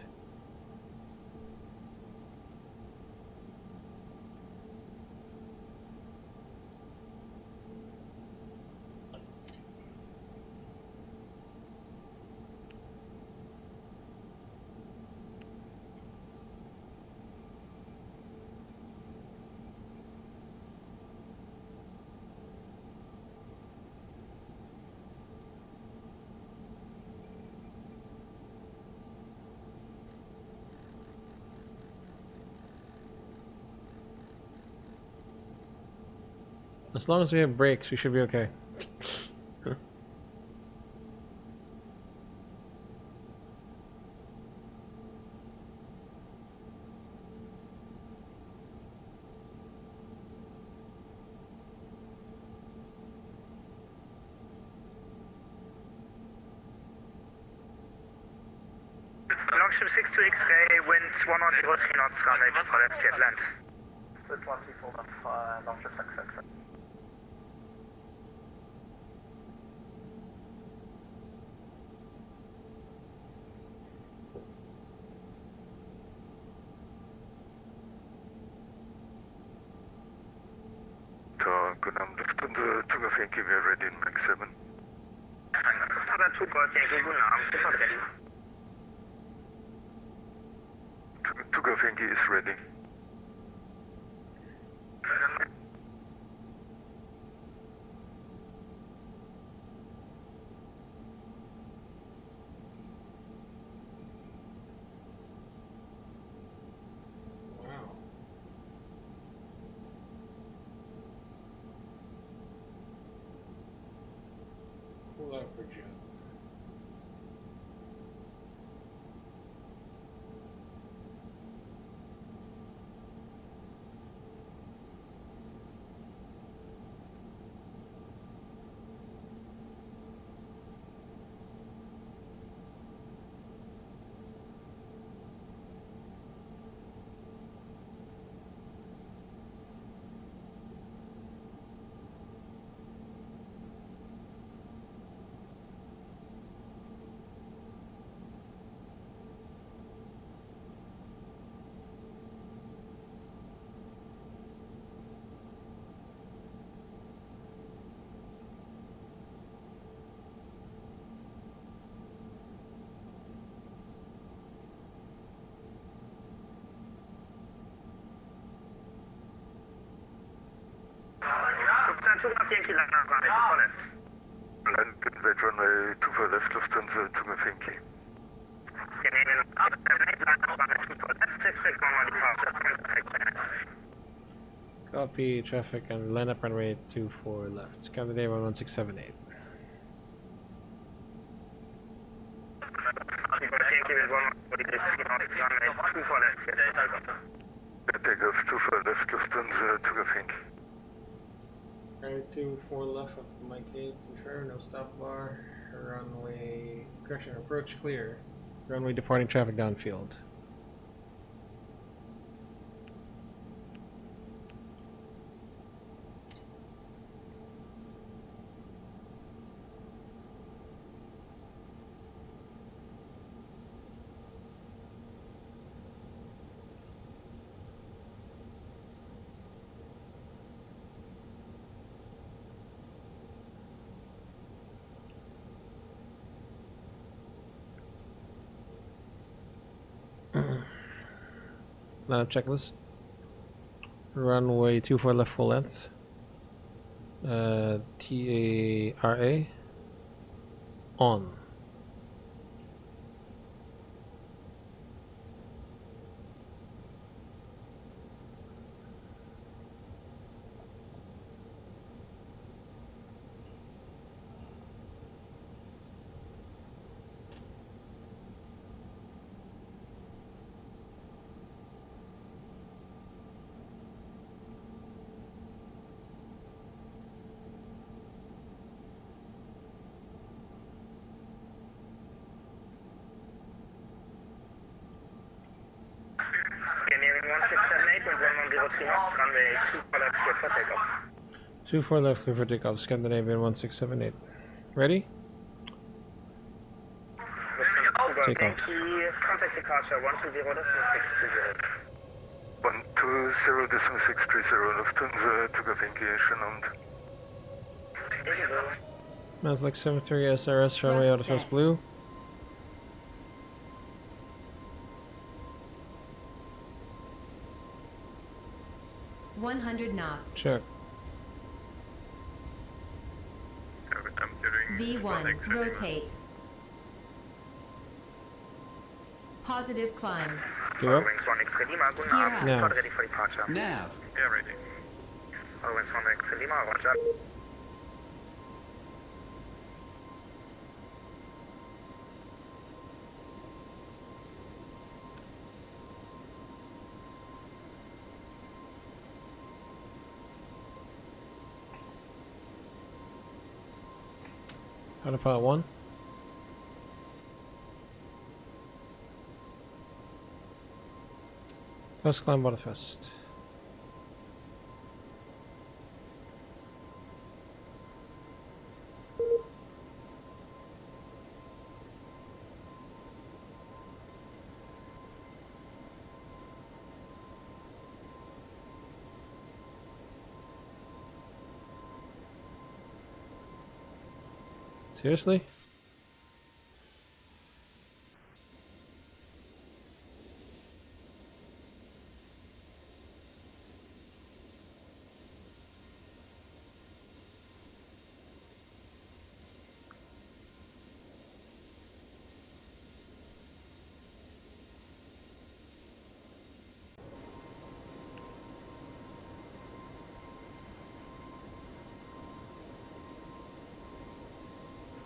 As long as we have brakes, we should be okay. Longship 62 X-ray, wind 103 knots, runway for left, jet land. With 134 left, longship 66. Good Lufthansa Tour Yankee, we are ready in Mach 7. Lufthansa Tour Yankee, guten Abend, super ready. Tour Yankee is ready. Yankee land now, runway 24 left. Land wait runway 24 left, Lufthansa Tour Yankee. Scandinavian 1678, land now, runway 24 left, expect 11 departure, Copy, traffic, and land up runway 24 left. Scandinavian 1678. Takeoff 24 left, Lufthansa Tour Yankee. Runway 24 left of Mike 8, confirm, no stop bar. Runway, correction, approach clear. Runway departing traffic downfield. Lineup checklist. Runway 24 left full length. TARA. On. Scanning 1678 and 1103 knots, runway 24 left, clear for takeoff. 24 left, clear for takeoff. Scandinavian 1678. Ready? Take off. Contact departure 120.630. 120.630, Lufthansa takeoff initiation and Maverick 73 SRS, runway out of house blue. $100 knots. Check. V1, rotate. Positive climb. Gear up. Wings 1 X Lima, good Gear nav. up. Nav. Ready for departure. Nav. Yeah, ready. Wings 1 X Lima, roger. Autopilot 1. First climb bottom first. Seriously?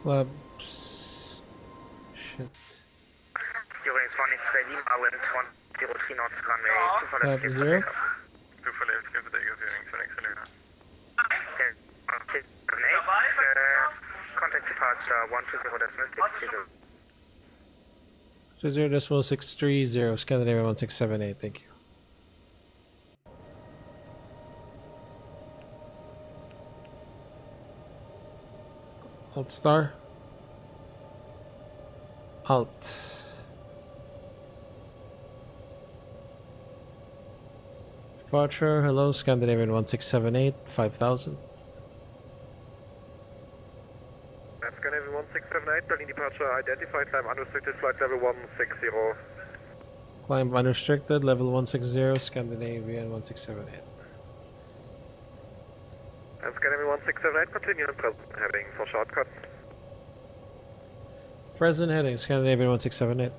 Flaps. Shit. Wings 1 X Lima, wind 103 knots, runway 24 left, Flap clear for 0. takeoff. 24 left, clear for takeoff, Wings 1 X Lima. Contact departure 120.630. 0.630, Scandinavia 1678, thank you. Alt star. Alt. Departure, hello, Scandinavian 1678, 5000. Scandinavian 1678, Berlin departure identified, climb unrestricted, flight level 160. Climb unrestricted, level 160, Scandinavian 1678. And Scandinavian 1678, continue on present heading for shortcut. Present heading, Scandinavian 1678.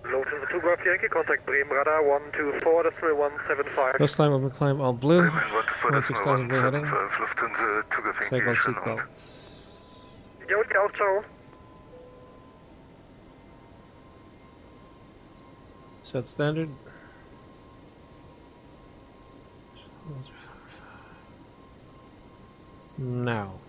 Lufthansa 2 Golf Yankee, contact Bremen radar 124.175. First climb, open climb, all blue. Bremen 16000 blue heading. 124.175, Lufthansa takeoff Cycle initiation and seatbelts. Jo, ciao, ciao. Set standard. Now.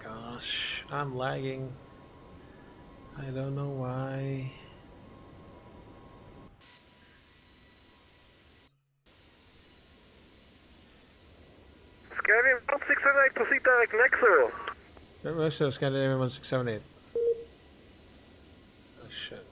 Gosh, I'm lagging. I don't know why. Scandinavian 1678, proceed direct Nexo. Nexo, Scandinavian 1678. Oh shit.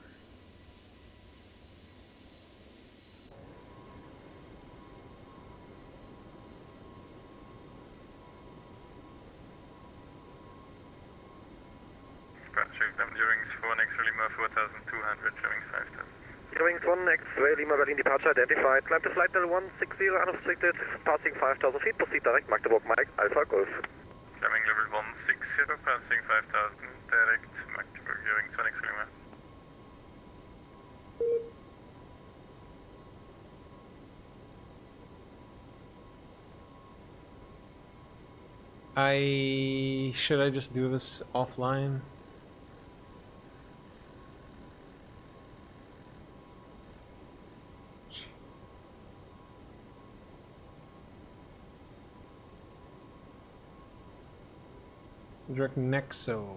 Check them Eurings 4 X Lima 4200, Eurings 5000. Eurings 1 X-ray Lima Berlin departure identified. Climb to flight level 160 unrestricted, passing 5000 feet, proceed direct Magdeburg Mike Alpha Golf. Climbing level 160, passing 5000, direct Magdeburg, Eurings 1 X Lima. Should I just do this offline? Direct Nexo.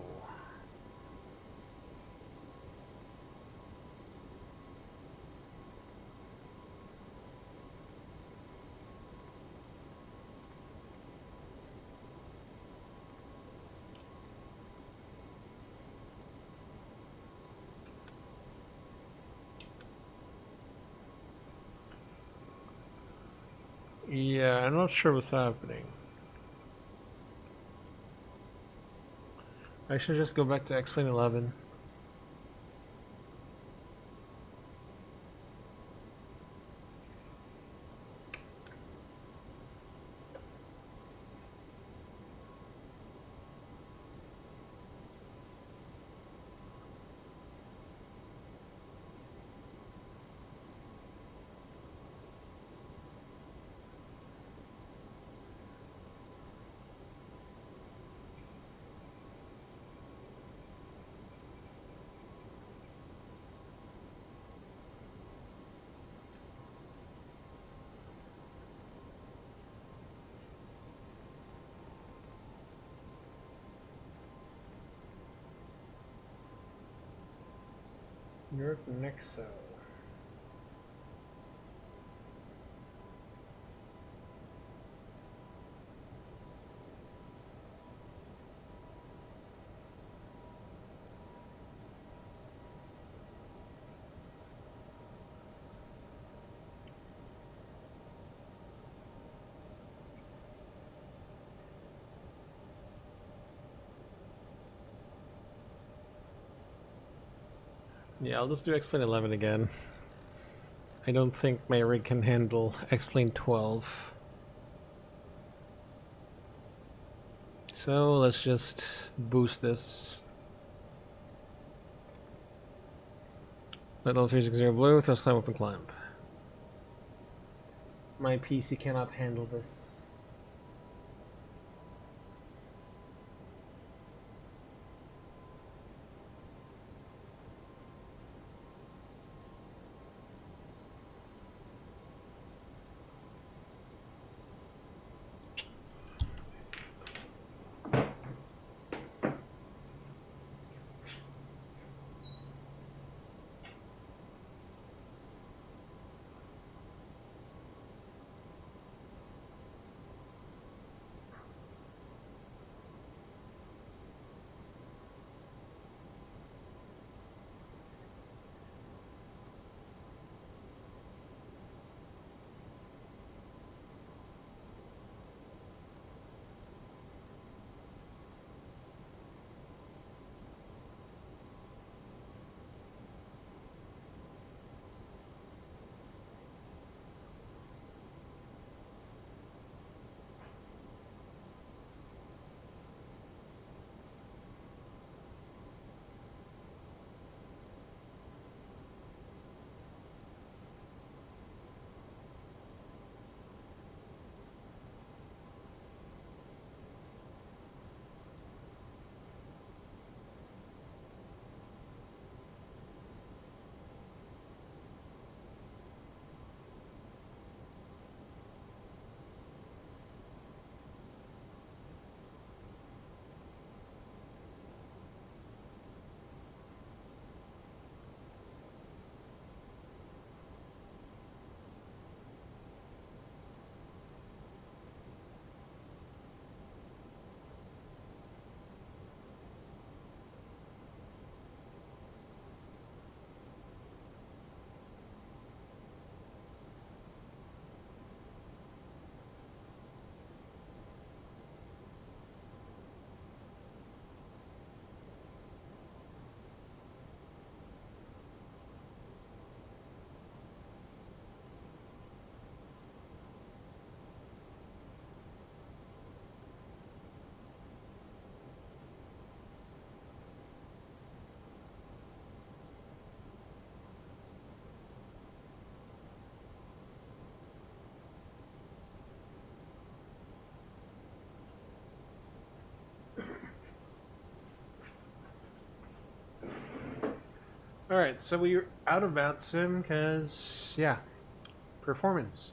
Yeah, I'm not sure what's happening. I should just go back to XP11. Direct Nexo. Yeah, I'll just do X-Plane 11 again. I don't think my rig can handle X-Plane 12. So let's just boost this. Level 360 blue, thrust climb, open climb. My PC cannot handle this. Alright, so we're out of VATSIM because, yeah, performance.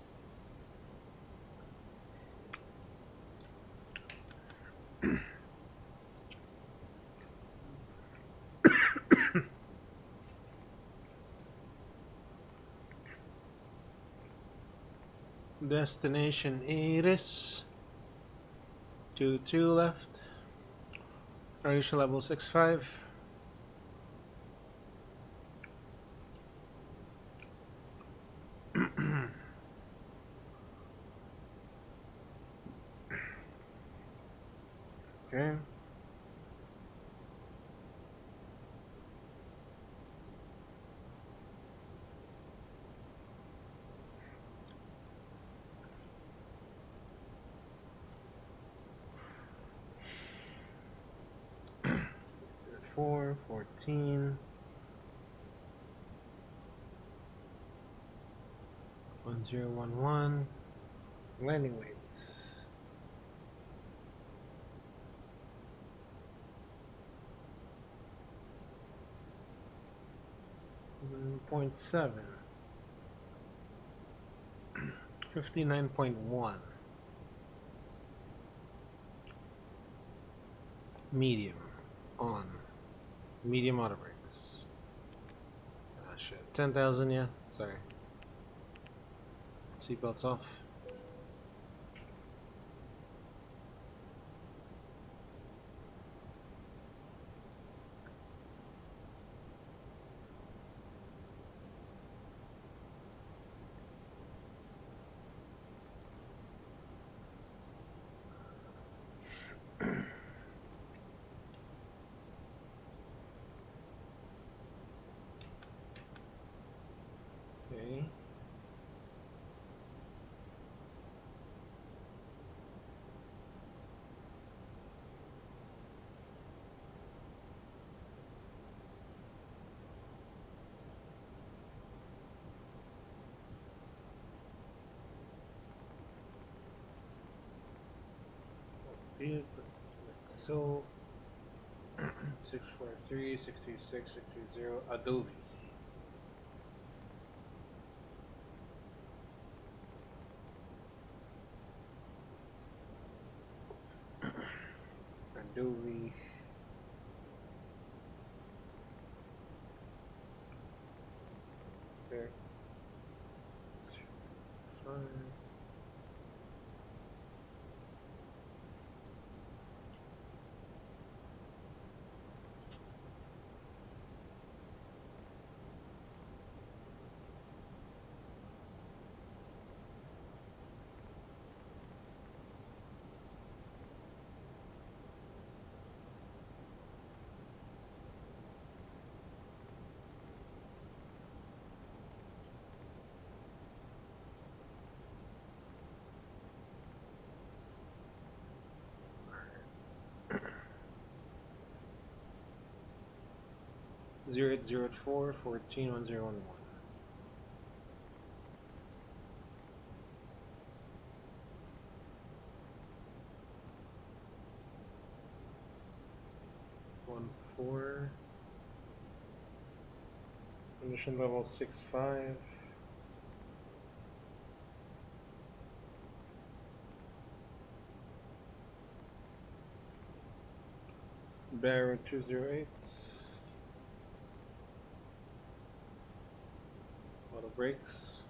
Destination Iris. 2-2 left. Ratio level 6-5. Okay. Four, 14. 1011. Landing weight. 0.7. 59.1. Medium. On. Medium auto brakes. Ah, shit. 10,000, yeah. Sorry. Seatbelts off. Okay. So 643, 636, 630, Adobe. Adobe. Okay. Fine. Zero eight zero 14 1011. One four. Emission level 6-5. Barrow 208. Auto brakes.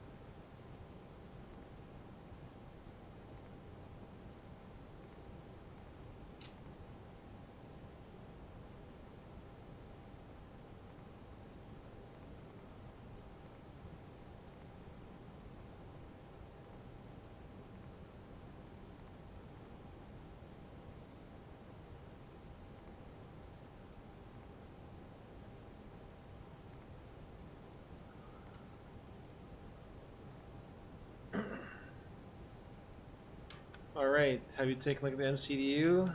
All right, have you taken like the MCDU?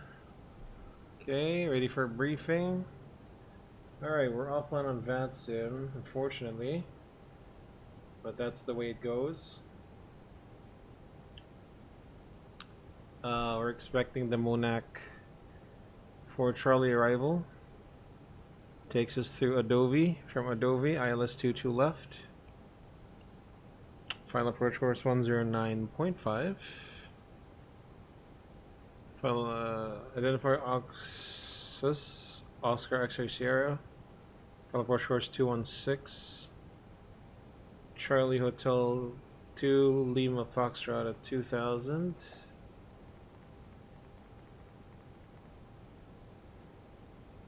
Okay, ready for a briefing. All right, we're offline on VATSIM, unfortunately, but that's the way it goes. We're expecting the Monac for Charlie arrival. Takes us through Adobe. From Adobe, ILS 22 left. Final approach course 109.5. Final identifier Oxus Oscar X-ray Sierra. Final approach course 216. Charlie Hotel 2 Lima Foxtrot at 2000.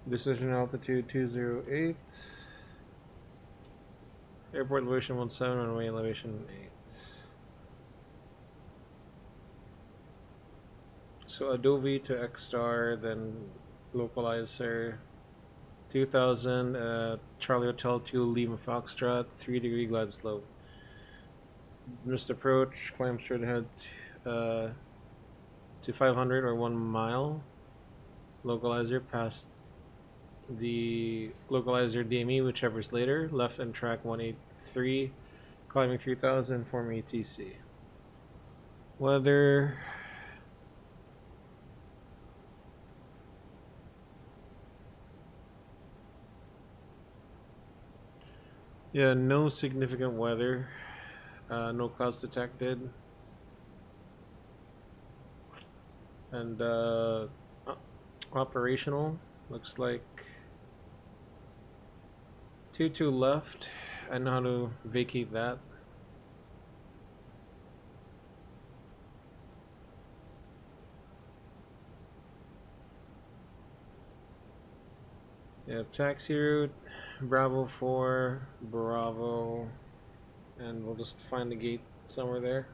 Decision altitude 208. Airport elevation 17, runway elevation 8. So Adobe to X-Star, then localizer 2000 Charlie Hotel 2 Lima Foxtrot, 3-degree glide slope. Missed approach, climb straight ahead to 500 or 1 mile. Localizer past the localizer DME, whichever's later. Left and track 183, climbing 3000, form ATC. Weather. Yeah, no significant weather. No clouds detected. And operational looks like 22 left. I know how to vacate that. Yeah, taxi route, Bravo 4, Bravo, and we'll just find the gate somewhere there.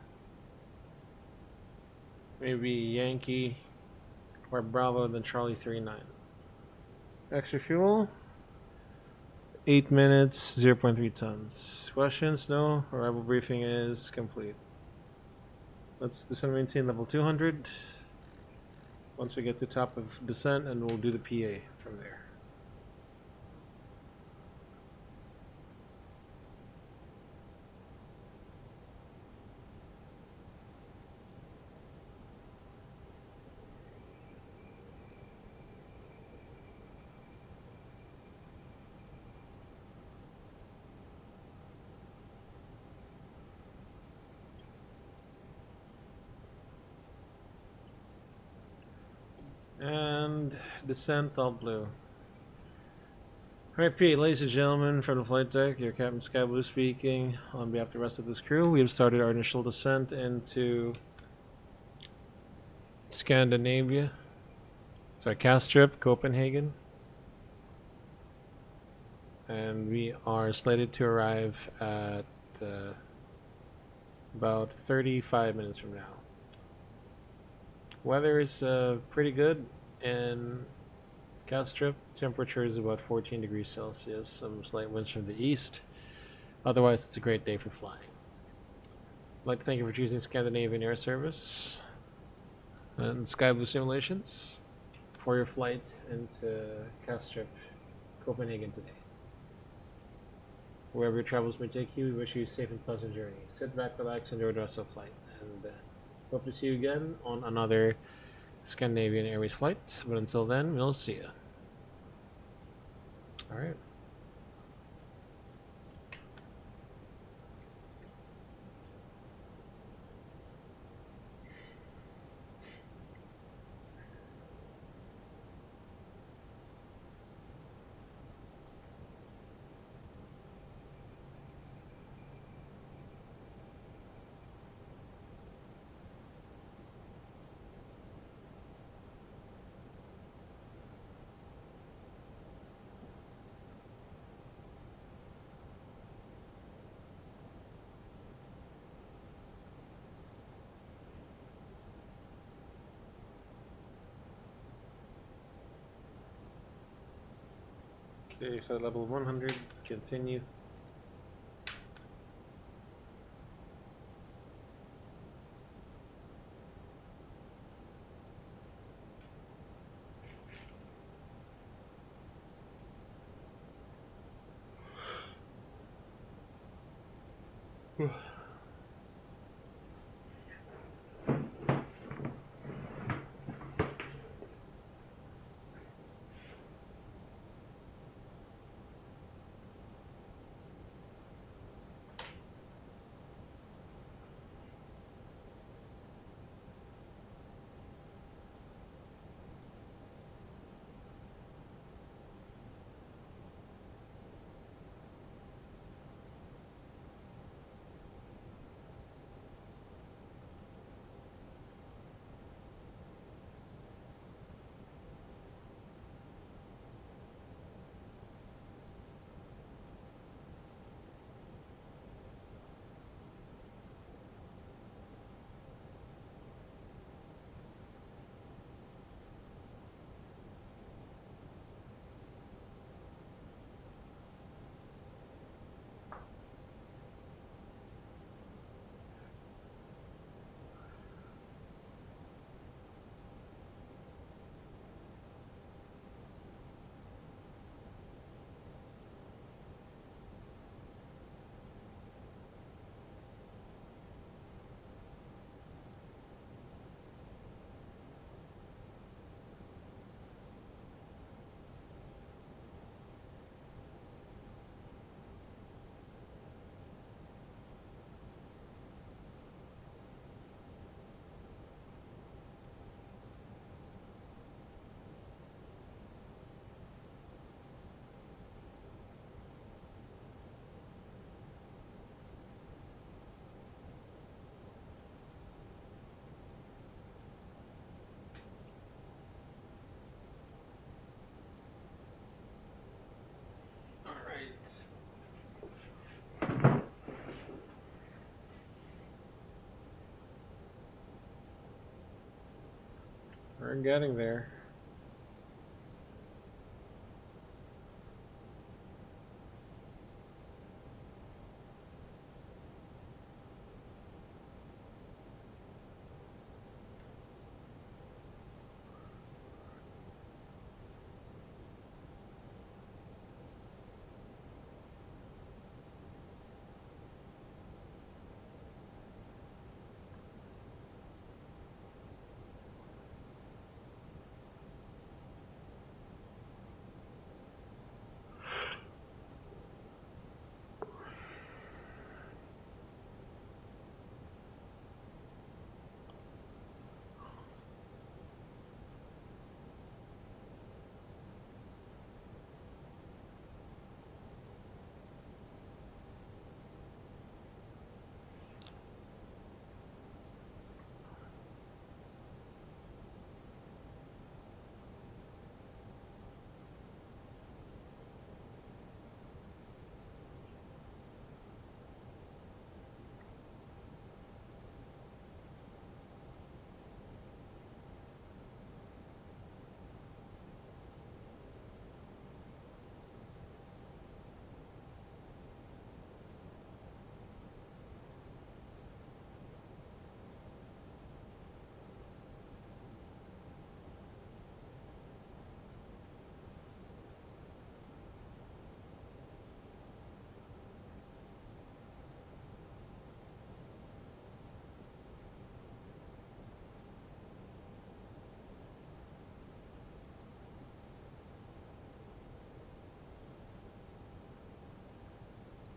Maybe Yankee or Bravo, then Charlie 39. Extra fuel, 8 minutes, 0.3 tons. Questions? No. Arrival briefing is complete. Let's descend and maintain level 200. Once we get to top of descent, and we'll do the PA from there. And descent all blue. Alright, Pete, ladies and gentlemen, from the flight deck, your Captain Sky Blue speaking. On behalf of the rest of this crew, we have started our initial descent into Scandinavia. Sorry, Kastrup, Copenhagen. And we are slated to arrive at about 35 minutes from now. Weather is pretty good in Kastrup. Temperature is about 14 degrees Celsius, some slight winds from the east. Otherwise, it's a great day for flying. I'd like to thank you for choosing Scandinavian Air Service and Sky Blue Simulations for your flight into Kastrup, Copenhagen today. Wherever your travels may take you, we wish you a safe and pleasant journey. Sit back, relax, and enjoy the rest of the flight. And hope to see you again on another Scandinavian Airways flight. But until then, we'll see you. Alright. Okay, so level 100, continue. getting there.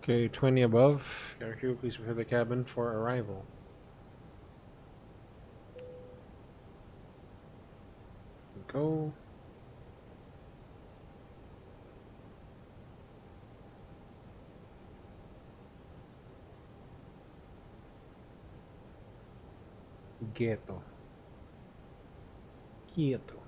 Okay, 20 above. Your crew, please prepare the cabin for arrival. Go. Quieto. Quieto.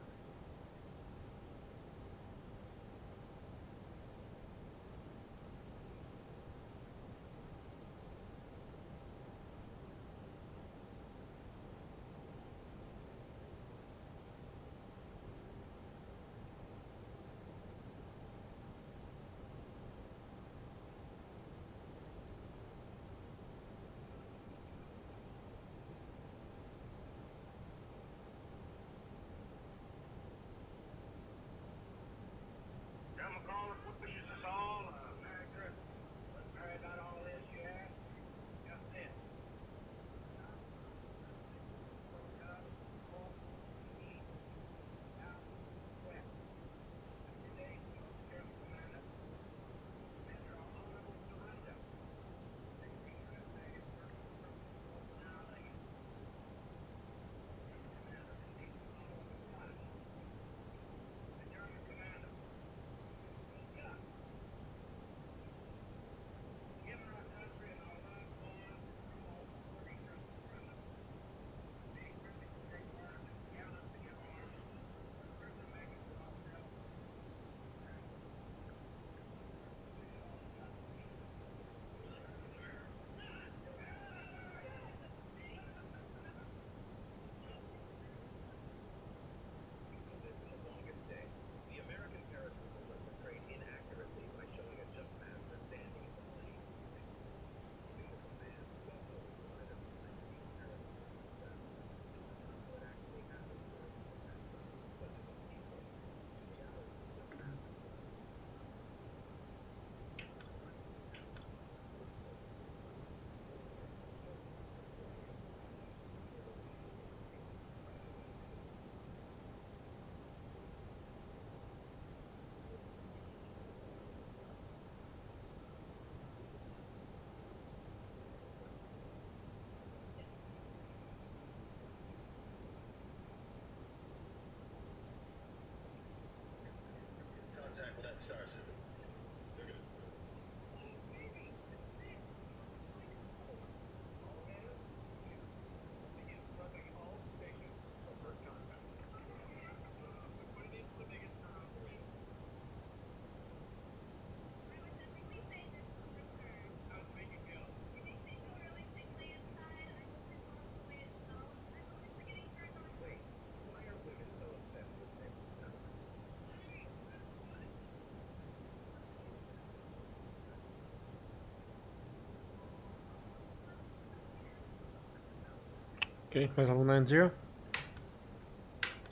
Okay, 5090.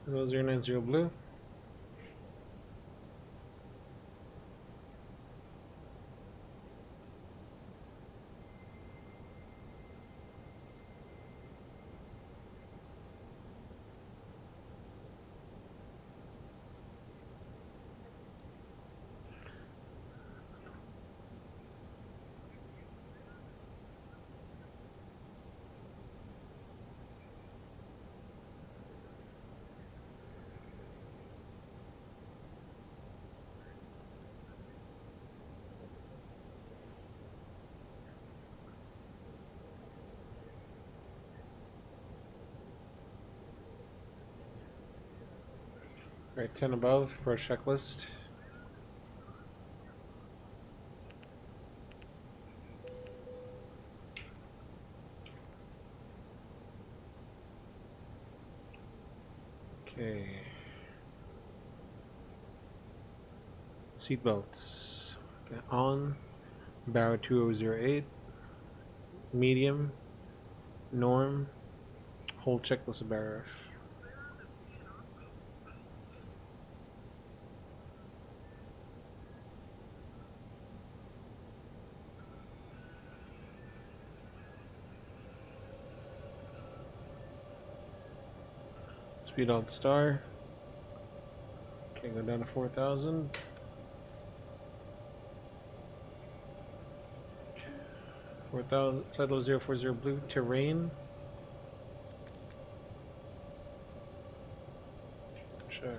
090 blue. Right, 10 above for a checklist. Okay. Seatbelts. Okay, on. Barrow 2008. Medium. Norm. Whole checklist of barrow. Speed on star. Okay, go down to 4,000. 4,000. Flight level 040 blue. Terrain. Check.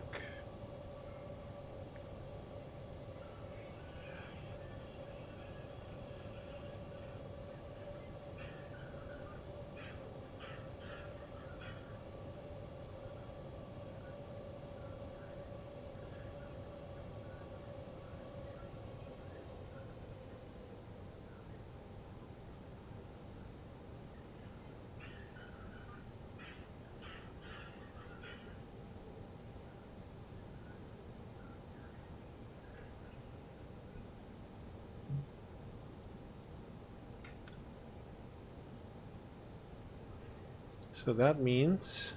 So that means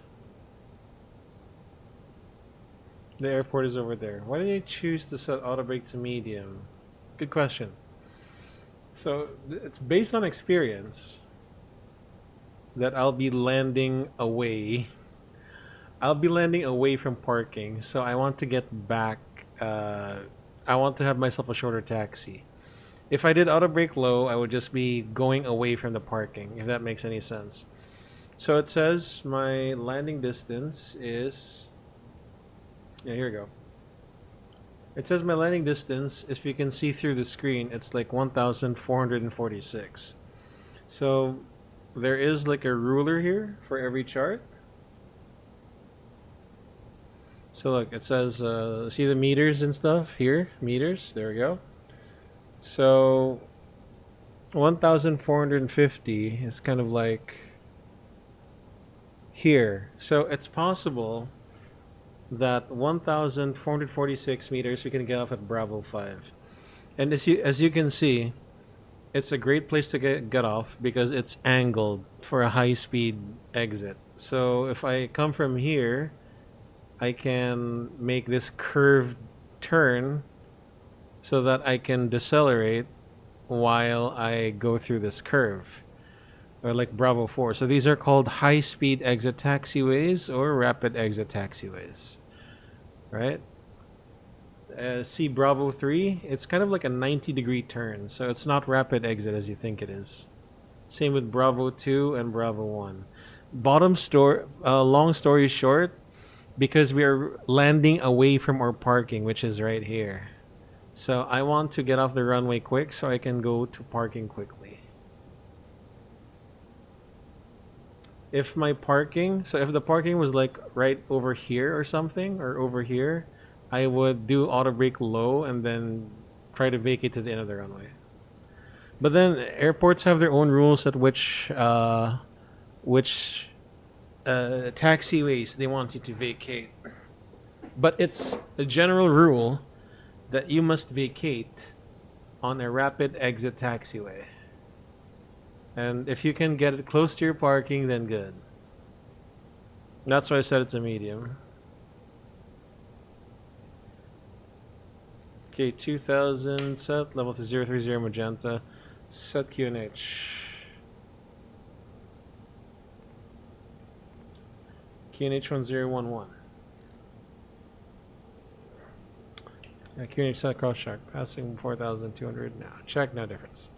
the airport is over there. Why did they choose to set auto brake to medium? Good question. So it's based on experience that I'll be landing away. I'll be landing away from parking, so I want to get back. I want to have myself a shorter taxi. If I did auto brake low, I would just be going away from the parking, if that makes any sense. So it says my landing distance is... Yeah, here we go. It says my landing distance, if you can see through the screen, it's like 1,446. So there is like a ruler here for every chart. So look, it says, see the meters and stuff here? Meters, there we go. So 1,450 is kind of like here. So it's possible that 1,446 meters we can get off at Bravo 5. And as you can see, it's a great place to get off because it's angled for a high-speed exit. So if I come from here, I can make this curved turn so that I can decelerate while I go through this curve. Or like Bravo 4. So these are called high-speed exit taxiways or rapid exit taxiways. Right? See Bravo 3? It's kind of like a 90-degree turn. So it's not rapid exit as you think it is. Same with Bravo 2 and Bravo 1. Long story short, because we are landing away from our parking, which is right here. So I want to get off the runway quick so I can go to parking quickly. If the parking was like right over here or something, or over here, I would do auto brake low and then try to vacate to the end of the runway. But then airports have their own rules at which taxiways they want you to vacate. But it's a general rule that you must vacate on a rapid exit taxiway. And if you can get it close to your parking, then good. That's why I said it's a medium. Okay, 2000 set, level 030 magenta, set QNH. QNH 1011. Yeah, QNH set cross check, passing 4,200 now. Check, no difference.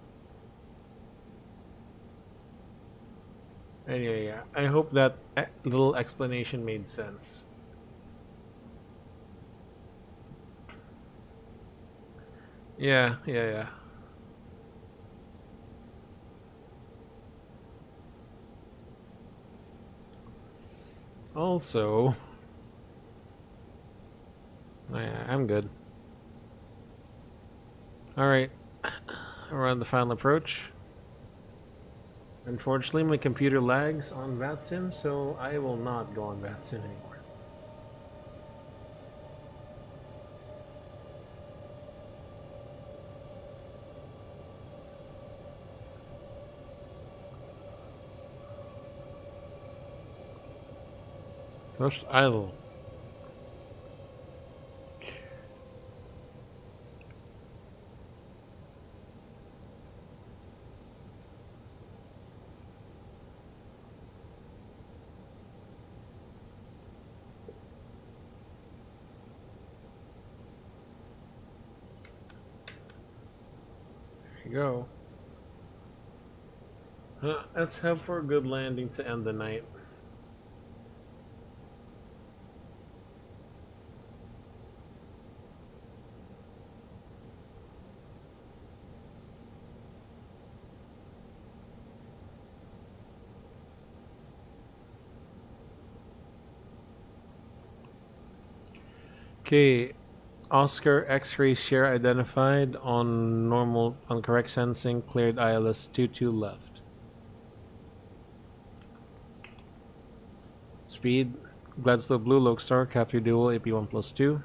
Anyway, yeah, I hope that little explanation made sense. Yeah. Also, I'm good. Alright, we're on the final approach. Unfortunately, my computer lags on VATSIM, so I will not go on VATSIM anymore. First idle. Go. Let's hope for a good landing to end the night. Okay, Oscar X-ray share identified on correct sensing, cleared ILS 22 left. Speed, Gladstone Blue, Lokestar, Cat3 Dual, AP1+2.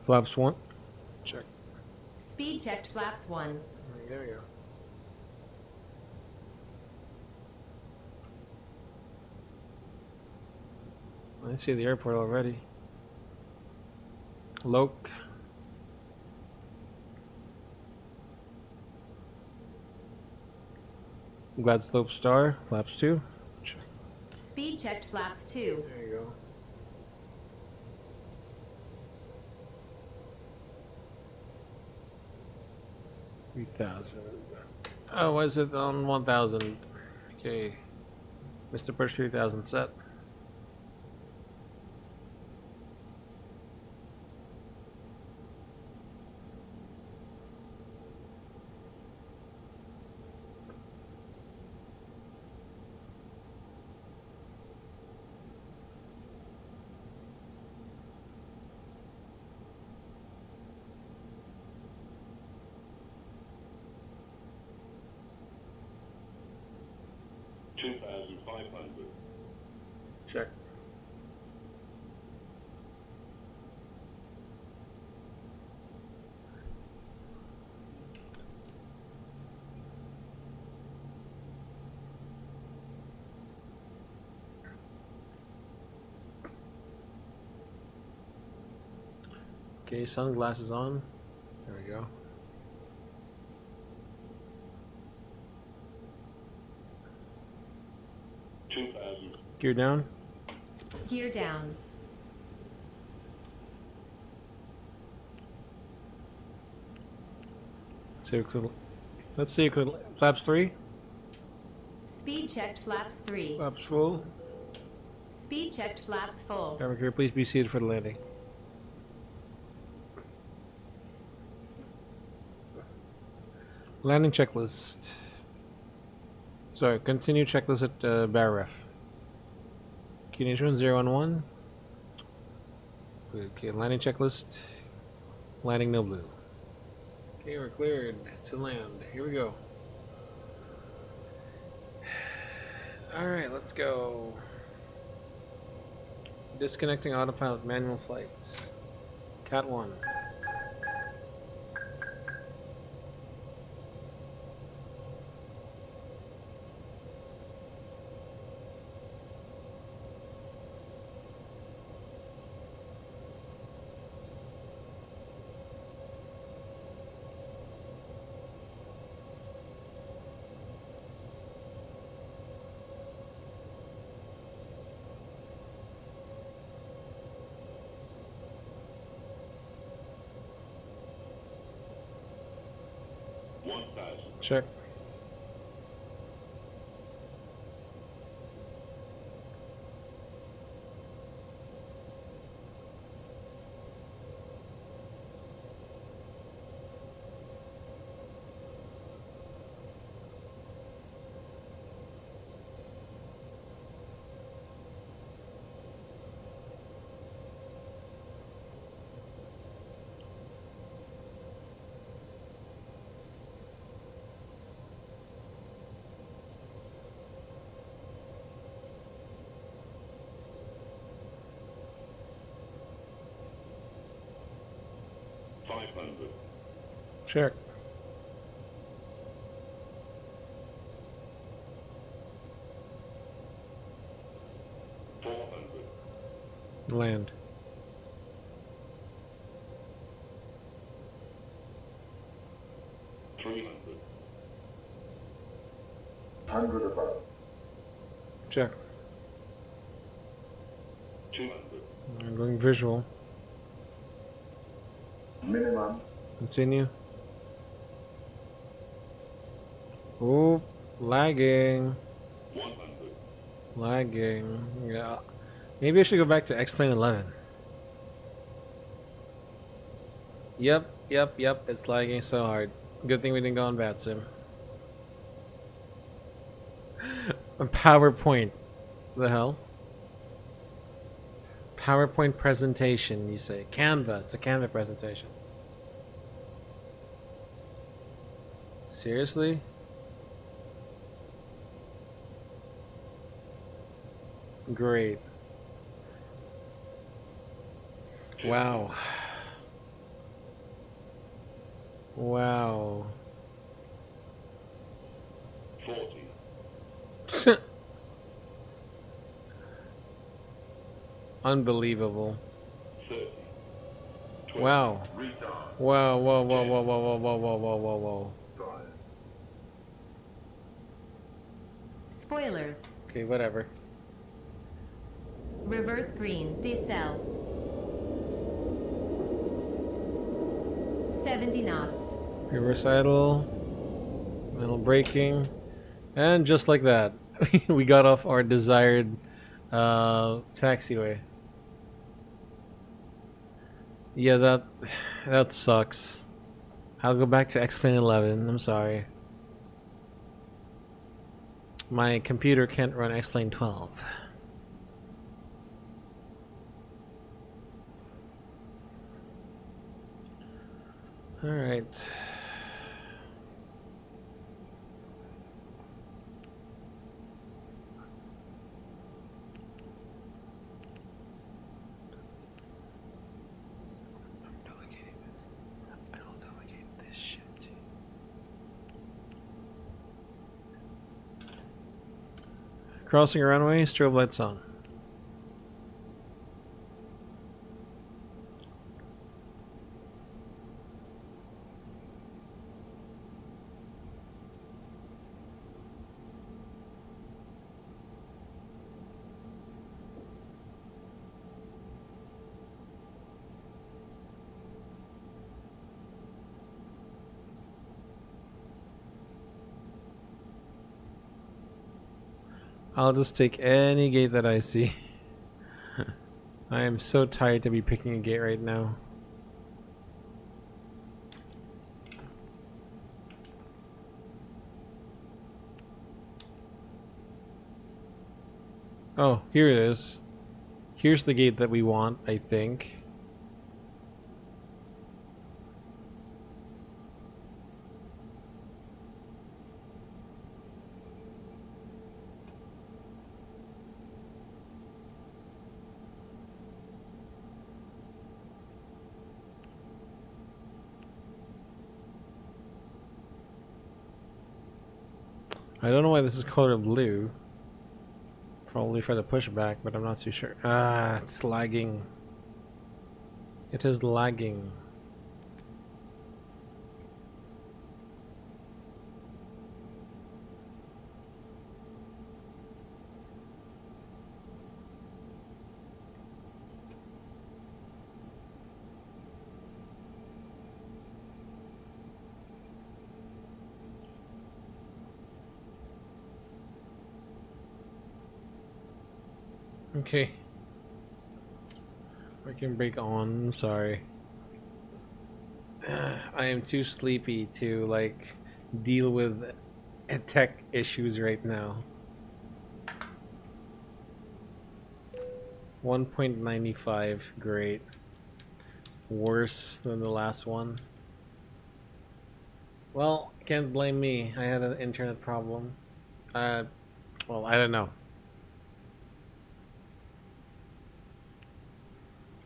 Flaps 1. Check. Speed checked flaps 1. There we go. I see the airport already. Loke. Gladstone Star, flaps 2. Check. Speed checked flaps 2. There you go. $3,000. Oh, why is it on 1,000? Okay. Mr. Push 3,000 set. Check. Okay, sunglasses on. There we go. Gear down. Gear down. Let's see, flaps 3. Speed checked flaps 3. Flaps full. Speed checked flaps full. Camera crew, please be seated for the landing. Landing checklist. Sorry, continue checklist at bar ref. QNH 1011. Okay, landing checklist. Landing no blue. Okay, we're cleared to land. Here we go. Alright, let's go. Disconnecting autopilot manual flight. Cat 1. Check. Check. Land. 100 above. Check. 200. I'm going visual. Minimum. Continue. Oh, lagging. 100. Lagging. Yeah. Maybe I should go back to X-Plane 11. Yep. It's lagging so hard. Good thing we didn't go on VATSIM. A PowerPoint. The hell? PowerPoint presentation, you say. Canva. It's a Canva presentation. Seriously? Great. Wow. Wow. 40. Unbelievable. 30. 20. Wow. Retard. Wow, whoa, whoa, whoa, whoa, whoa, whoa, whoa, whoa, whoa, whoa. Spoilers. Okay, whatever. Reverse green. Decel. 70 knots. Reverse idle. Middle braking. And just like that, we got off our desired taxiway. Yeah, that sucks. I'll go back to X-Plane 11. I'm sorry. My computer can't run X-Plane 12. All right. Crossing a runway, strobe lights on. I'll just take any gate that I see. I am so tired to be picking a gate right now. Oh, here it is. Here's the gate that we want, I think. I don't know why this is colored blue. Probably for the pushback, but I'm not too sure. Ah, it's lagging. It is lagging. Okay. Parking brake on. I'm sorry. I am too sleepy to like deal with tech issues right now. 1.95, great. Worse than the last one. Well, can't blame me. I had an internet problem. Well, I don't know.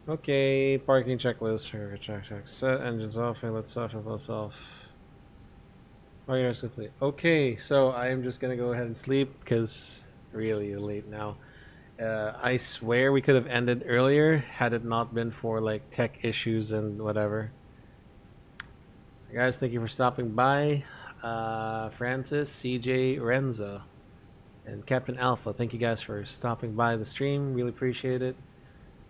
Okay, parking checklist. Check. Set engines off. Let's off. Let's off. Parking is complete. Okay, so I am just gonna go ahead and sleep because really late now. I swear we could have ended earlier had it not been for like tech issues and whatever. Guys, thank you for stopping by. Francis, CJ, Renzo, and Captain Alpha, thank you guys for stopping by the stream. Really appreciate it.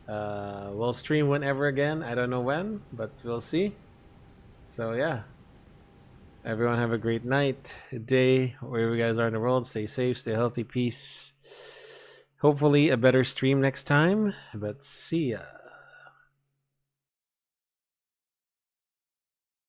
We'll stream whenever again. I don't know when, but we'll see. So yeah. Everyone have a great night, day, wherever you guys are in the world. Stay safe, stay healthy, peace. Hopefully a better stream next time, but see ya.